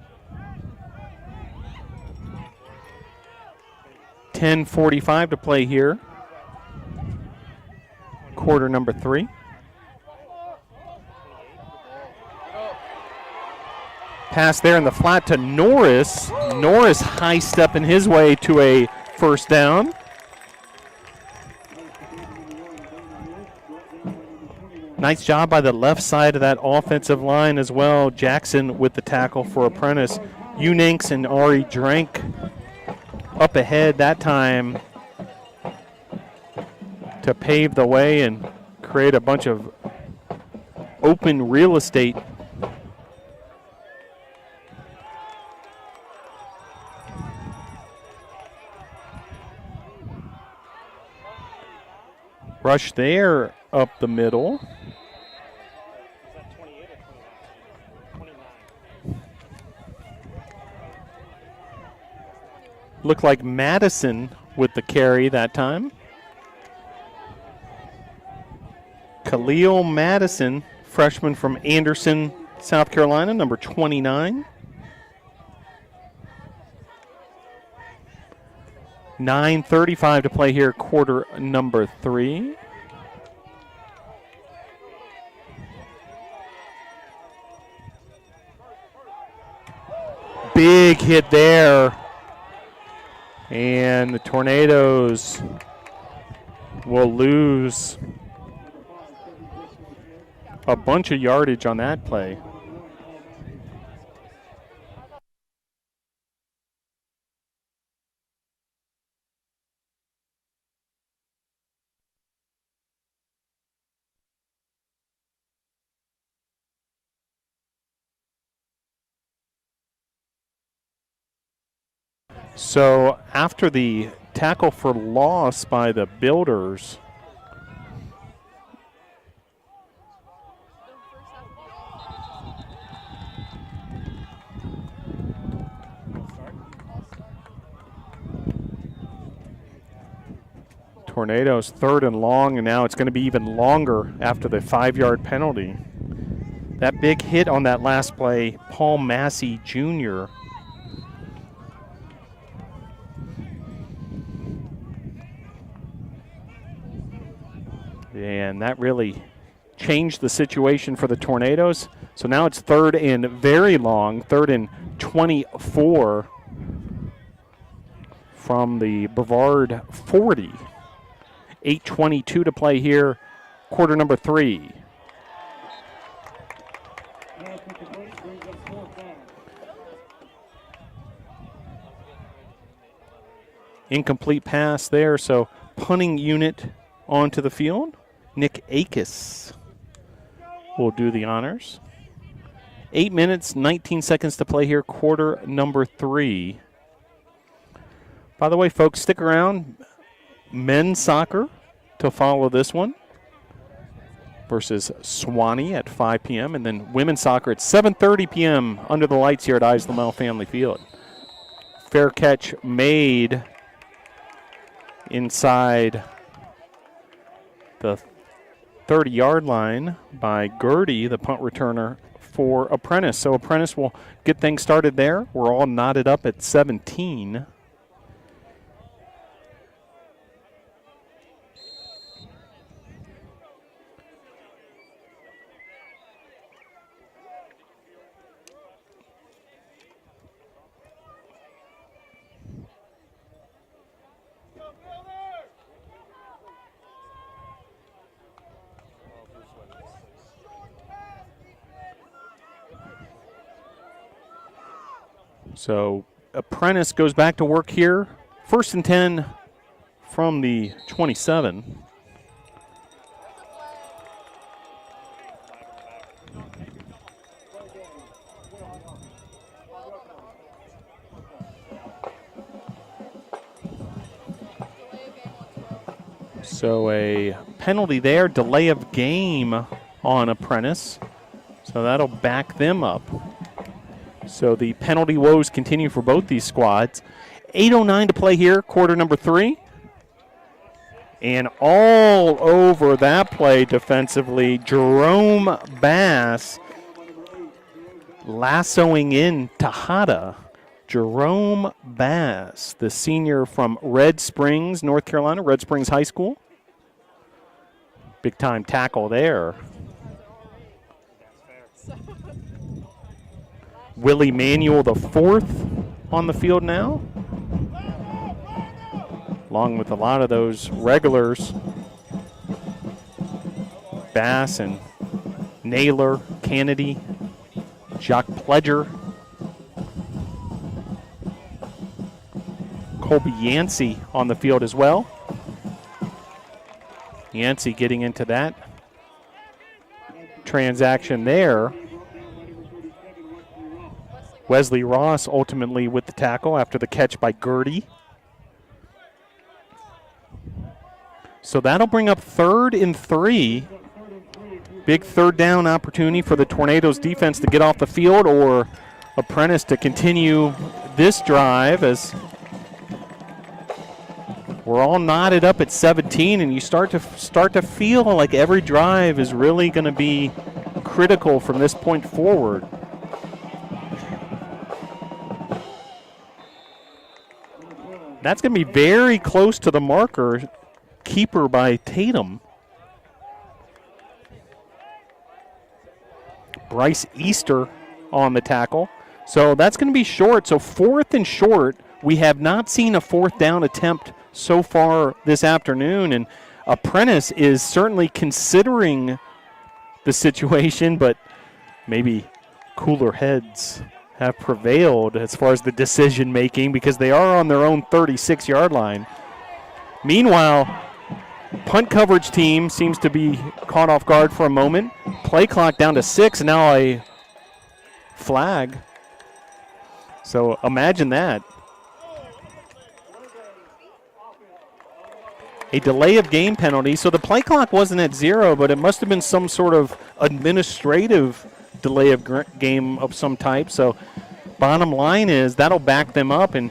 10:45 to play here. Quarter number 3. Pass there in the flat to Norris. Norris high stepping his way to a first down. Nice job by the left side of that offensive line as well. Jackson with the tackle for Apprentice. Uninks and Ari Drank up ahead that time to pave the way and create a bunch of open real estate. Rush there up the middle. Looked like Madison with the carry that time. Khalil Madison, freshman from Anderson, South Carolina, number 29. 9:35 to play here, quarter number 3. big hit there. And the Tornadoes will lose a bunch of yardage on that play. So after the tackle for loss by the Builders, Tornadoes 3rd and long, and now it's going to be even longer after the 5-yard penalty. That big hit on that last play, Paul Massey Jr. And that really changed the situation for the Tornadoes. So now it's 3rd and very long, 3rd and 24 from the Brevard 40. 8:22 to play here, quarter number 3. Incomplete pass there, so punting unit onto the field. Nick Akis will do the honors. 8 minutes, 19 seconds to play here, quarter number 3. By the way, folks, stick around. Men's soccer to follow this one versus Swanee at 5 p.m. and then women's soccer at 7:30 p.m. under the lights here at Ives Lamel Family Field. Fair catch made inside the 30-yard line by Gertie, the punt returner for Apprentice. So Apprentice will get things started there. We're all knotted up at 17. So Apprentice goes back to work here. 1st and 10 from the 27. So a penalty there, delay of game on Apprentice. So that'll back them up. So the penalty woes continue for both these squads. 8:09 to play here, quarter number 3. And all over that play defensively, Jerome Bass lassoing in Tejada. Jerome Bass, the senior from Red Springs, North Carolina, Red Springs High School. Big time tackle there. Willie Manuel, the 4th on the field now, along with a lot of those regulars. Bass and Naylor, Kennedy, Jacques Pledger, Colby Yancey on the field as well. Yancey getting into that transaction there. Wesley Ross ultimately with the tackle after the catch by Gertie. So that'll bring up 3rd and 3. Big 3rd down opportunity for the Tornadoes defense to get off the field, or Apprentice to continue this drive, as we're all knotted up at 17, and you start to feel like every drive is really going to be critical from this point forward. That's going to be very close to the marker. Keeper by Tatum. Bryce Easter on the tackle. So that's going to be short. So 4th and short. We have not seen a 4th down attempt so far this afternoon, and Apprentice is certainly considering the situation, but maybe cooler heads have prevailed as far as the decision making because they are on their own 36-yard line. Meanwhile, punt coverage team seems to be caught off guard for a moment. Play clock down to 6, and now a flag. So imagine that. A delay of game penalty. So the play clock wasn't at 0, but it must have been some sort of administrative delay of game of some type. So bottom line is that'll back them up. And,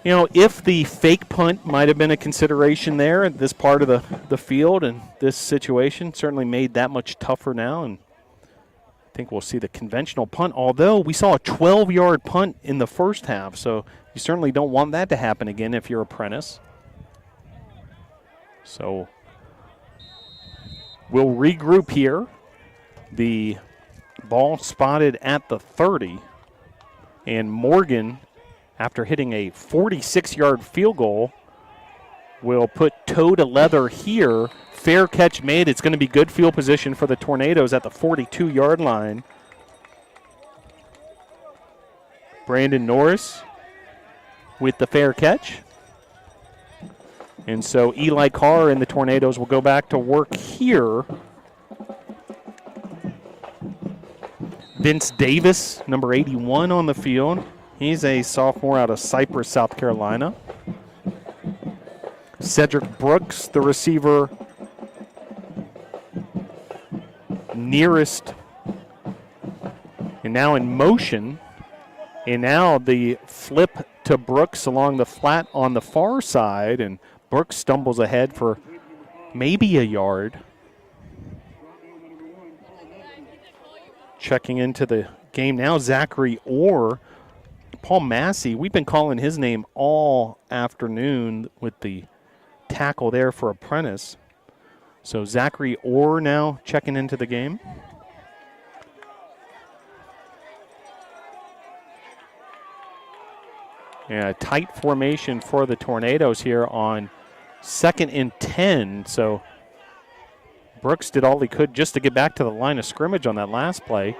you know, if the fake punt might have been a consideration there at this part of the field and this situation, certainly made that much tougher now. And I think we'll see the conventional punt, although we saw a 12-yard punt in the first half. So you certainly don't want that to happen again if you're Apprentice. So we'll regroup here. The ball spotted at the 30. And Morgan, after hitting a 46-yard field goal, will put toe to leather here. Fair catch made. It's going to be good field position for the Tornadoes at the 42-yard line. Brandon Norris with the fair catch. And so Eli Carr and the Tornadoes will go back to work here. Vince Davis, number 81 on the field. He's a sophomore out of Cypress, South Carolina. Cedric Brooks, the receiver nearest, and now in motion. And now the flip to Brooks along the flat on the far side, and Brooks stumbles ahead for maybe a yard. Checking into the game now, Zachary Orr. Paul Massey, we've been calling his name all afternoon with the tackle there for Apprentice. So Zachary Orr now checking into the game. Yeah, a tight formation for the Tornadoes here on 2nd and 10. So Brooks did all he could just to get back to the line of scrimmage on that last play.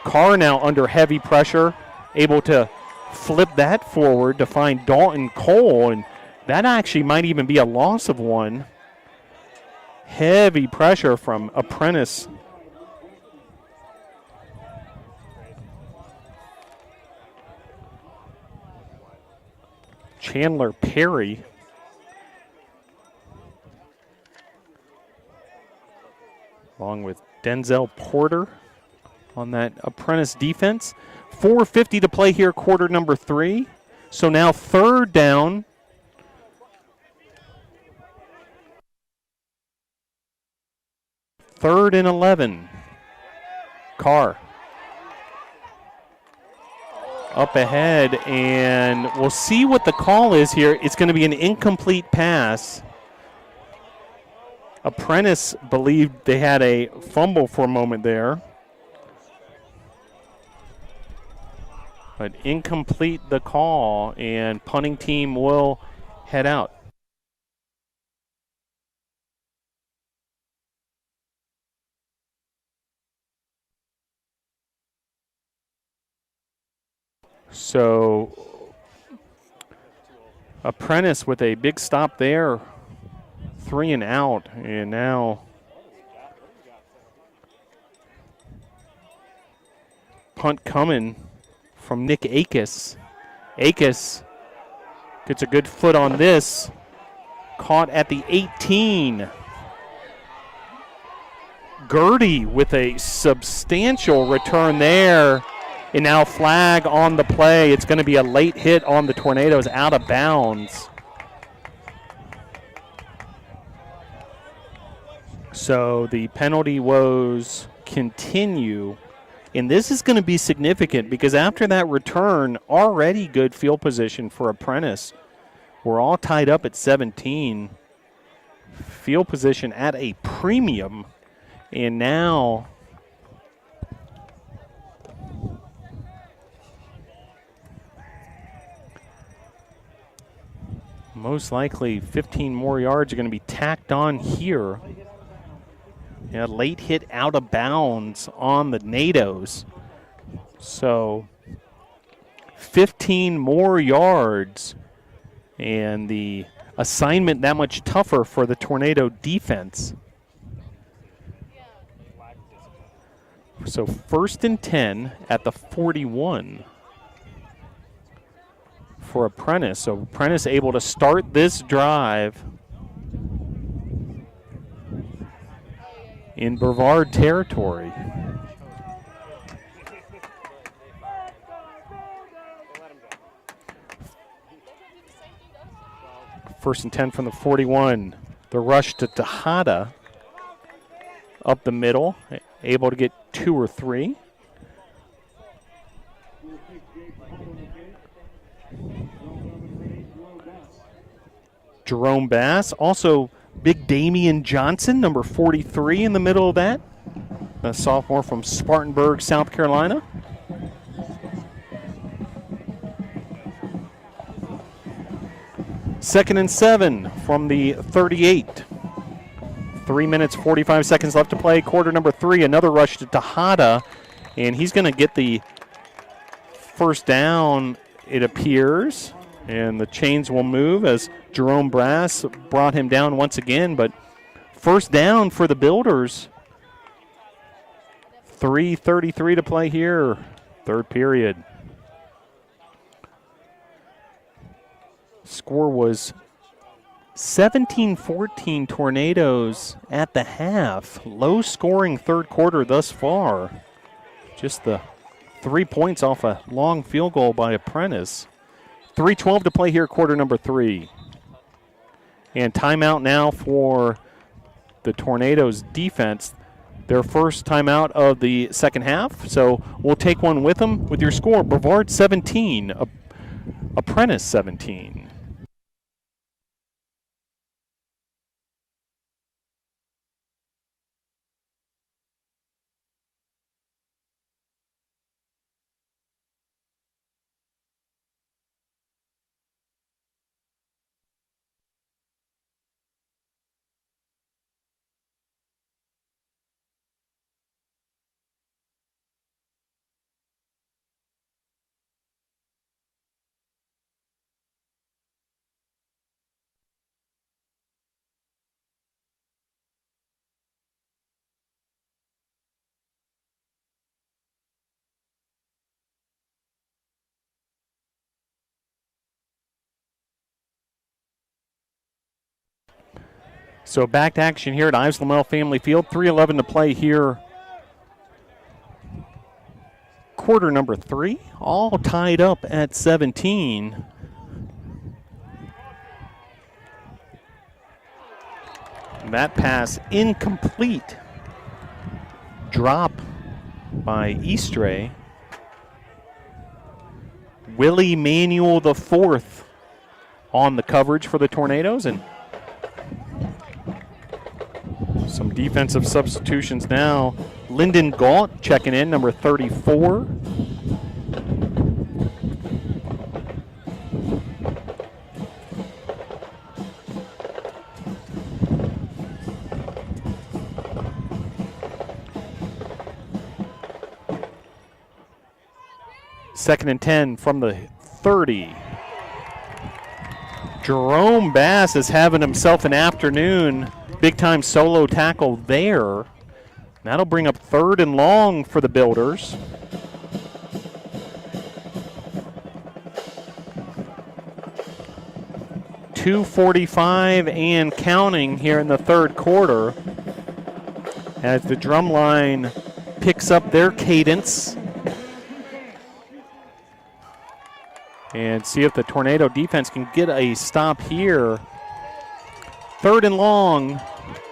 Carr now under heavy pressure, able to flip that forward to find Dalton Cole, and that actually might even be a loss of one. Heavy pressure from Apprentice. Chandler Perry. Along with Denzel Porter on that Apprentice defense. 4:50 to play here, quarter number 3. So now 3rd down. Third and 11. Carr up ahead, and we'll see what the call is here. It's going to be an incomplete pass. Apprentice believed they had a fumble for a moment there. But incomplete the call, and punting team will head out. So Apprentice with a big stop there, 3 and out, and now punt coming from Nick Akis. Akis gets a good foot on this, caught at the 18. Gertie with a substantial return there. And now flag on the play. It's going to be a late hit on the Tornadoes out of bounds. So the penalty woes continue. And this is going to be significant because after that return, already good field position for Apprentice. We're all tied up at 17. Field position at a premium. And now Most likely 15 more yards are going to be tacked on here. Yeah, late hit out of bounds on the NATOs. So 15 more yards, and the assignment that much tougher for the Tornado defense. So 1st and 10 at the 41 for Apprentice. So Apprentice able to start this drive in Brevard territory. First and 10 from the 41. The rush to Tejada up the middle, able to get 2 or 3. Jerome Bass, also big Damian Johnson, number 43 in the middle of that. A sophomore from Spartanburg, South Carolina. Second and 7 from the 38. 3 minutes, 45 seconds left to play. Quarter number 3, another rush to Tejada, and he's going to get the first down, it appears. And the chains will move as Jerome Bass brought him down once again. But first down for the Builders. 3:33 to play here, third period. Score was 17-14 Tornadoes at the half. Low scoring third quarter thus far. Just the 3 points off a long field goal by Apprentice. 3:12 to play here, quarter number 3. And timeout now for the Tornadoes defense. Their first timeout of the second half. So we'll take one with them with your score. Brevard 17, Apprentice 17. So back to action here at Ives Lamel Family Field. 3:11 to play here. Quarter number 3, all tied up at 17. That pass incomplete. Drop by Eastray. Willie Manuel IV on the coverage for the Tornadoes, and some defensive substitutions now. Lyndon Gaunt checking in, number 34. Second and 10 from the 30. Jerome Bass is having himself an afternoon. Big time solo tackle there. That'll bring up 3rd and long for the Builders. .245 and counting here in the third quarter as the drum line picks up their cadence. And see if the Tornado defense can get a stop here. 3rd and long,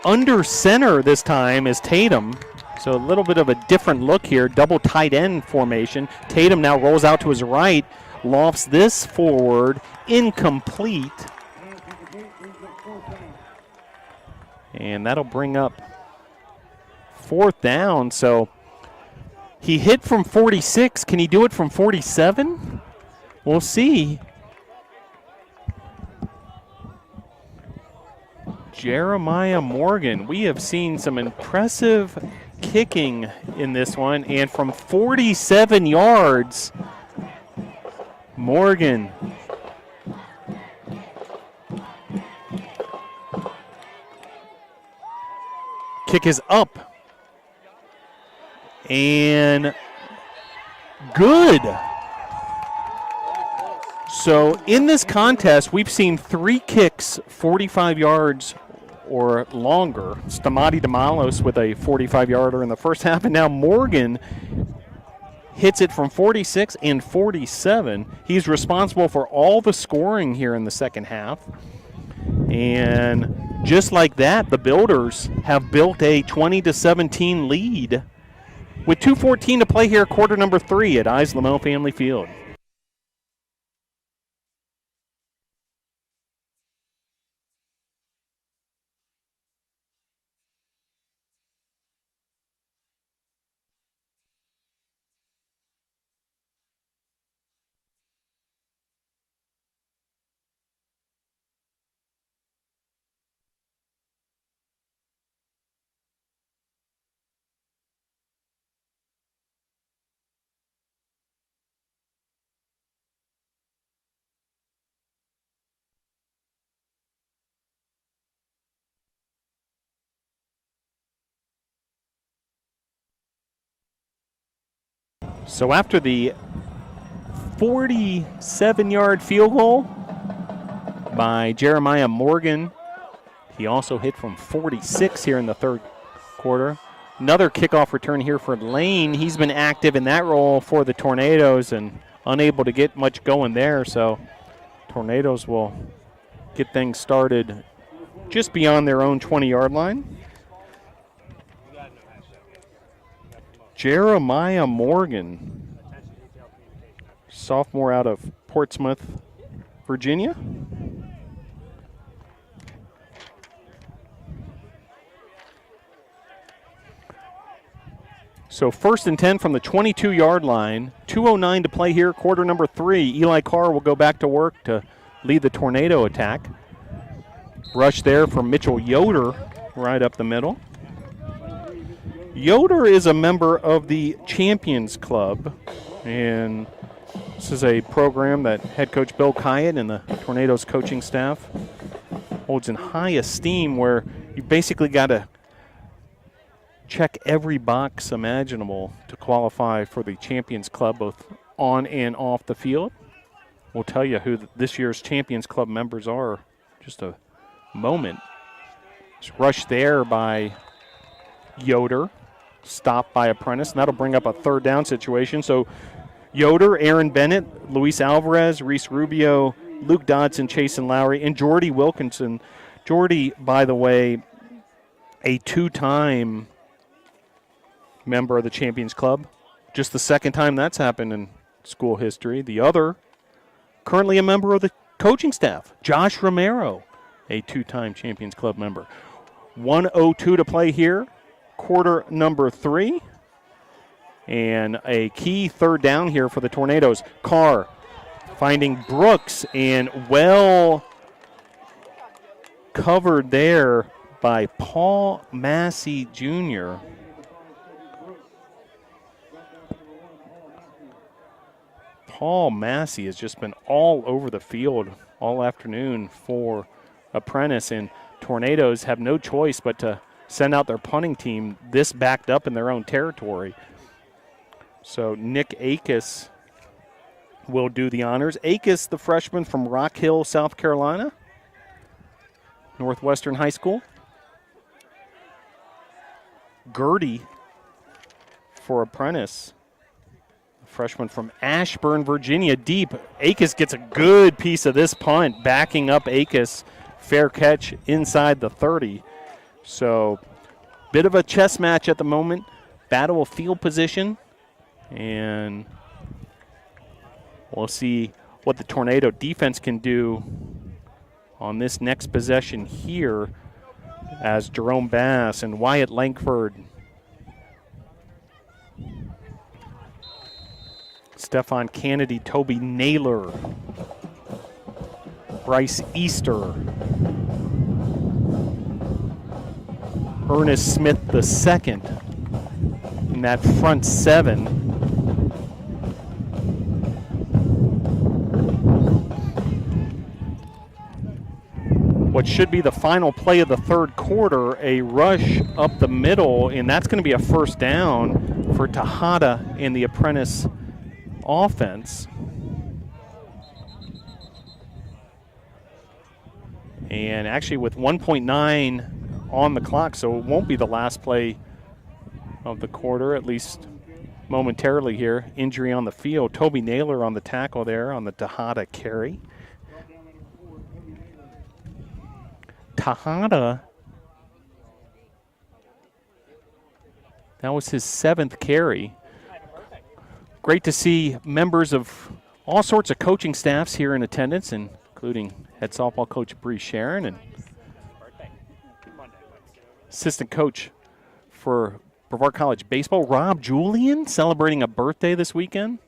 under center this time is Tatum. So a little bit of a different look here, double tight end formation. Tatum now rolls out to his right, lofts this forward, incomplete. And that'll bring up 4th down. So he hit from 46. Can he do it from 47? We'll see. Jeremiah Morgan. We have seen some impressive kicking in this one, and from 47 yards, Morgan kick is up and good. So in this contest, we've seen 3 kicks 45 yards or longer. Stamati Damalos with a 45-yarder in the first half, and now Morgan hits it from 46 and 47. He's responsible for all the scoring here in the second half. And just like that, the Builders have built a 20-17 lead with 2:14 to play here, quarter number 3 at Ives Lamel Family Field. So after the 47-yard field goal by Jeremiah Morgan, he also hit from 46 here in the third quarter. Another kickoff return here for Lane. He's been active in that role for the Tornadoes and unable to get much going there. So Tornadoes will get things started just beyond their own 20-yard line. Jeremiah Morgan, sophomore out of Portsmouth, Virginia. So 1st and 10 from the 22-yard line. 2:09 to play here, quarter number 3. Eli Carr will go back to work to lead the Tornado attack. Rush there from Mitchell Yoder right up the middle. Yoder is a member of the Champions Club, and this is a program that head coach Bill Kyatt and the Tornadoes coaching staff holds in high esteem, where you basically got to check every box imaginable to qualify for the Champions Club, both on and off the field. We'll tell you who this year's Champions Club members are in just a moment. It's rushed there by Yoder, stopped by Apprentice, and that'll bring up a third down situation. So Yoder, Aaron Bennett, Luis Alvarez, Reese Rubio, Luke Dodson, Chasen Lowry, and Jordy Wilkinson. Jordy, by the way, a 2-time member of the Champions Club. Just the second time that's happened in school history. The other, currently a member of the coaching staff, Josh Romero, a 2-time Champions Club member. 1:02 to play here, quarter number 3. And a key third down here for the Tornadoes. Carr finding Brooks, and well covered there by Paul Massey Jr. Paul Massey has just been all over the field all afternoon for Apprentice, and Tornadoes have no choice but to send out their punting team this backed up in their own territory. So Nick Akis will do the honors. Akis, the freshman from Rock Hill, South Carolina, Northwestern High School. Gertie for Apprentice, freshman from Ashburn, Virginia, deep. Akis gets a good piece of this punt, backing up Akis. Fair catch inside the 30. So, bit of a chess match at the moment. Battle of field position. And we'll see what the Tornado defense can do on this next possession here, as Jerome Bass and Wyatt Langford, Stefan Kennedy, Toby Naylor, Bryce Easter, Ernest Smith II in that front seven. What should be the final play of the third quarter, a rush up the middle, and that's going to be a first down for Tejada in the Apprentice offense. And actually with 1.9 on the clock, so it won't be the last play of the quarter, at least momentarily here. Injury on the field. Toby Naylor on the tackle there on the Tejada carry. Tejada, that was his 7th carry. Great to see members of all sorts of coaching staffs here in attendance, including head softball coach Bree Sharon and assistant coach for Brevard College baseball, Rob Julian, celebrating a birthday this weekend.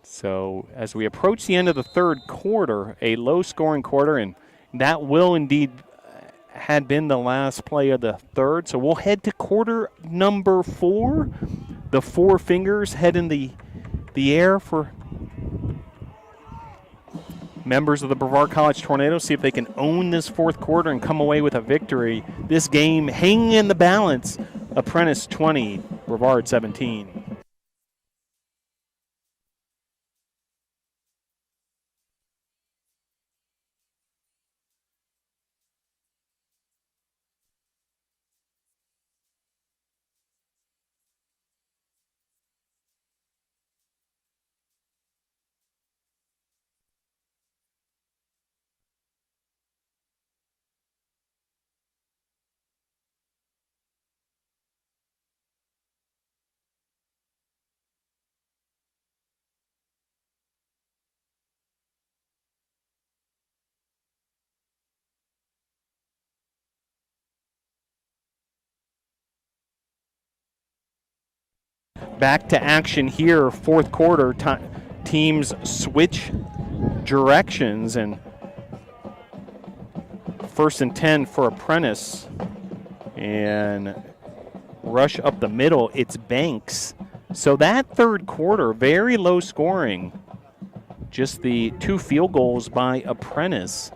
So as we approach the end of the third quarter, a low-scoring quarter, and that will indeed had been the last play of the third. So we'll head to quarter number 4. The four fingers head in the air for members of the Brevard College Tornadoes. See if they can own this fourth quarter and come away with a victory. This game hanging in the balance. Apprentice 20, Brevard 17. Back to action here, fourth quarter. Teams switch directions, and first and 10 for Apprentice. And rush up the middle, it's Banks. So that third quarter, very low scoring. Just the 2 field goals by Apprentice,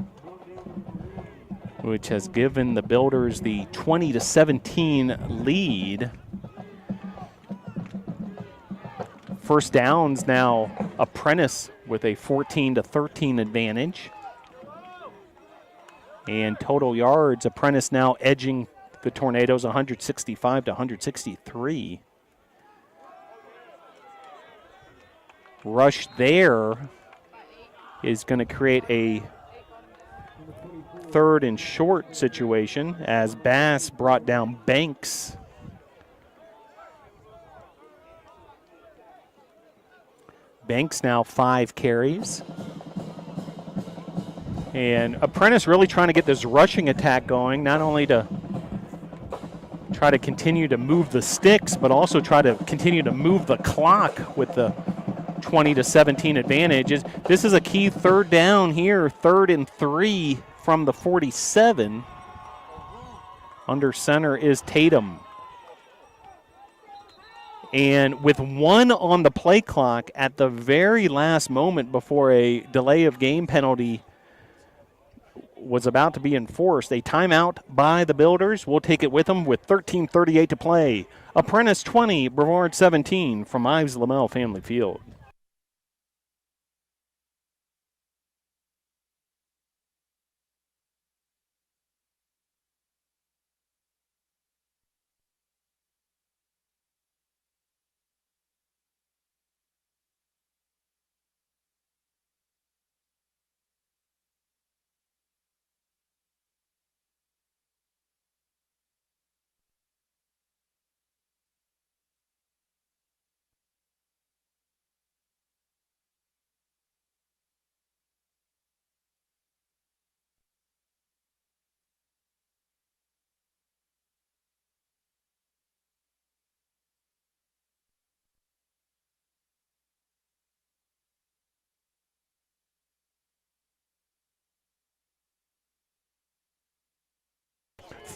which has given the Builders the 20-17 lead. First downs now, Apprentice with a 14-13 advantage. And total yards, Apprentice now edging the Tornadoes 165-163. Rush there is going to create a third and short situation as Bass brought down Banks. Banks now 5 carries. And Apprentice really trying to get this rushing attack going, not only to try to continue to move the sticks, but also try to continue to move the clock with the 20-17 advantage. This is a key third down here, 3rd and 3 from the 47. Under center is Tatum. And with 1 on the play clock at the very last moment before a delay of game penalty was about to be enforced, a timeout by the Builders. We'll take it with them with 13:38 to play. Apprentice 20, Brevard 17 from Ives Lamel Family Field.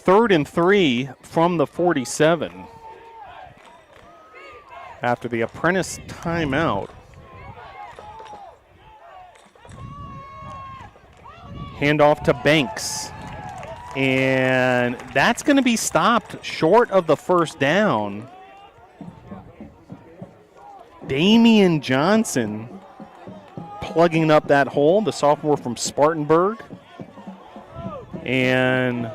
3rd and 3 from the 47 after the Apprentice timeout. Handoff to Banks. And that's going to be stopped short of the first down. Damian Johnson plugging up that hole, the sophomore from Spartanburg. And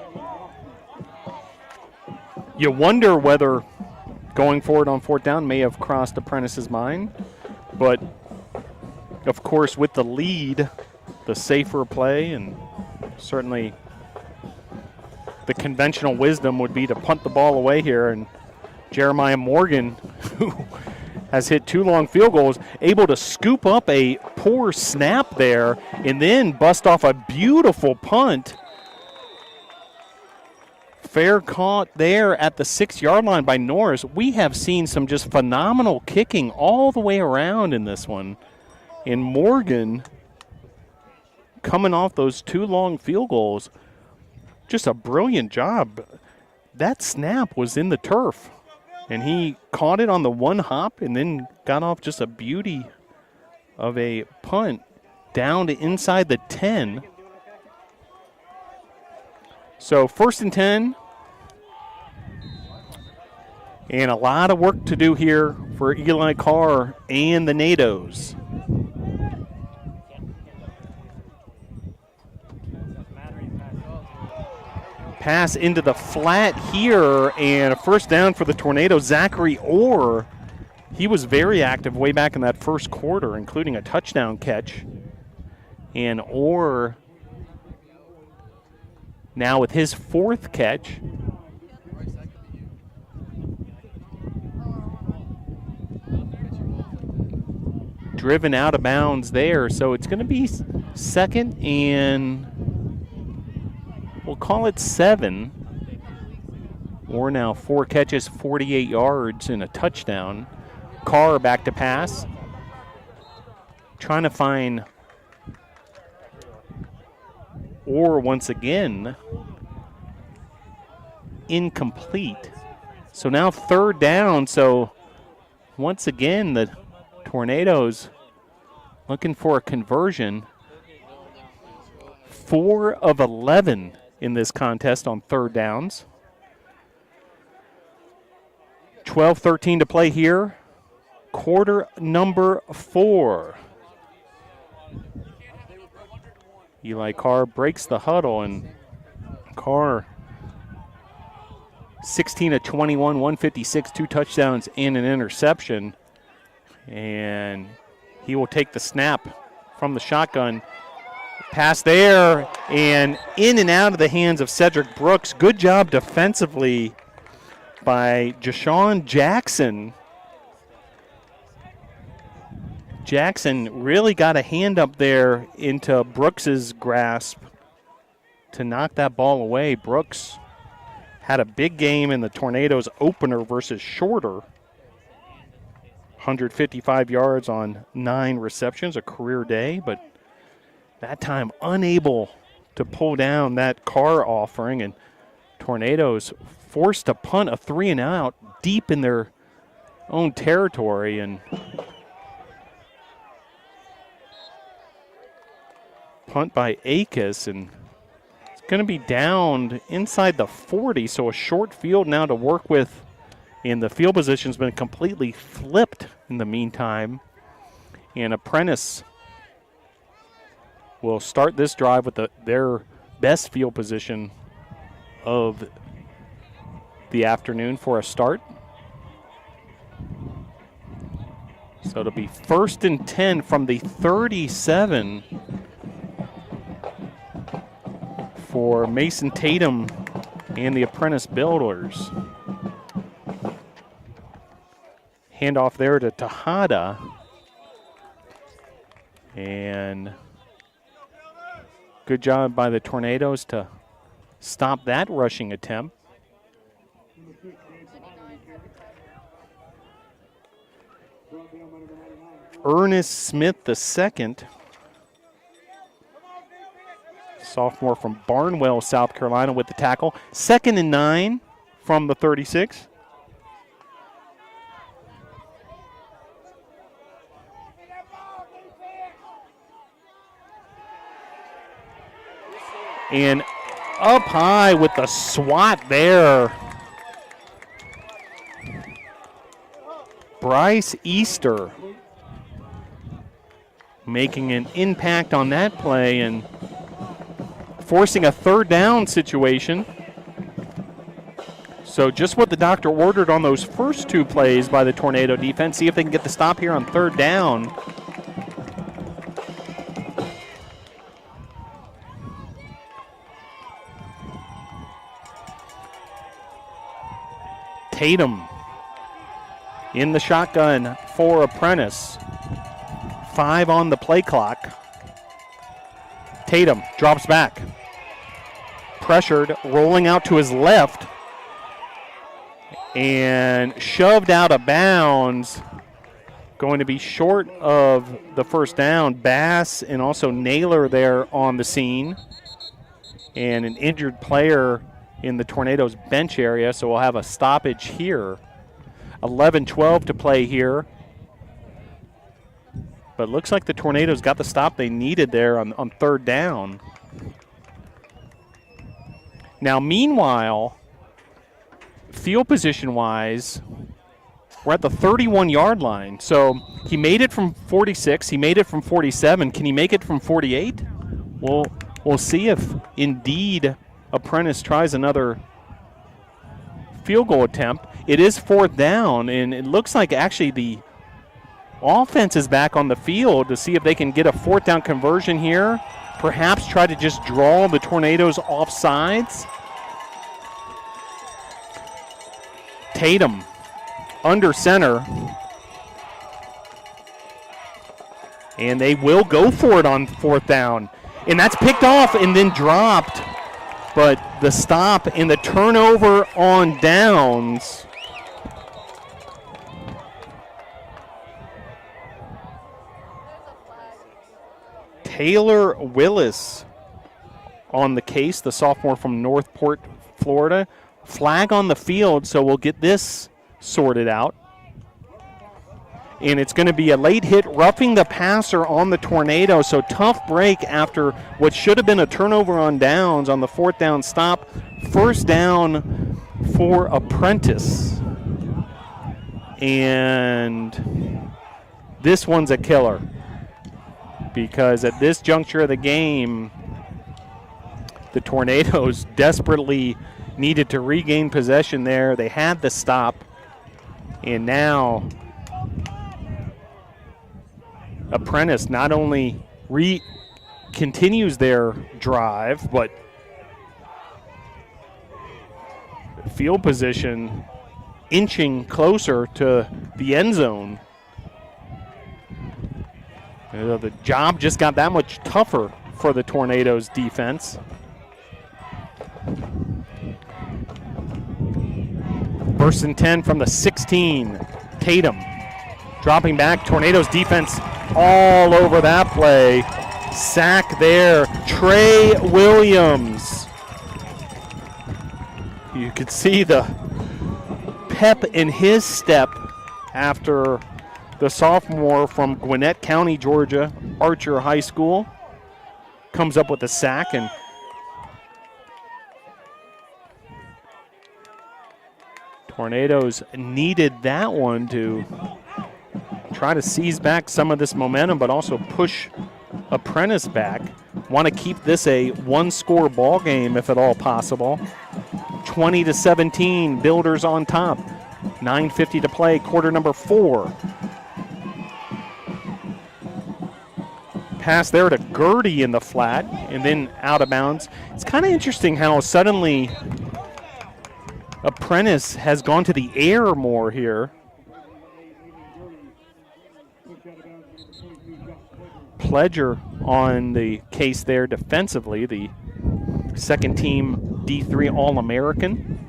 you wonder whether going forward on 4th down may have crossed Apprentice's mind. But, of course, with the lead, the safer play, and certainly the conventional wisdom would be to punt the ball away here. And Jeremiah Morgan, who has hit 2 long field goals, able to scoop up a poor snap there and then bust off a beautiful punt. Fair caught there at the 6-yard line by Norris. We have seen some just phenomenal kicking all the way around in this one. And Morgan, coming off those 2 long field goals, just a brilliant job. That snap was in the turf, and he caught it on the 1 hop and then got off just a beauty of a punt down to inside the 10. So 1st and 10. And a lot of work to do here for Eli Carr and the NATOs. Pass into the flat here, and a 1st down for the Tornadoes. Zachary Orr, he was very active way back in that 1st quarter, including a touchdown catch. And Orr now with his 4th catch. Driven out of bounds there, so it's going to be 2nd and we'll call it 7. Or now 4 catches, 48 yards, and a touchdown. Carr back to pass. Trying to find Orr once again. Incomplete. So now 3rd down, so once again the Tornadoes looking for a conversion. 4 of 11 in this contest on 3rd downs. 12-13 to play here. Quarter number 4. Eli Carr breaks the huddle, and Carr 16 of 21, 156, 2 touchdowns and an interception. And he will take the snap from the shotgun. Pass there, and in and out of the hands of Cedric Brooks. Good job defensively by Jashawn Jackson. Jackson really got a hand up there into Brooks's grasp to knock that ball away. Brooks had a big game in the Tornadoes opener versus Shorter. 155 yards on 9 receptions, a career day, but that time unable to pull down that Carr offering, and Tornadoes forced to punt a 3-and-out deep in their own territory. And punt by Akis, and it's going to be downed inside the 40, so a short field now to work with. And the field position's been completely flipped in the meantime. And Apprentice will start this drive with their best field position of the afternoon for a start. So it'll be 1st and 10 from the 37 for Mason Tatum and the Apprentice Builders. Handoff there to Tejada. And good job by the Tornadoes to stop that rushing attempt. Ernest Smith II sophomore from Barnwell, South Carolina, with the tackle. 2nd and 9 from the 36. And up high with the swat there. Bryce Easter making an impact on that play and forcing a 3rd down situation. So just what the doctor ordered on those first 2 plays by the Tornado defense. See if they can get the stop here on 3rd down. Tatum in the shotgun for Apprentice. 5 on the play clock. Tatum drops back. Pressured, rolling out to his left. And shoved out of bounds. Going to be short of the 1st down. Bass and also Naylor there on the scene. And an injured player in the Tornadoes bench area, so we'll have a stoppage here. 11-12 to play here. But looks like the Tornadoes got the stop they needed there on 3rd down. Now, meanwhile, field position-wise, we're at the 31-yard line. So he made it from 46. He made it from 47. Can he make it from 48? We'll see if indeed Apprentice tries another field goal attempt. It is 4th down, and it looks like actually the offense is back on the field to see if they can get a 4th down conversion here. Perhaps try to just draw the Tornadoes off sides. Tatum under center. And they will go for it on 4th down. And that's picked off and then dropped. But the stop and the turnover on downs. Taylor Willis on the case, the sophomore from Northport, Florida. Flag on the field, so we'll get this sorted out. And it's going to be a late hit, roughing the passer on the Tornado. So tough break after what should have been a turnover on downs on the 4th down stop. 1st down for Apprentice. And this one's a killer, because at this juncture of the game, the Tornadoes desperately needed to regain possession there. They had the stop, and now Apprentice not only continues their drive, but field position inching closer to the end zone. The job just got that much tougher for the Tornadoes defense. First and 10 from the 16. Tatum dropping back. Tornadoes defense all over that play. Sack there. Trey Williams. You could see the pep in his step after the sophomore from Gwinnett County, Georgia, Archer High School, comes up with a sack, and Tornadoes needed that one to try to seize back some of this momentum, but also push Apprentice back. Want to keep this a one-score ball game if at all possible. 20-17, Builders on top. 9:50 to play, quarter number 4. Pass there to Gertie in the flat, and then out of bounds. It's kind of interesting how suddenly Apprentice has gone to the air more here. Pledger on the case there defensively, the second team D3 All-American.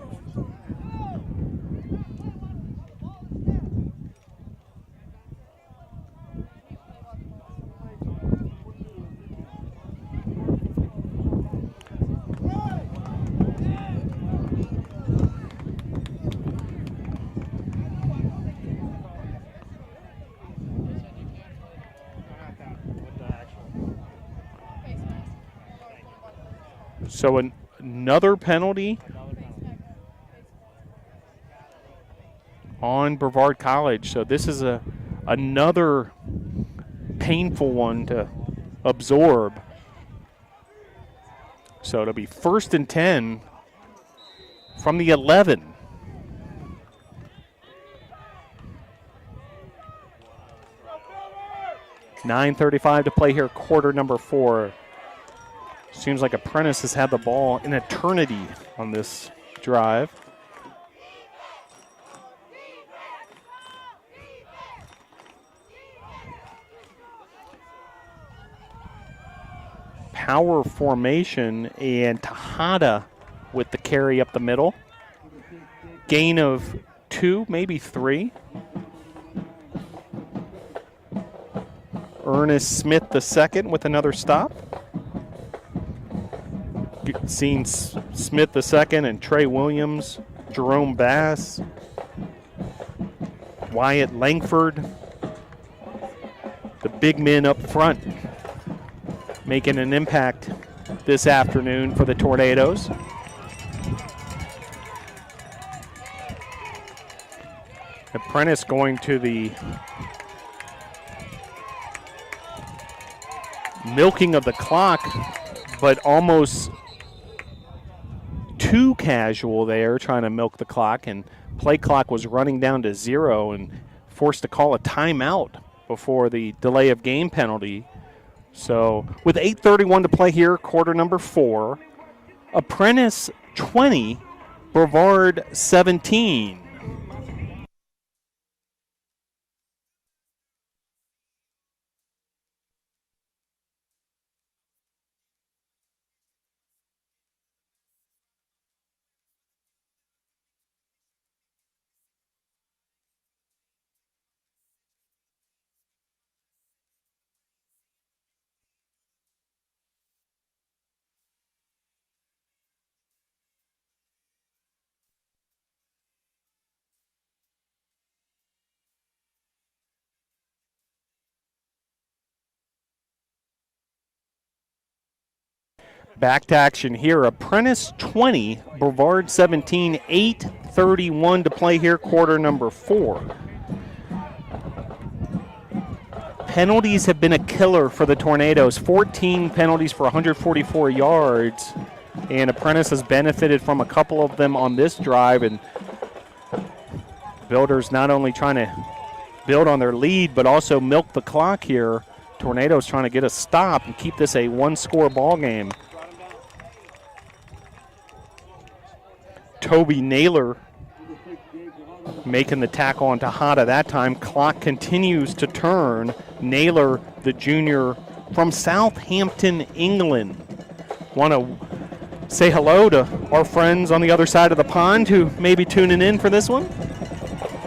So another penalty on Brevard College. So this is another painful one to absorb. So it'll be 1st and 10 from the 11. .9:35 to play here, quarter number 4. Seems like Apprentice has had the ball an eternity on this drive. Power formation, and Tejada with the carry up the middle. Gain of 2, maybe 3. Ernest Smith the second with another stop. Seen Smith the second and Trey Williams, Jerome Bass, Wyatt Langford, the big men up front making an impact this afternoon for the Tornadoes. Apprentice going to the milking of the clock, but almost too casual there, trying to milk the clock, and play clock was running down to 0 and forced to call a timeout before the delay of game penalty. So with 8:31 to play here, quarter number 4, Apprentice 20, Brevard 17. Back to action here. Apprentice 20, Brevard 17, 8:31 to play here, quarter number 4. Penalties have been a killer for the Tornadoes. 14 penalties for 144 yards, and Apprentice has benefited from a couple of them on this drive, and Builders not only trying to build on their lead, but also milk the clock here. Tornadoes trying to get a stop and keep this a one-score ball game. Toby Naylor making the tackle on Tejada that time. Clock continues to turn. Naylor, the junior from Southampton, England. Want to say hello to our friends on the other side of the pond who may be tuning in for this one?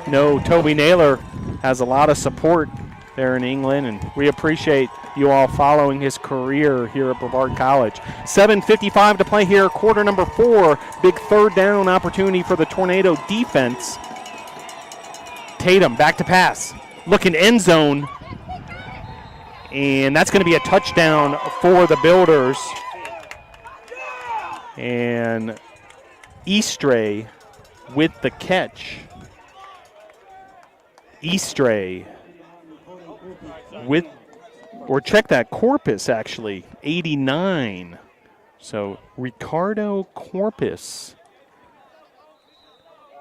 No, Toby Naylor has a lot of support there in England, and we appreciate you all following his career here at Brevard College. 7:55 to play here, quarter number 4. Big third down opportunity for the Tornado defense. Tatum back to pass, looking end zone, and that's going to be a touchdown for the Builders. And Eastray with the catch. Eastray with, or check that, Corpus actually, 89. So Ricardo Corpus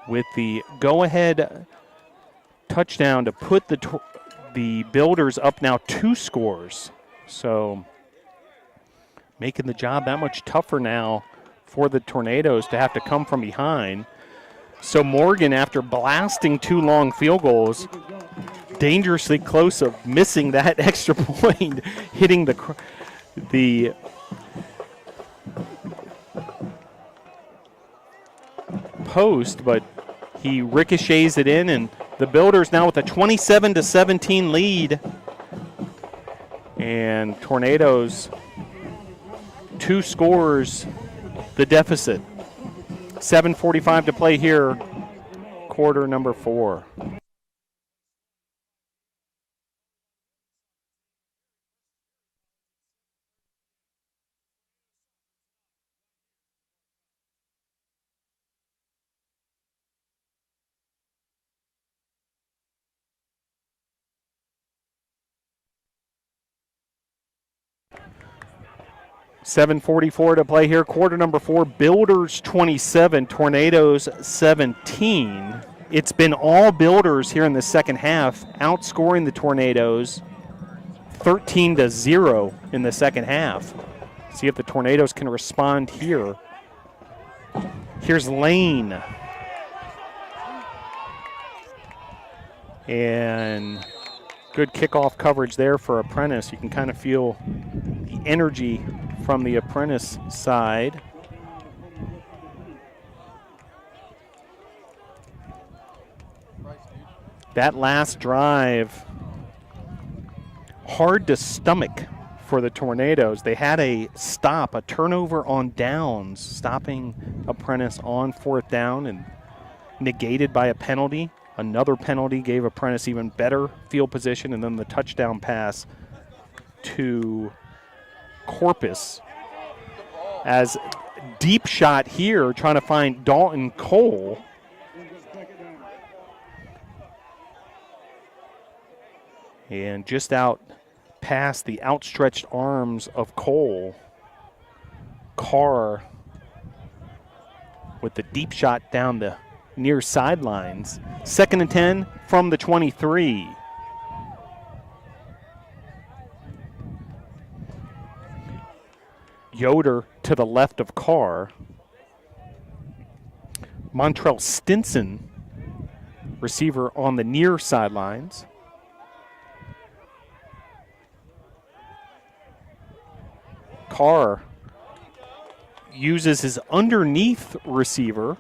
with the go-ahead touchdown to put the Builders up now 2 scores. So making the job that much tougher now for the Tornadoes to have to come from behind. So Morgan, after blasting 2 long field goals, dangerously close of missing that extra point, hitting the post, but he ricochets it in, and the Builders now with a 27-17 lead. And Tornadoes 2 scores the deficit. 7:45 to play here, quarter number 4. 7:44 to play here. Quarter number 4, Builders 27, Tornadoes 17. It's been all Builders here in the second half, outscoring the Tornadoes 13-0 in the second half. See if the Tornadoes can respond here. Here's Lane. And good kickoff coverage there for Apprentice. You can kind of feel the energy from the Apprentice side. That last drive, hard to stomach for the Tornadoes. They had a stop, a turnover on downs, stopping Apprentice on 4th down and negated by a penalty. Another penalty gave Apprentice even better field position, and then the touchdown pass to Corpus. As deep shot here, trying to find Dalton Cole. And just out past the outstretched arms of Cole. Carr with the deep shot down the near sidelines. 2nd and 10 from the 23. Yoder to the left of Carr. Montrell Stinson, receiver on the near sidelines. Carr uses his underneath receiver.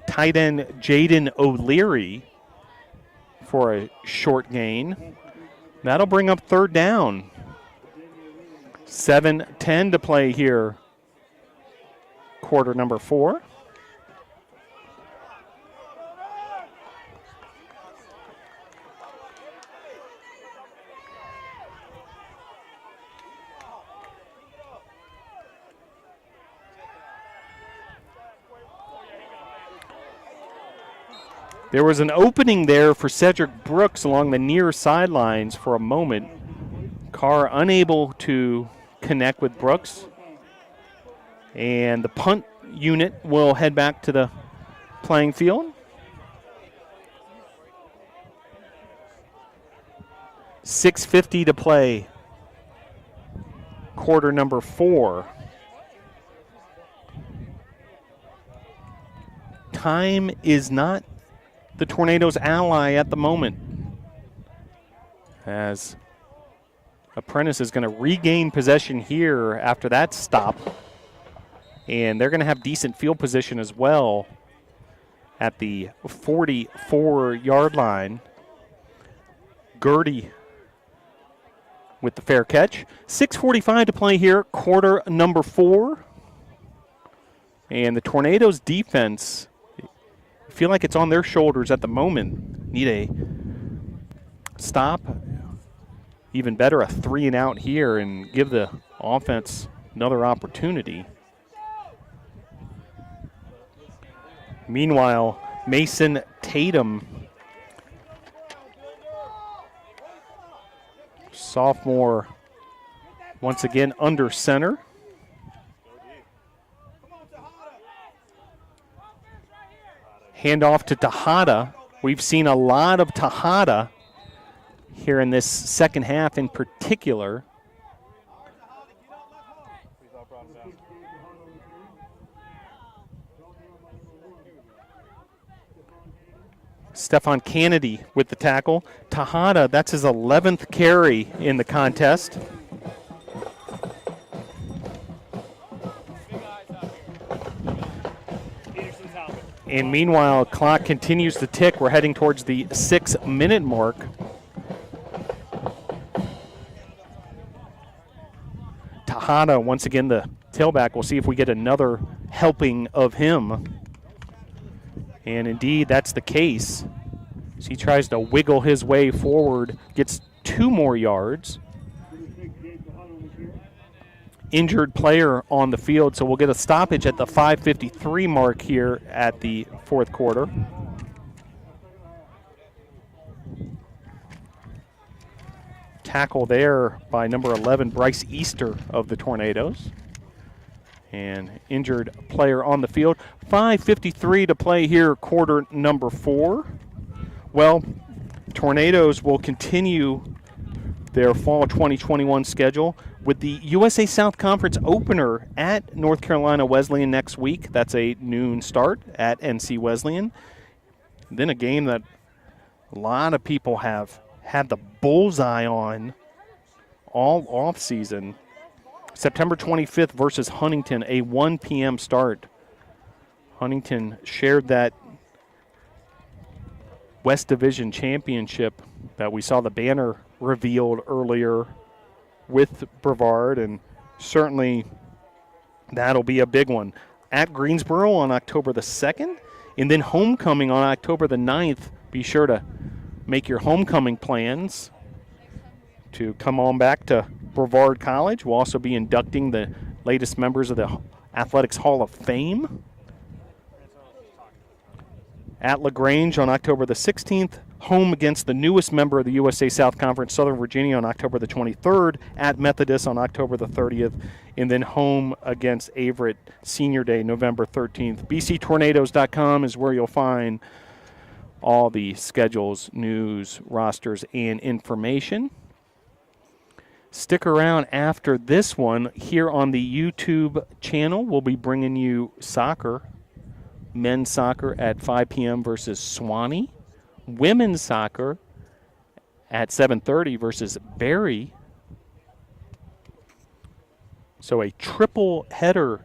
Tight end Jaden O'Leary for a short gain. That'll bring up 3rd down. 7:10 to play here. Quarter number 4. There was an opening there for Cedric Brooks along the near sidelines for a moment. Carr unable to connect with Brooks. And the punt unit will head back to the playing field. .650 to play. Quarter number 4. Time is not the Tornadoes' ally at the moment, as Apprentice is going to regain possession here after that stop, and they're going to have decent field position as well at the 44-yard line. Gertie with the fair catch. 6:45 to play here, quarter number 4. And the Tornadoes' defense, feel like it's on their shoulders at the moment. Need a stop, even better, a 3-and-out here, and give the offense another opportunity. Meanwhile, Mason Tatum, sophomore, once again under center. Handoff to Tejada. We've seen a lot of Tejada here in this second half in particular. Stephon Kennedy with the tackle. Tejada, that's his 11th carry in the contest. And meanwhile, clock continues to tick. We're heading towards the 6-minute mark. Tejada, once again, the tailback. We'll see if we get another helping of him. And indeed, that's the case. So he tries to wiggle his way forward, gets 2 more yards. Injured player on the field, so we'll get a stoppage at the 5:53 mark here at the 4th quarter. tackle there by number 11, Bryce Easter of the Tornadoes. And injured player on the field. 5:53 to play here, quarter number 4. Well, Tornadoes will continue their fall 2021 schedule with the USA South Conference opener at North Carolina Wesleyan next week. That's a noon start at NC Wesleyan. Then a game that a lot of people have had the bullseye on all off season. September 25th versus Huntington, a 1 p.m. start. Huntington shared that West Division championship that we saw the banner revealed earlier with Brevard, and certainly that'll be a big one. At Greensboro on October the 2nd, and then homecoming on October the 9th. Be sure to make your homecoming plans to come on back to Brevard College. We'll also be inducting the latest members of the Athletics Hall of Fame. At LaGrange on October the 16th, home against the newest member of the USA South Conference, Southern Virginia, on October the 23rd, at Methodist on October the 30th, and then home against Averett Senior Day, November 13th. BCTornadoes.com is where you'll find all the schedules, news, rosters, and information. Stick around after this one here on the YouTube channel. We'll be bringing you soccer. Men's soccer at 5 p.m. versus Swanee. Women's soccer at 7:30 versus Barry. So a triple header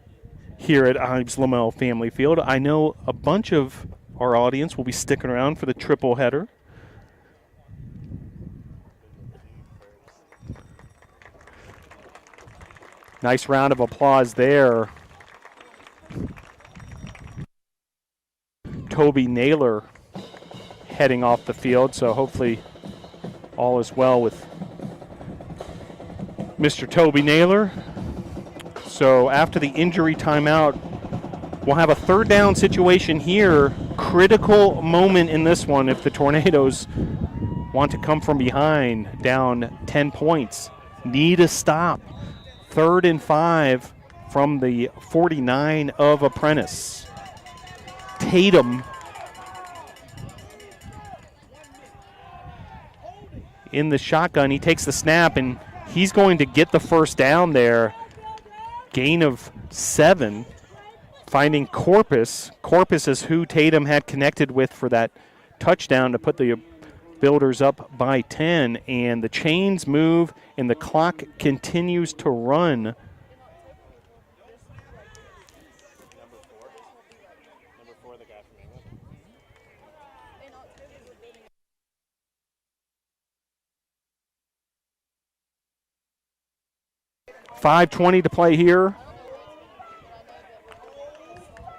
here at Ives Lamel Family Field. I know a bunch of our audience will be sticking around for the triple header. Nice round of applause there. Toby Naylor heading off the field, so hopefully all is well with Mr. Toby Naylor. So after the injury timeout, we'll have a third down situation here. Critical moment in this one if the Tornadoes want to come from behind, down 10 points. Need a stop. 3rd and 5 from the 49 of Apprentice. Tatum in the shotgun. He takes the snap, and he's going to get the first down there. Gain of 7. Finding Corpus. Corpus is who Tatum had connected with for that touchdown to put the Builders up by 10. And the chains move, and the clock continues to run. 5:20 to play here.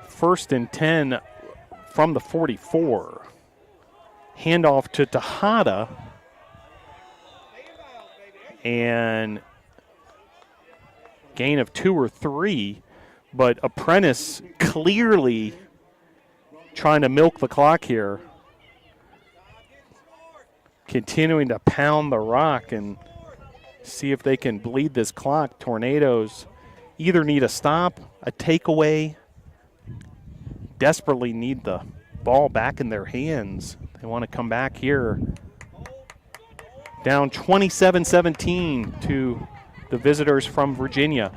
1st and 10 from the 44. Handoff to Tejada. And gain of 2 or 3. But Apprentice clearly trying to milk the clock here. Continuing to pound the rock and see if they can bleed this clock. Tornadoes either need a stop, a takeaway, desperately need the ball back in their hands. They want to come back here. Down 27-17 to the visitors from Virginia.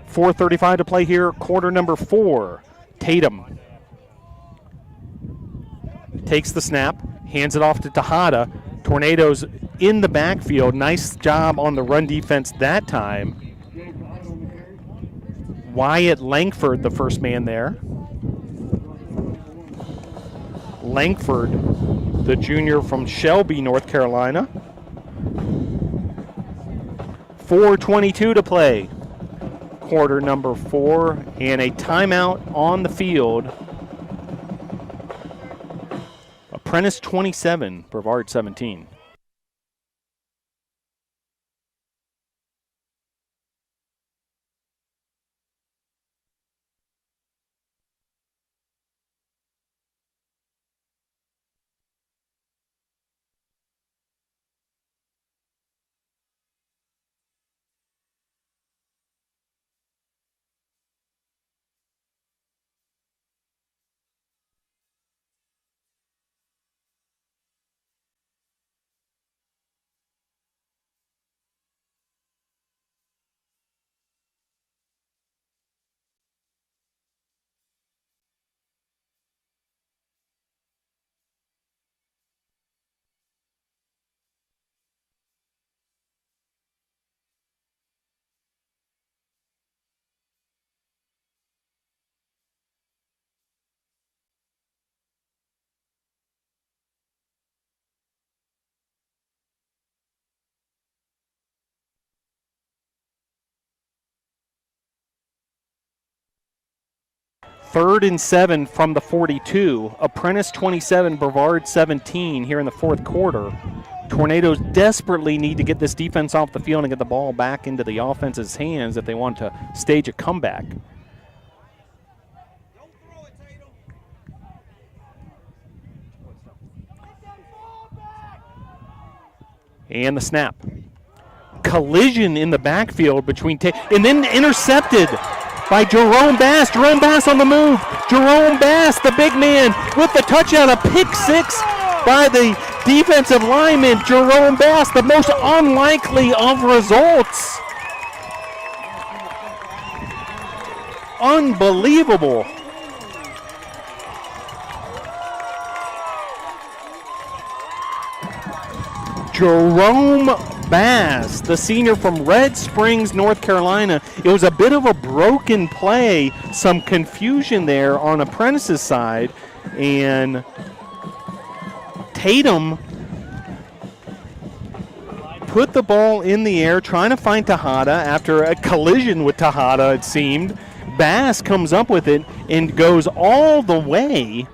4:35 to play here, quarter number 4. Tatum takes the snap, hands it off to Tejada. Tornadoes in the backfield. Nice job on the run defense that time. Wyatt Langford, the first man there. Langford, the junior from Shelby, North Carolina. 4:22 to play. Quarter number 4, and a timeout on the field. Apprentice 27, Brevard 17. 3rd and 7 from the 42. Apprentice 27, Brevard 17 here in the fourth quarter. Tornadoes desperately need to get this defense off the field and get the ball back into the offense's hands if they want to stage a comeback. And the snap. Collision in the backfield between and then intercepted by Jerome Bass. Jerome Bass on the move. Jerome Bass, the big man, with the touchdown. A pick six by the defensive lineman, Jerome Bass, the most unlikely of results. Unbelievable. Jerome Bass, the senior from Red Springs, North Carolina. It was a bit of a broken play, some confusion there on Apprentice's side, and Tatum put the ball in the air trying to find Tejada after a collision with Tejada, it seemed. Bass comes up with it and goes all the way.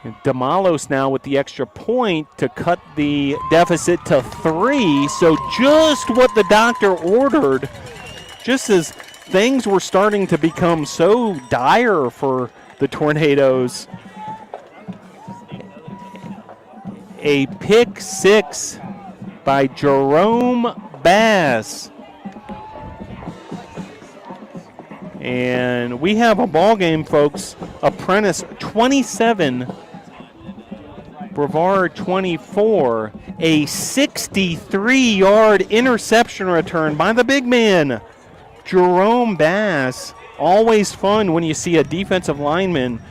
And Damalos now with the extra point to cut the deficit to 3. So just what the doctor ordered, just as things were starting to become so dire for the Tornadoes. A pick six by Jerome Bass. And we have a ball game, folks. Apprentice 27, Brevard 24. A 63-yard interception return by the big man, Jerome Bass. Always fun when you see a defensive lineman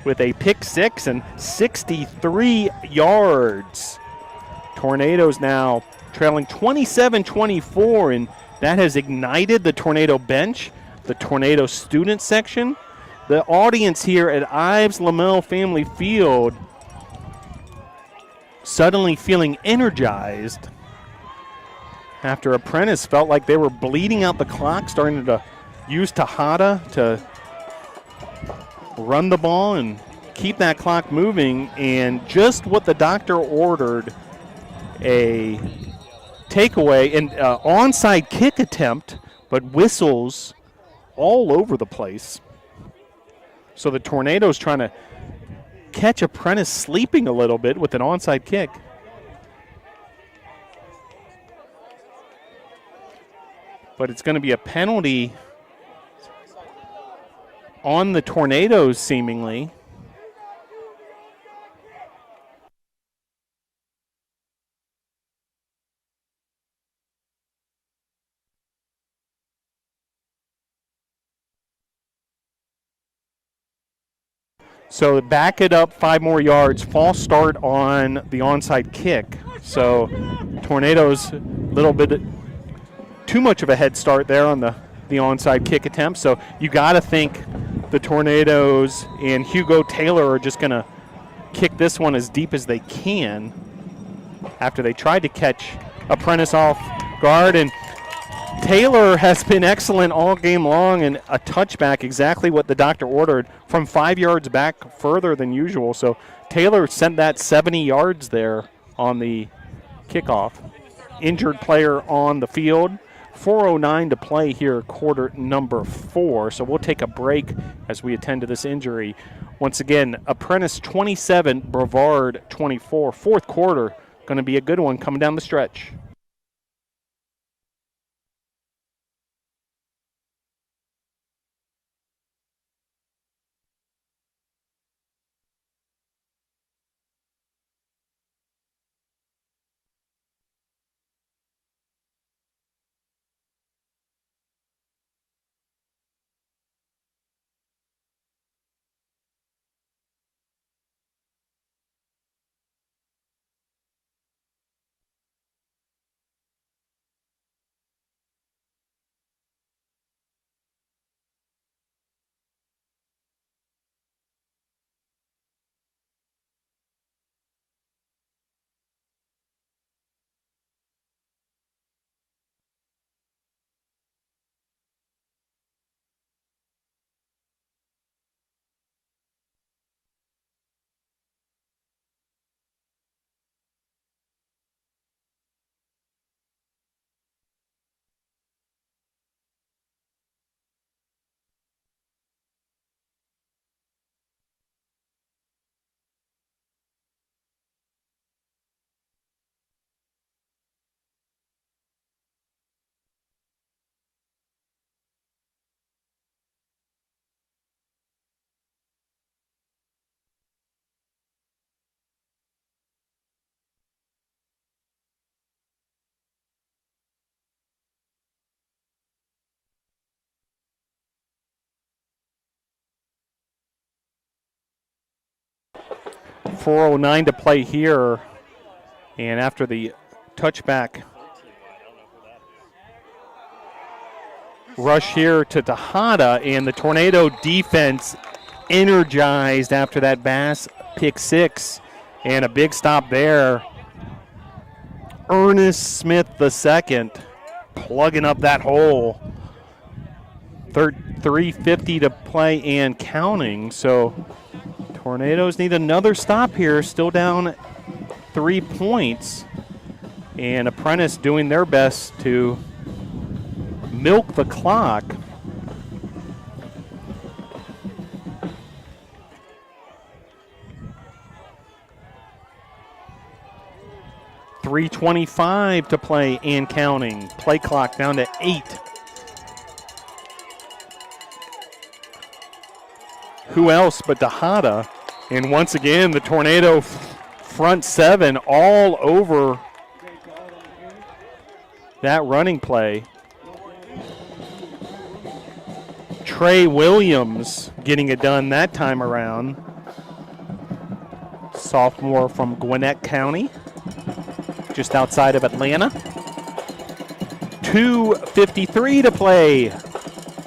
with a pick six and 63 yards. Tornadoes now trailing 27-24, and that has ignited the Tornado bench, the Tornado student section. The audience here at Ives Lamel Family Field suddenly feeling energized after Apprentice felt like they were bleeding out the clock, starting to use Tejada to run the ball and keep that clock moving, and just what the doctor ordered, a takeaway and onside kick attempt, but whistles all over the place. So the Tornadoes trying to catch Apprentice sleeping a little bit with an onside kick. But it's going to be a penalty on the Tornadoes, seemingly. So back it up 5 more yards. False start on the onside kick. So Tornadoes a little bit too much of a head start there on the onside kick attempt. So you got to think the Tornadoes and Hugo Taylor are just going to kick this one as deep as they can after they tried to catch Apprentice off guard. And Taylor has been excellent all game long, and a touchback, exactly what the doctor ordered, from 5 yards back further than usual. So Taylor sent that 70 yards there on the kickoff. Injured player on the field. 4:09 to play here, quarter number 4. So we'll take a break as we attend to this injury. Once again, Apprentice 27, Brevard 24. Fourth quarter, going to be a good one coming down the stretch. 4:09 to play here. And after the touchback rush here to Tejada, and the Tornado defense energized after that Bass pick six. And a big stop there. Ernest Smith II plugging up that hole. 3:50 to play and counting. So Tornadoes need another stop here, still down 3 points. And Apprentice doing their best to milk the clock. .325 to play and counting. Play clock down to 8. Who else but Tejada? And once again, the Tornado front seven all over that running play. Trey Williams getting it done that time around. Sophomore from Gwinnett County, just outside of Atlanta. 2:53 to play,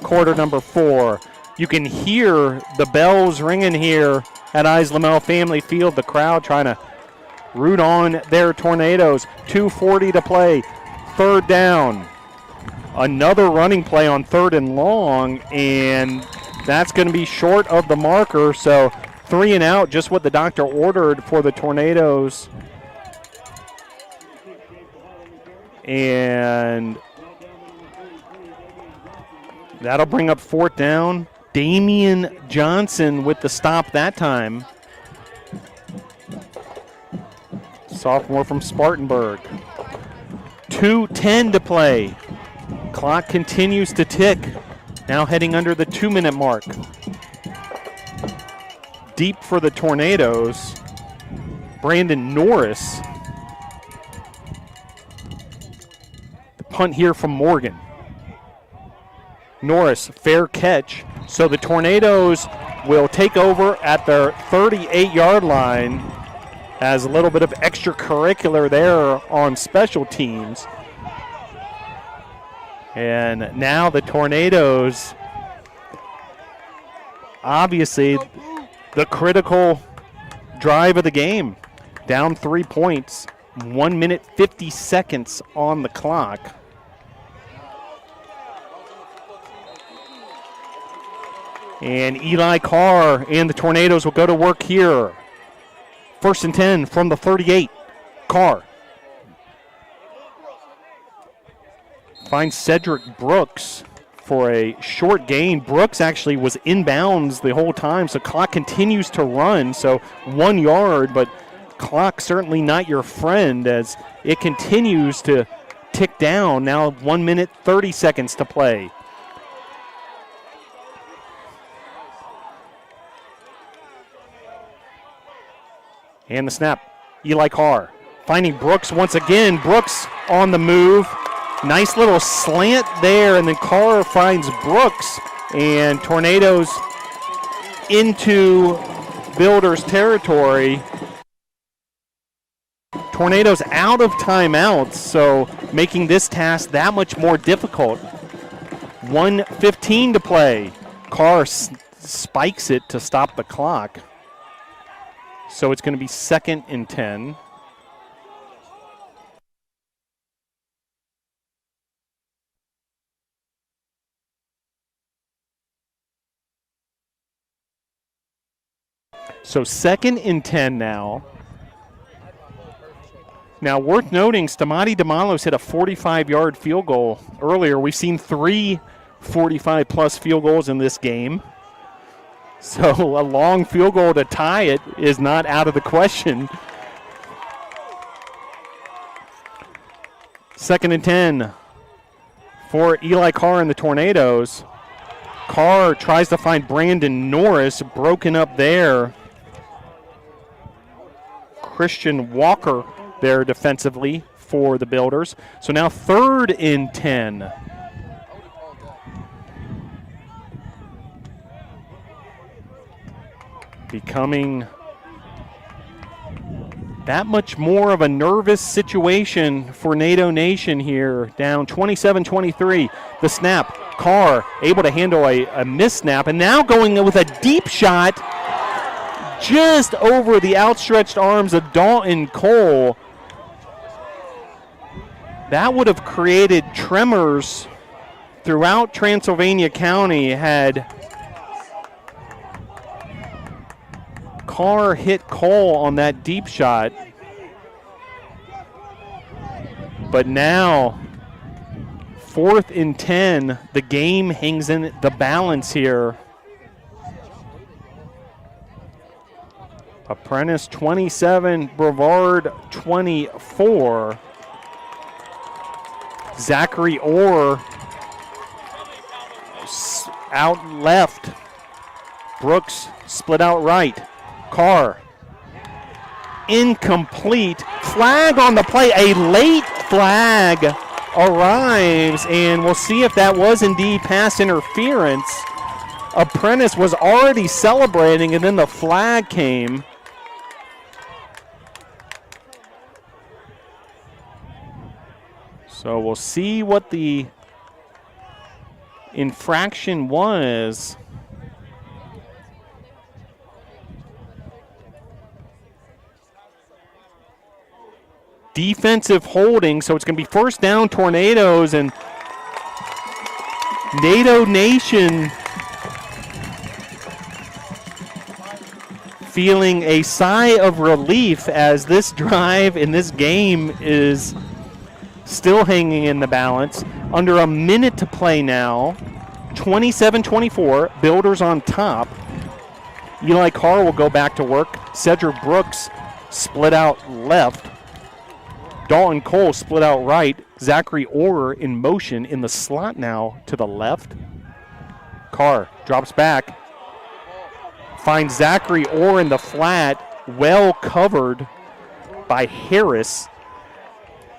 quarter number 4. You can hear the bells ringing here at Lamel Family Field. The crowd trying to root on their Tornadoes. 2:40 to play, third down. Another running play on 3rd and long, and that's going to be short of the marker. So 3 and out, just what the doctor ordered for the Tornadoes. And that'll bring up 4th down. Damian Johnson with the stop that time. Sophomore from Spartanburg. 2:10 to play. Clock continues to tick. Now heading under the 2-minute mark. Deep for the Tornadoes. Brandon Norris. The punt here from Morgan. Norris, fair catch. So the Tornadoes will take over at their 38-yard line as a little bit of extracurricular there on special teams. And now the Tornadoes, obviously the critical drive of the game. Down 3 points, 1 minute 50 seconds on the clock. And Eli Carr and the Tornadoes will go to work here. 1st and 10 from the 38. Carr finds Cedric Brooks for a short gain. Brooks actually was inbounds the whole time, so clock continues to run. So 1 yard, but clock certainly not your friend as it continues to tick down. Now 1 minute 30 seconds to play. And the snap, Eli Carr finding Brooks once again. Brooks on the move. Nice little slant there, and then Carr finds Brooks, and Tornadoes into Builders territory. Tornadoes out of timeouts, so making this task that much more difficult. 1:15 to play. Carr spikes it to stop the clock. So it's going to be 2nd and 10. So 2nd and 10 now. Now, worth noting, Stamati DeMalos hit a 45-yard field goal earlier. We've seen 3 45-plus field goals in this game. So a long field goal to tie it is not out of the question. 2nd and 10 for Eli Carr and the Tornadoes. Carr tries to find Brandon Norris, broken up there. Christian Walker there defensively for the Builders. So now 3rd and 10. Becoming that much more of a nervous situation for NATO Nation here, down 27-23. The snap, Carr able to handle a missed snap, and now going with a deep shot just over the outstretched arms of Dalton Cole. That would have created tremors throughout Transylvania County had Carr hit Cole on that deep shot. But now, 4th and 10, the game hangs in the balance here. Apprentice 27, Brevard 24. Zachary Orr out left. Brooks split out right. Carr incomplete. Flag on the play. A late flag arrives, and we'll see if that was indeed pass interference. Apprentice was already celebrating, and then the flag came. So we'll see what the infraction was. Defensive holding, so it's going to be first down Tornadoes, and NATO Nation feeling a sigh of relief as this drive in this game is still hanging in the balance. Under a minute to play now. 27-24, Builders on top. Eli Carr will go back to work. Cedric Brooks split out left. Dalton Cole split out right. Zachary Orr in motion in the slot now to the left. Carr drops back. Finds Zachary Orr in the flat. Well covered by Harris.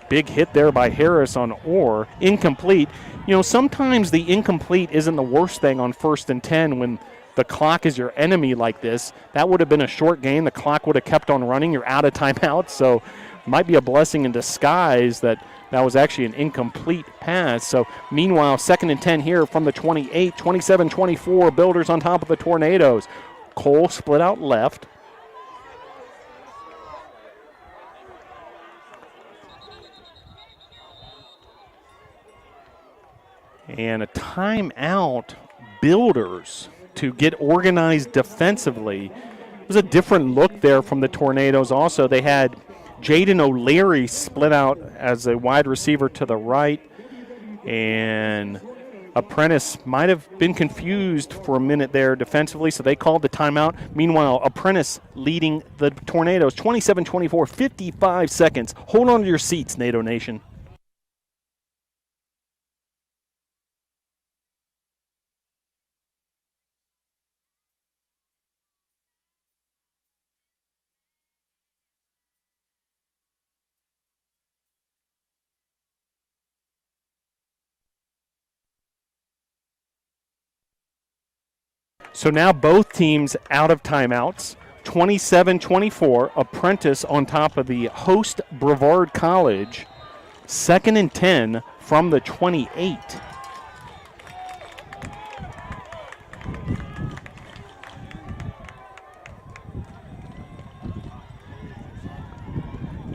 Big hit there by Harris on Orr. Incomplete. You know, sometimes the incomplete isn't the worst thing on 1st and 10 when the clock is your enemy like this. That would have been a short game. The clock would have kept on running. You're out of timeout, so might be a blessing in disguise that was actually an incomplete pass. So meanwhile, 2nd and 10 here from the 28, 27-24, Builders on top of the Tornadoes. Cole split out left. And a timeout, Builders, to get organized defensively. It was a different look there from the Tornadoes also. They had Jaden O'Leary split out as a wide receiver to the right, and Apprentice might have been confused for a minute there defensively, so they called the timeout. Meanwhile, Apprentice leading the Tornadoes 27-24, 55 seconds. Hold on to your seats, NATO Nation. So now both teams out of timeouts. 27-24, Apprentice on top of the host Brevard College. 2nd and 10 from the 28.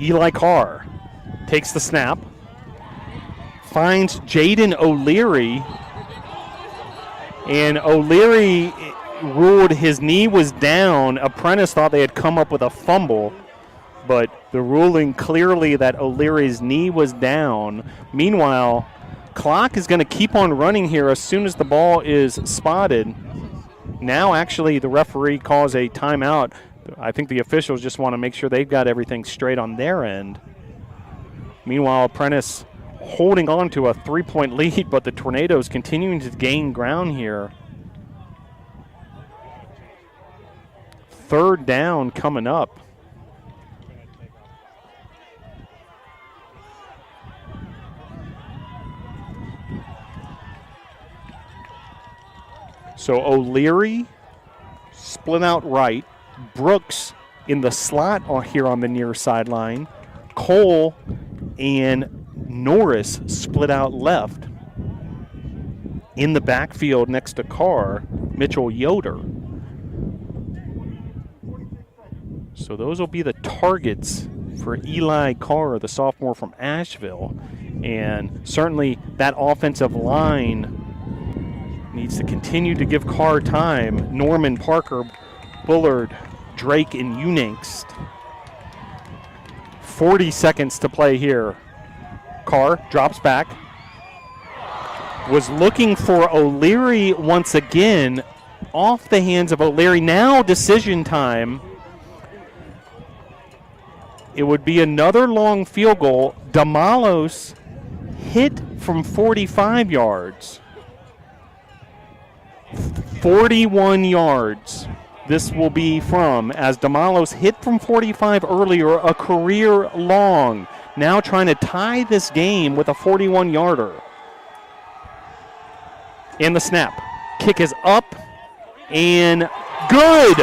Eli Carr takes the snap, finds Jaden O'Leary, and O'Leary ruled his knee was down. Apprentice thought they had come up with a fumble, but the ruling clearly that O'Leary's knee was down. Meanwhile, clock is going to keep on running here as soon as the ball is spotted. Now actually the referee calls a timeout. I think the officials just want to make sure they've got everything straight on their end. Meanwhile, Apprentice holding on to a 3-point lead, but the Tornadoes continuing to gain ground here. 3rd down coming up. So O'Leary split out right. Brooks In the slot here on the near sideline, Cole and Norris split out left. In the backfield next to Carr, Mitchell Yoder. So those will be the targets for Eli Carr, the sophomore from Asheville. And certainly that offensive line needs to continue to give Carr time. Norman, Parker, Bullard, Drake, and Unangst. 40 seconds to play here. Carr drops back. Was looking for O'Leary once again. Off the hands of O'Leary. Now decision time. It would be another long field goal. Damalos hit from 45 yards. 41 yards this will be from, as Damalos hit from 45 earlier, a career long. Now trying to tie this game with a 41-yarder. And the snap. Kick is up and good.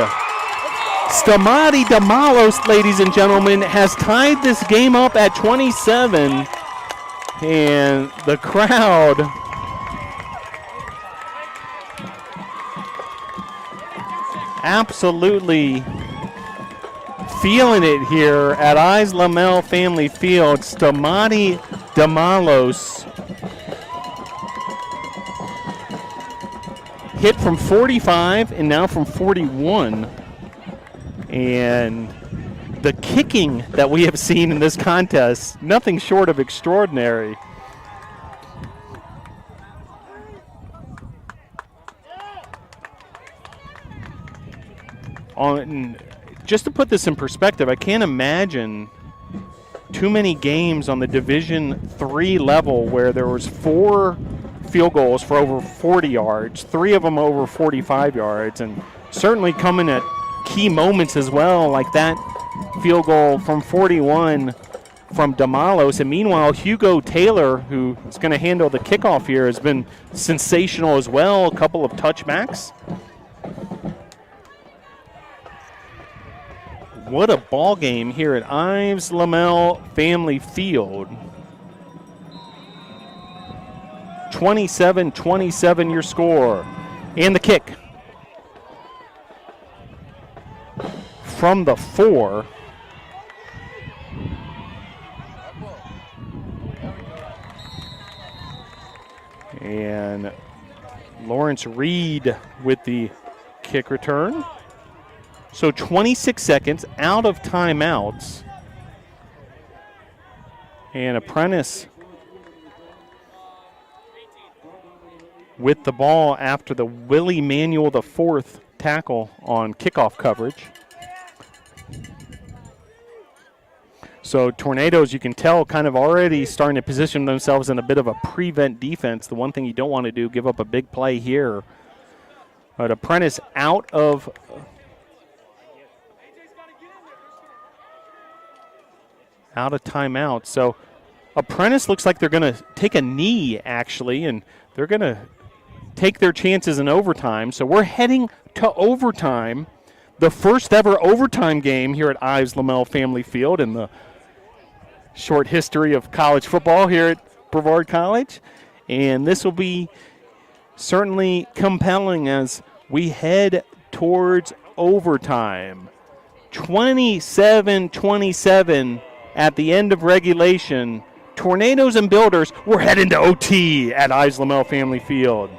Stamati Damalos, ladies and gentlemen, has tied this game up at 27. And the crowd absolutely feeling it here at Ives Lamel Family Field. Stamati Damalos hit from 45 and now from 41. And the kicking that we have seen in this contest, nothing short of extraordinary. Just to put this in perspective, I can't imagine too many games on the Division III level where there was 4 field goals for over 40 yards, 3 of them over 45 yards, and certainly coming at key moments as well, like that field goal from 41 from Damalos. And meanwhile, Hugo Taylor, who is going to handle the kickoff here, has been sensational as well. A couple of touchbacks. What a ball game here at Ives Lamel Family Field. 27-27 your score. And the kick from the 4. And Lawrence Reed with the kick return. So 26 seconds out of timeouts. And Apprentice with the ball after the Willie Manuel IV tackle on kickoff coverage. So Tornadoes, you can tell, kind of already starting to position themselves in a bit of a prevent defense. The one thing you don't want to do, give up a big play here. But Apprentice out of timeout. So Apprentice looks like they're going to take a knee, actually, and they're going to take their chances in overtime. So we're heading to overtime, the first ever overtime game here at Ives Lamel Family Field in the short history of college football here at Brevard College. And this will be certainly compelling as we head towards overtime. 27-27 at the end of regulation. Tornadoes and Builders, we're heading to OT at Ives Lamel Family Field.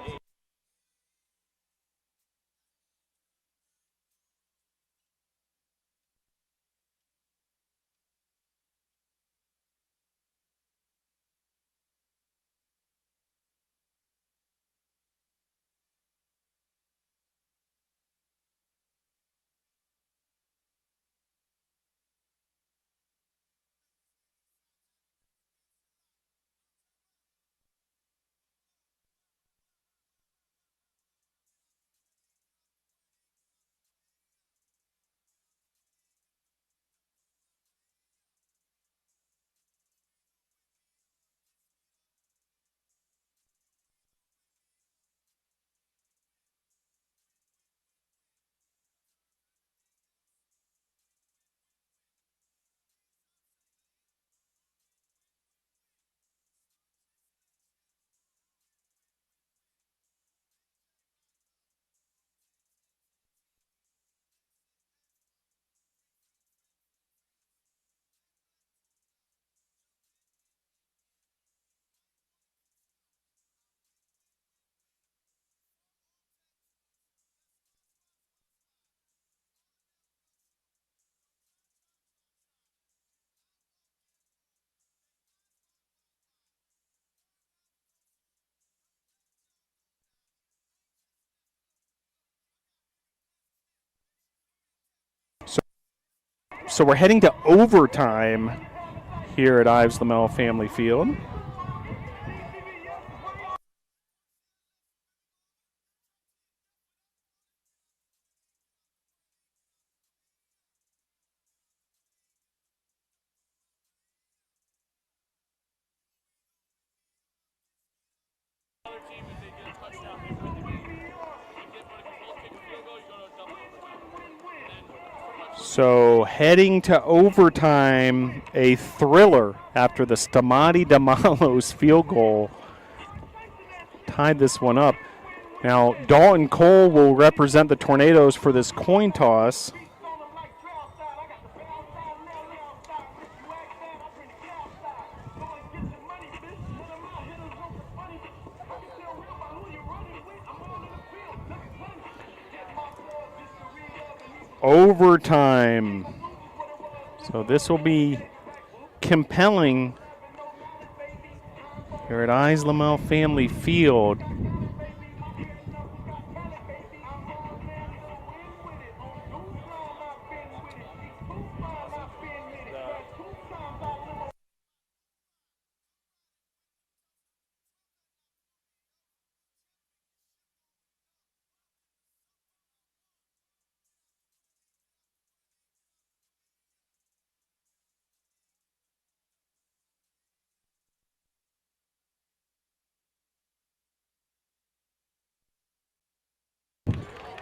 So we're heading to overtime here at Ives Lamel Family Field. So heading to overtime, a thriller after the Stamati Damalos field goal tied this one up. Now Dalton Cole will represent the Tornadoes for this coin toss. Overtime. So this will be compelling here at Ives Lamel Family Field.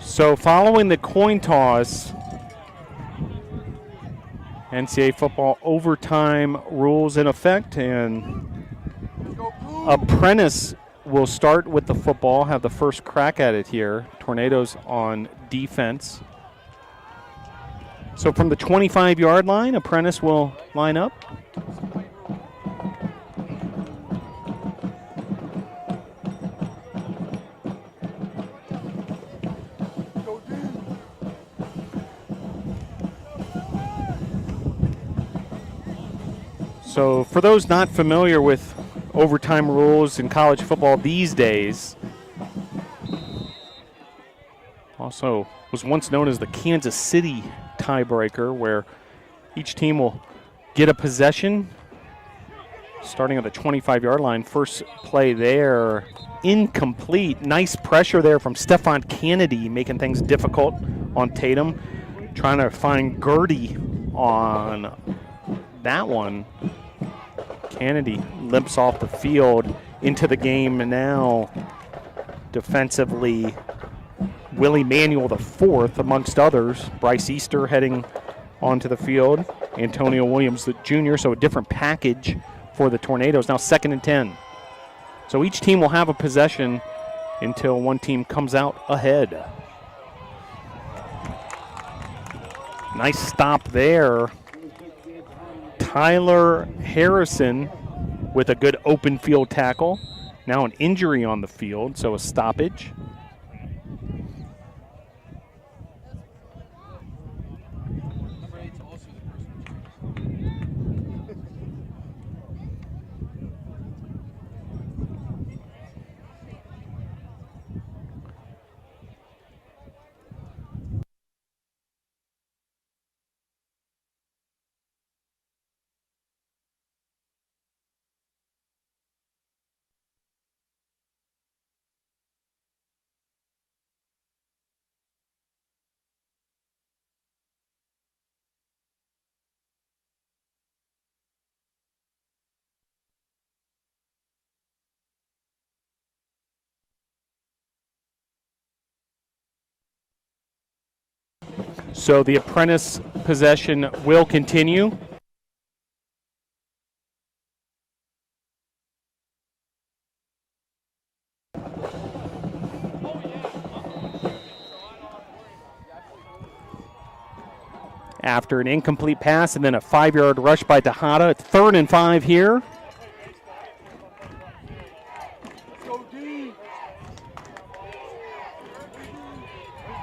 So following the coin toss, NCAA football overtime rules in effect, and Apprentice will start with the football, have the first crack at it here. Tornadoes on defense. So from the 25-yard line, Apprentice will line up. So for those not familiar with overtime rules in college football these days, also was once known as the Kansas City tiebreaker, where each team will get a possession starting at the 25-yard line. First play there, incomplete. Nice pressure there from Stefan Kennedy, making things difficult on Tatum. Trying to find Gertie on that one. Kennedy limps off the field into the game, and now defensively Willie Manuel the fourth, amongst others. Bryce Easter heading onto the field. Antonio Williams the junior, so a different package for the Tornadoes. Now 2nd and 10. So each team will have a possession until one team comes out ahead. Nice stop there. Tyler Harrison with a good open field tackle. Now an injury on the field, so a stoppage. So the Apprentice possession will continue. After an incomplete pass and then a 5-yard rush by Tejada. It's 3rd and 5 here.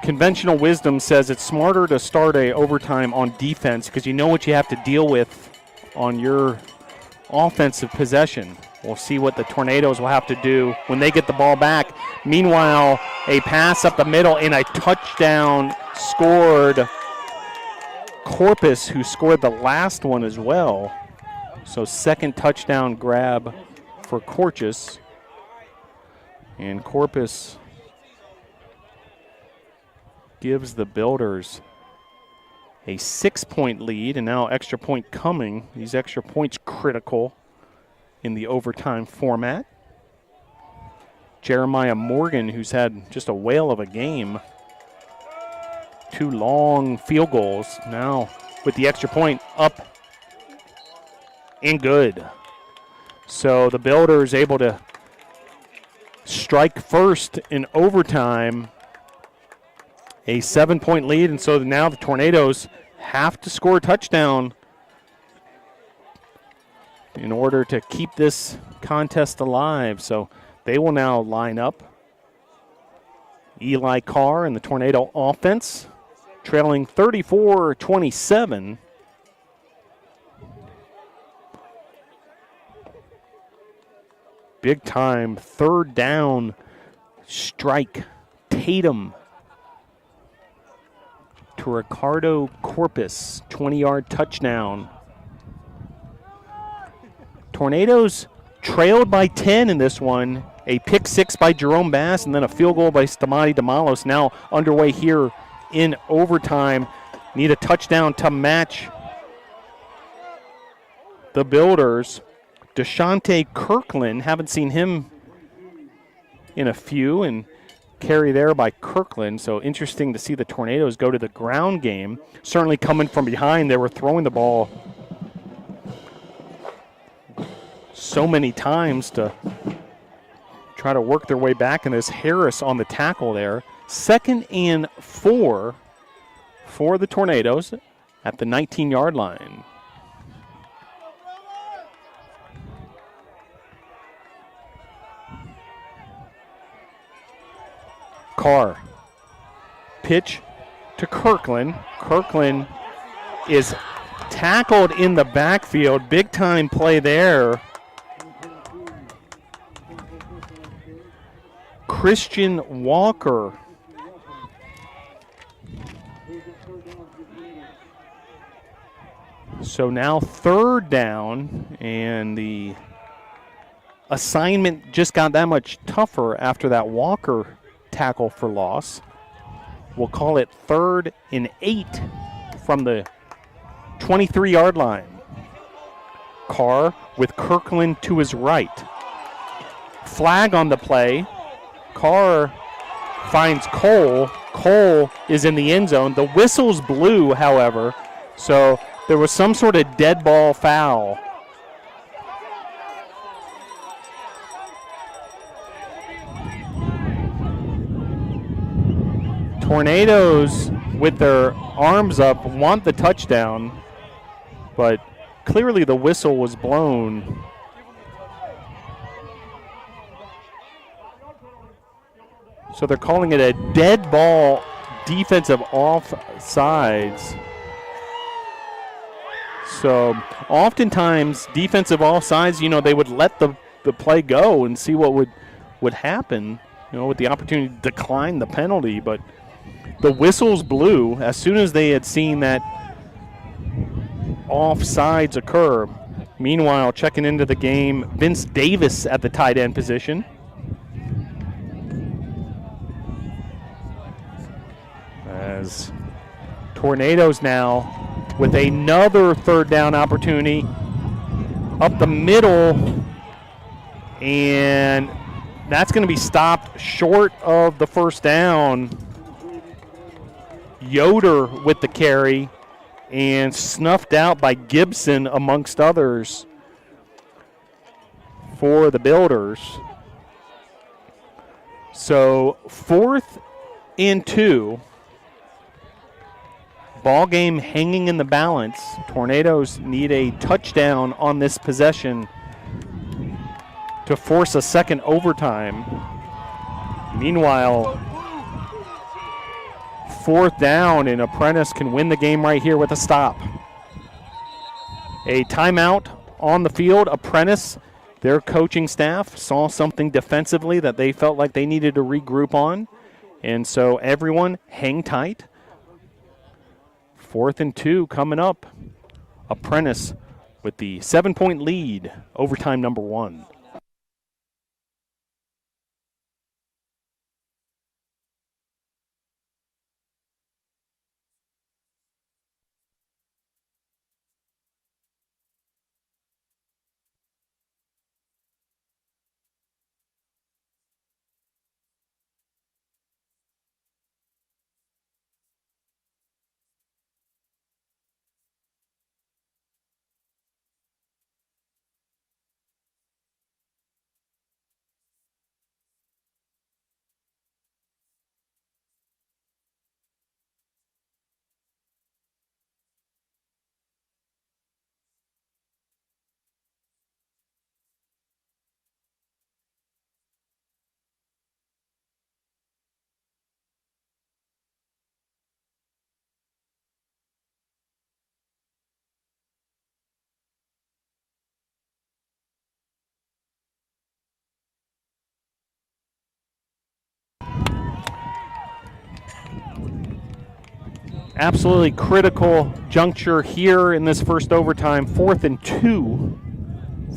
Conventional wisdom says it's smarter to start a overtime on defense because you know what you have to deal with on your offensive possession. We'll see what the Tornadoes will have to do when they get the ball back. Meanwhile, a pass up the middle and a touchdown scored Corpus, who scored the last one as well. So second touchdown grab for Corchus. And Corpus gives the Builders a 6-point lead, and now extra point coming. These extra points critical in the overtime format. Jeremiah Morgan, who's had just a whale of a game. 2 long field goals. Now with the extra point up and good. So the Builders able to strike first in overtime. A 7-point lead, and so now the Tornadoes have to score a touchdown in order to keep this contest alive. So they will now line up. Eli Carr and the Tornado offense, trailing 34-27. Big time third down strike. Tatum to Ricardo Corpus, 20-yard touchdown. Tornadoes trailed by 10 in this one. A pick 6 by Jerome Bass, and then a field goal by Stamati Damalos. Now underway here in overtime. Need a touchdown to match the Builders. Deshante Kirkland, haven't seen him in a few, and carry there by Kirkland. So interesting to see the Tornadoes go to the ground game. Certainly coming from behind, they were throwing the ball so many times to try to work their way back, and there's Harris on the tackle there. 2nd and 4 for the Tornadoes at the 19-yard line. Carr. Pitch to Kirkland. Kirkland is tackled in the backfield. Big time play there. Christian Walker. So now third down, and the assignment just got that much tougher after that Walker tackle for loss. We'll call it 3rd and 8 from the 23-yard line. Carr with Kirkland to his right. Flag on the play. Carr finds Cole. Cole is in the end zone. The whistle's blew, however, so there was some sort of dead ball foul. Tornadoes, with their arms up, want the touchdown, but clearly the whistle was blown. So they're calling it a dead ball defensive offsides. So oftentimes defensive offsides, you know, they would let the play go and see what would happen, you know, with the opportunity to decline the penalty, but the whistles blew as soon as they had seen that offsides occur. Meanwhile, checking into the game, Vince Davis at the tight end position. As Tornadoes now with another third down opportunity up the middle, and that's going to be stopped short of the first down. Yoder with the carry and snuffed out by Gibson amongst others for the Builders. So 4th and 2. Ball game hanging in the balance. Tornadoes need a touchdown on this possession to force a second overtime. Meanwhile, 4th down, and Apprentice can win the game right here with a stop. A timeout on the field. Apprentice, their coaching staff, saw something defensively that they felt like they needed to regroup on. And so everyone hang tight 4th and 2 coming up. Apprentice with the 7-point lead, overtime number 1. Absolutely critical juncture here in this first overtime. 4th and 2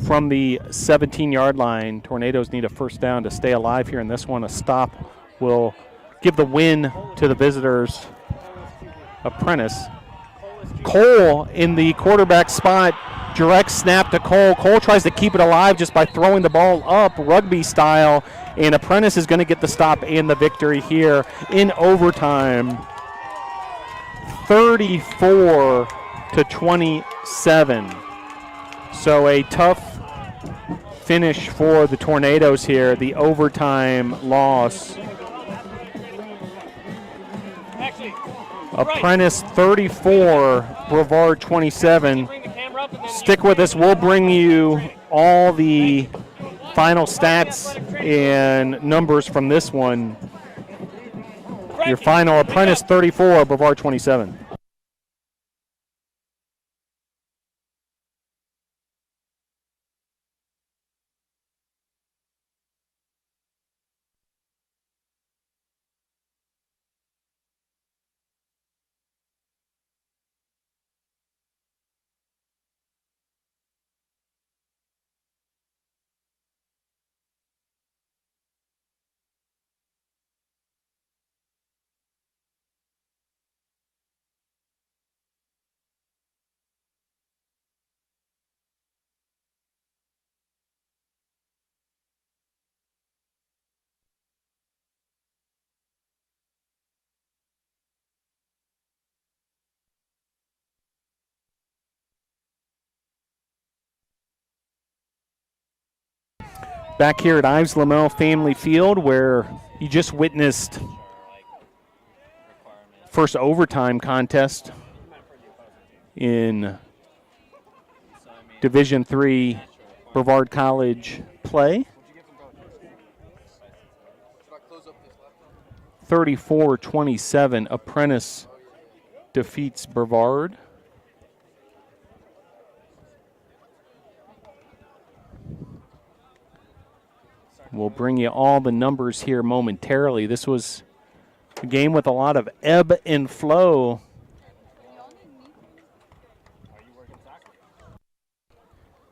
from the 17-yard line. Tornadoes need a first down to stay alive here in this one. A stop will give the win to the visitors. Apprentice. Cole in the quarterback spot. Direct snap to Cole. Cole tries to keep it alive just by throwing the ball up, rugby style. And Apprentice is going to get the stop and the victory here in overtime. 34-27. So a tough finish for the Tornadoes here. The overtime loss. Apprentice 34, Brevard 27. Stick with us. We'll bring you all the final stats and numbers from this one. Your final, Apprentice 34, Brevard 27. Back here at Ives Lamel Family Field, where you just witnessed first overtime contest in Division III Brevard College play. 34-27, Apprentice defeats Brevard. We'll bring you all the numbers here momentarily. This was a game with a lot of ebb and flow.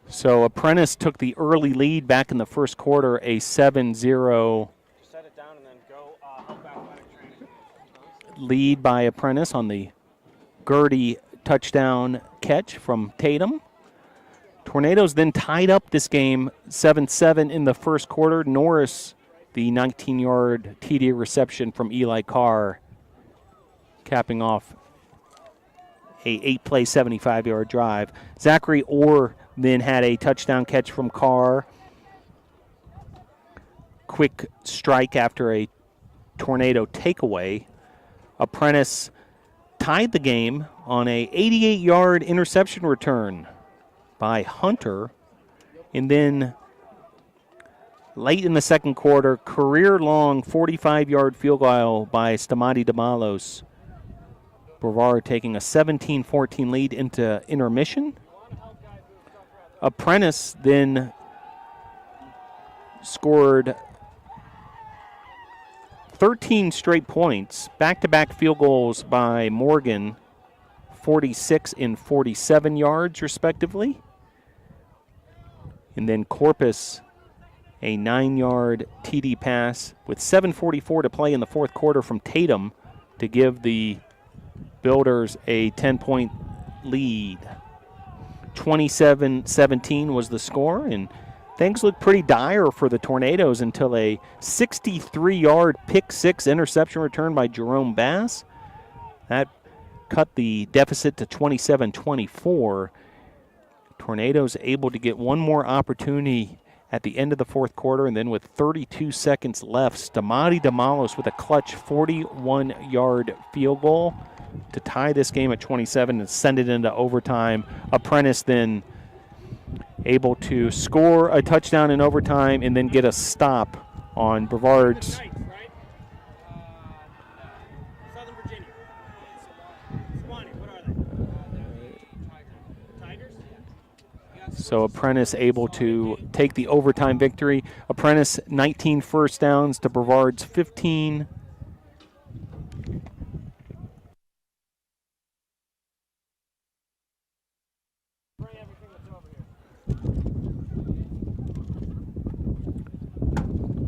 So Apprentice took the early lead back in the first quarter, a 7-0 lead by Apprentice on the Gertie touchdown catch from Tatum. Tornadoes then tied up this game 7-7 in the first quarter. Norris, the 19-yard TD reception from Eli Carr, capping off a 8-play, 75-yard drive. Zachary Orr then had a touchdown catch from Carr. Quick strike after a Tornado takeaway. Apprentice tied the game on a 88-yard interception return by Hunter. And then late in the second quarter, career-long 45-yard field goal by Stamati Damalos. Brevard taking a 17-14 lead into intermission. Apprentice then scored 13 straight points, back-to-back field goals by Morgan, 46 and 47 yards, respectively. And then Corpus, a 9-yard TD pass with 7:44 to play in the fourth quarter from Tatum to give the Builders a 10-point lead. 27-17 was the score, and things looked pretty dire for the Tornadoes until a 63-yard pick-six interception return by Jerome Bass. That cut the deficit to 27-24. Tornadoes able to get one more opportunity at the end of the fourth quarter, and then with 32 seconds left, Stamati Damalos with a clutch 41-yard field goal to tie this game at 27 and send it into overtime. Apprentice then able to score a touchdown in overtime and then get a stop on Brevard's. So Apprentice able to take the overtime victory. Apprentice 19 first downs to Brevard's 15.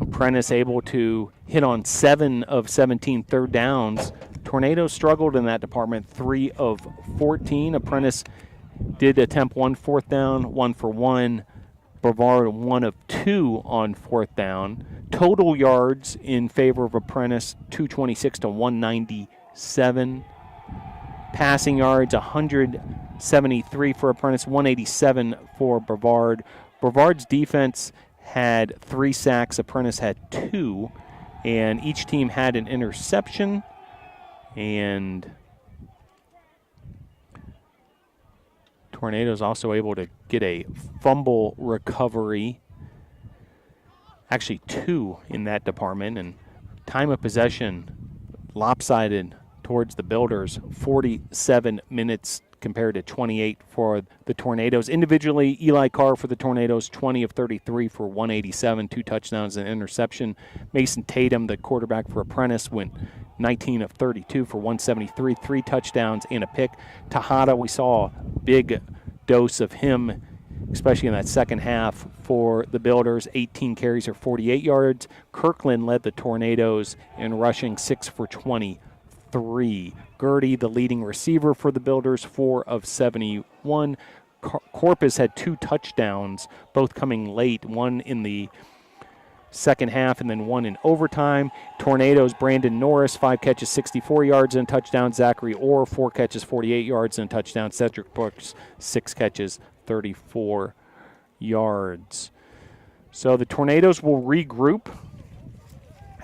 Apprentice able to hit on 7 of 17 third downs. Tornadoes struggled in that department, 3 of 14. Apprentice did attempt 1 fourth down, 1 for 1. Brevard 1 of 2 on fourth down. Total yards in favor of Apprentice, 226 to 197. Passing yards, 173 for Apprentice, 187 for Brevard. Brevard's defense had 3 sacks. Apprentice had 2. And each team had an interception. And Tornadoes also able to get a fumble recovery. Actually 2 in that department. And time of possession lopsided towards the Builders. 47 minutes compared to 28 for the Tornadoes. Individually, Eli Carr for the Tornadoes, 20 of 33 for 187, 2 touchdowns and interception. Mason Tatum, the quarterback for Apprentice, went 19 of 32 for 173, 3 touchdowns and a pick. Tejada, we saw a big dose of him, especially in that second half for the Builders. 18 carries or 48 yards. Kirkland led the Tornadoes in rushing, 6 for 23. Gertie, the leading receiver for the Builders, 4 of 71. Corpus had 2 touchdowns, both coming late, one in the second half and then 1 in overtime. Tornadoes, Brandon Norris, 5 catches, 64 yards and a touchdown. Zachary Orr, 4 catches, 48 yards and a touchdown. Cedric Brooks, 6 catches, 34 yards. So the Tornadoes will regroup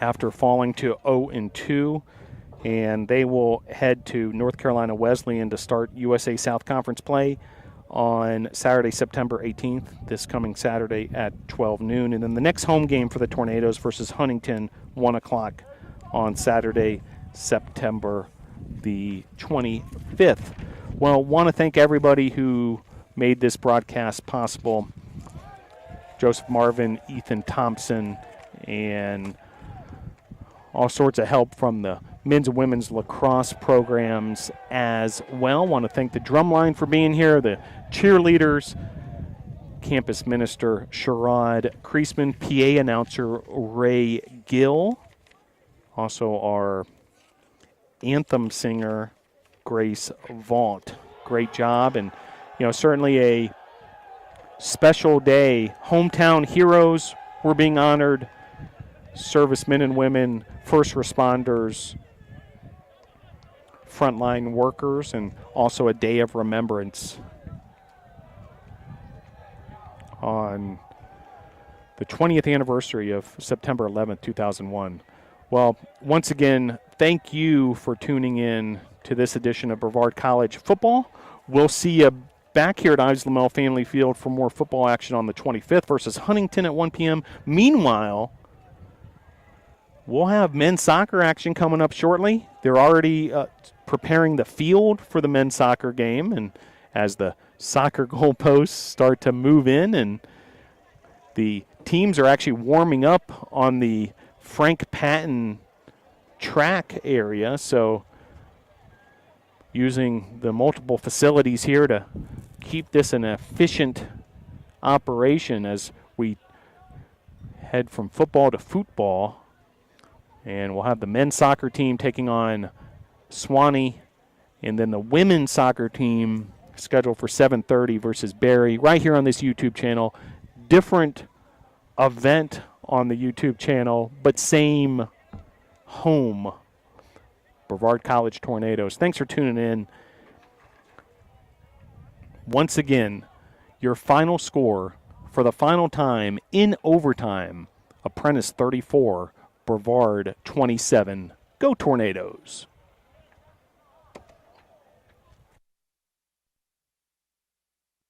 after falling to 0-2. And they will head to North Carolina Wesleyan to start USA South Conference play on Saturday, September 18th, this coming Saturday at 12 noon. And then the next home game for the Tornadoes versus Huntington, 1 o'clock on Saturday, September the 25th. Well, want to thank everybody who made this broadcast possible. Joseph Marvin, Ethan Thompson, and all sorts of help from the men's and women's lacrosse programs as well. Want to thank the drumline for being here, the cheerleaders, campus minister Sherrod Kreisman, PA announcer Ray Gill, also our anthem singer Grace Vaught. Great job, and certainly a special day. Hometown heroes were being honored, servicemen and women, first responders, frontline workers, and also a day of remembrance on the 20th anniversary of September 11th, 2001. Well, once again, thank you for tuning in to this edition of Brevard College Football. We'll see you back here at Ives Lamel Family Field for more football action on the 25th versus Huntington at 1 p.m. Meanwhile, we'll have men's soccer action coming up shortly. They're already preparing the field for the men's soccer game, and as the soccer goalposts start to move in, and the teams are actually warming up on the Frank Patton track area, so using the multiple facilities here to keep this an efficient operation as we head from football to football. And we'll have the men's soccer team taking on Swanee, and then the women's soccer team scheduled for 7:30 versus Barry right here on this YouTube channel. Different event on the YouTube channel, but same home. Brevard College Tornadoes. Thanks for tuning in. Once again, your final score for the final time in overtime, Apprentice 34, Brevard 27. Go Tornadoes.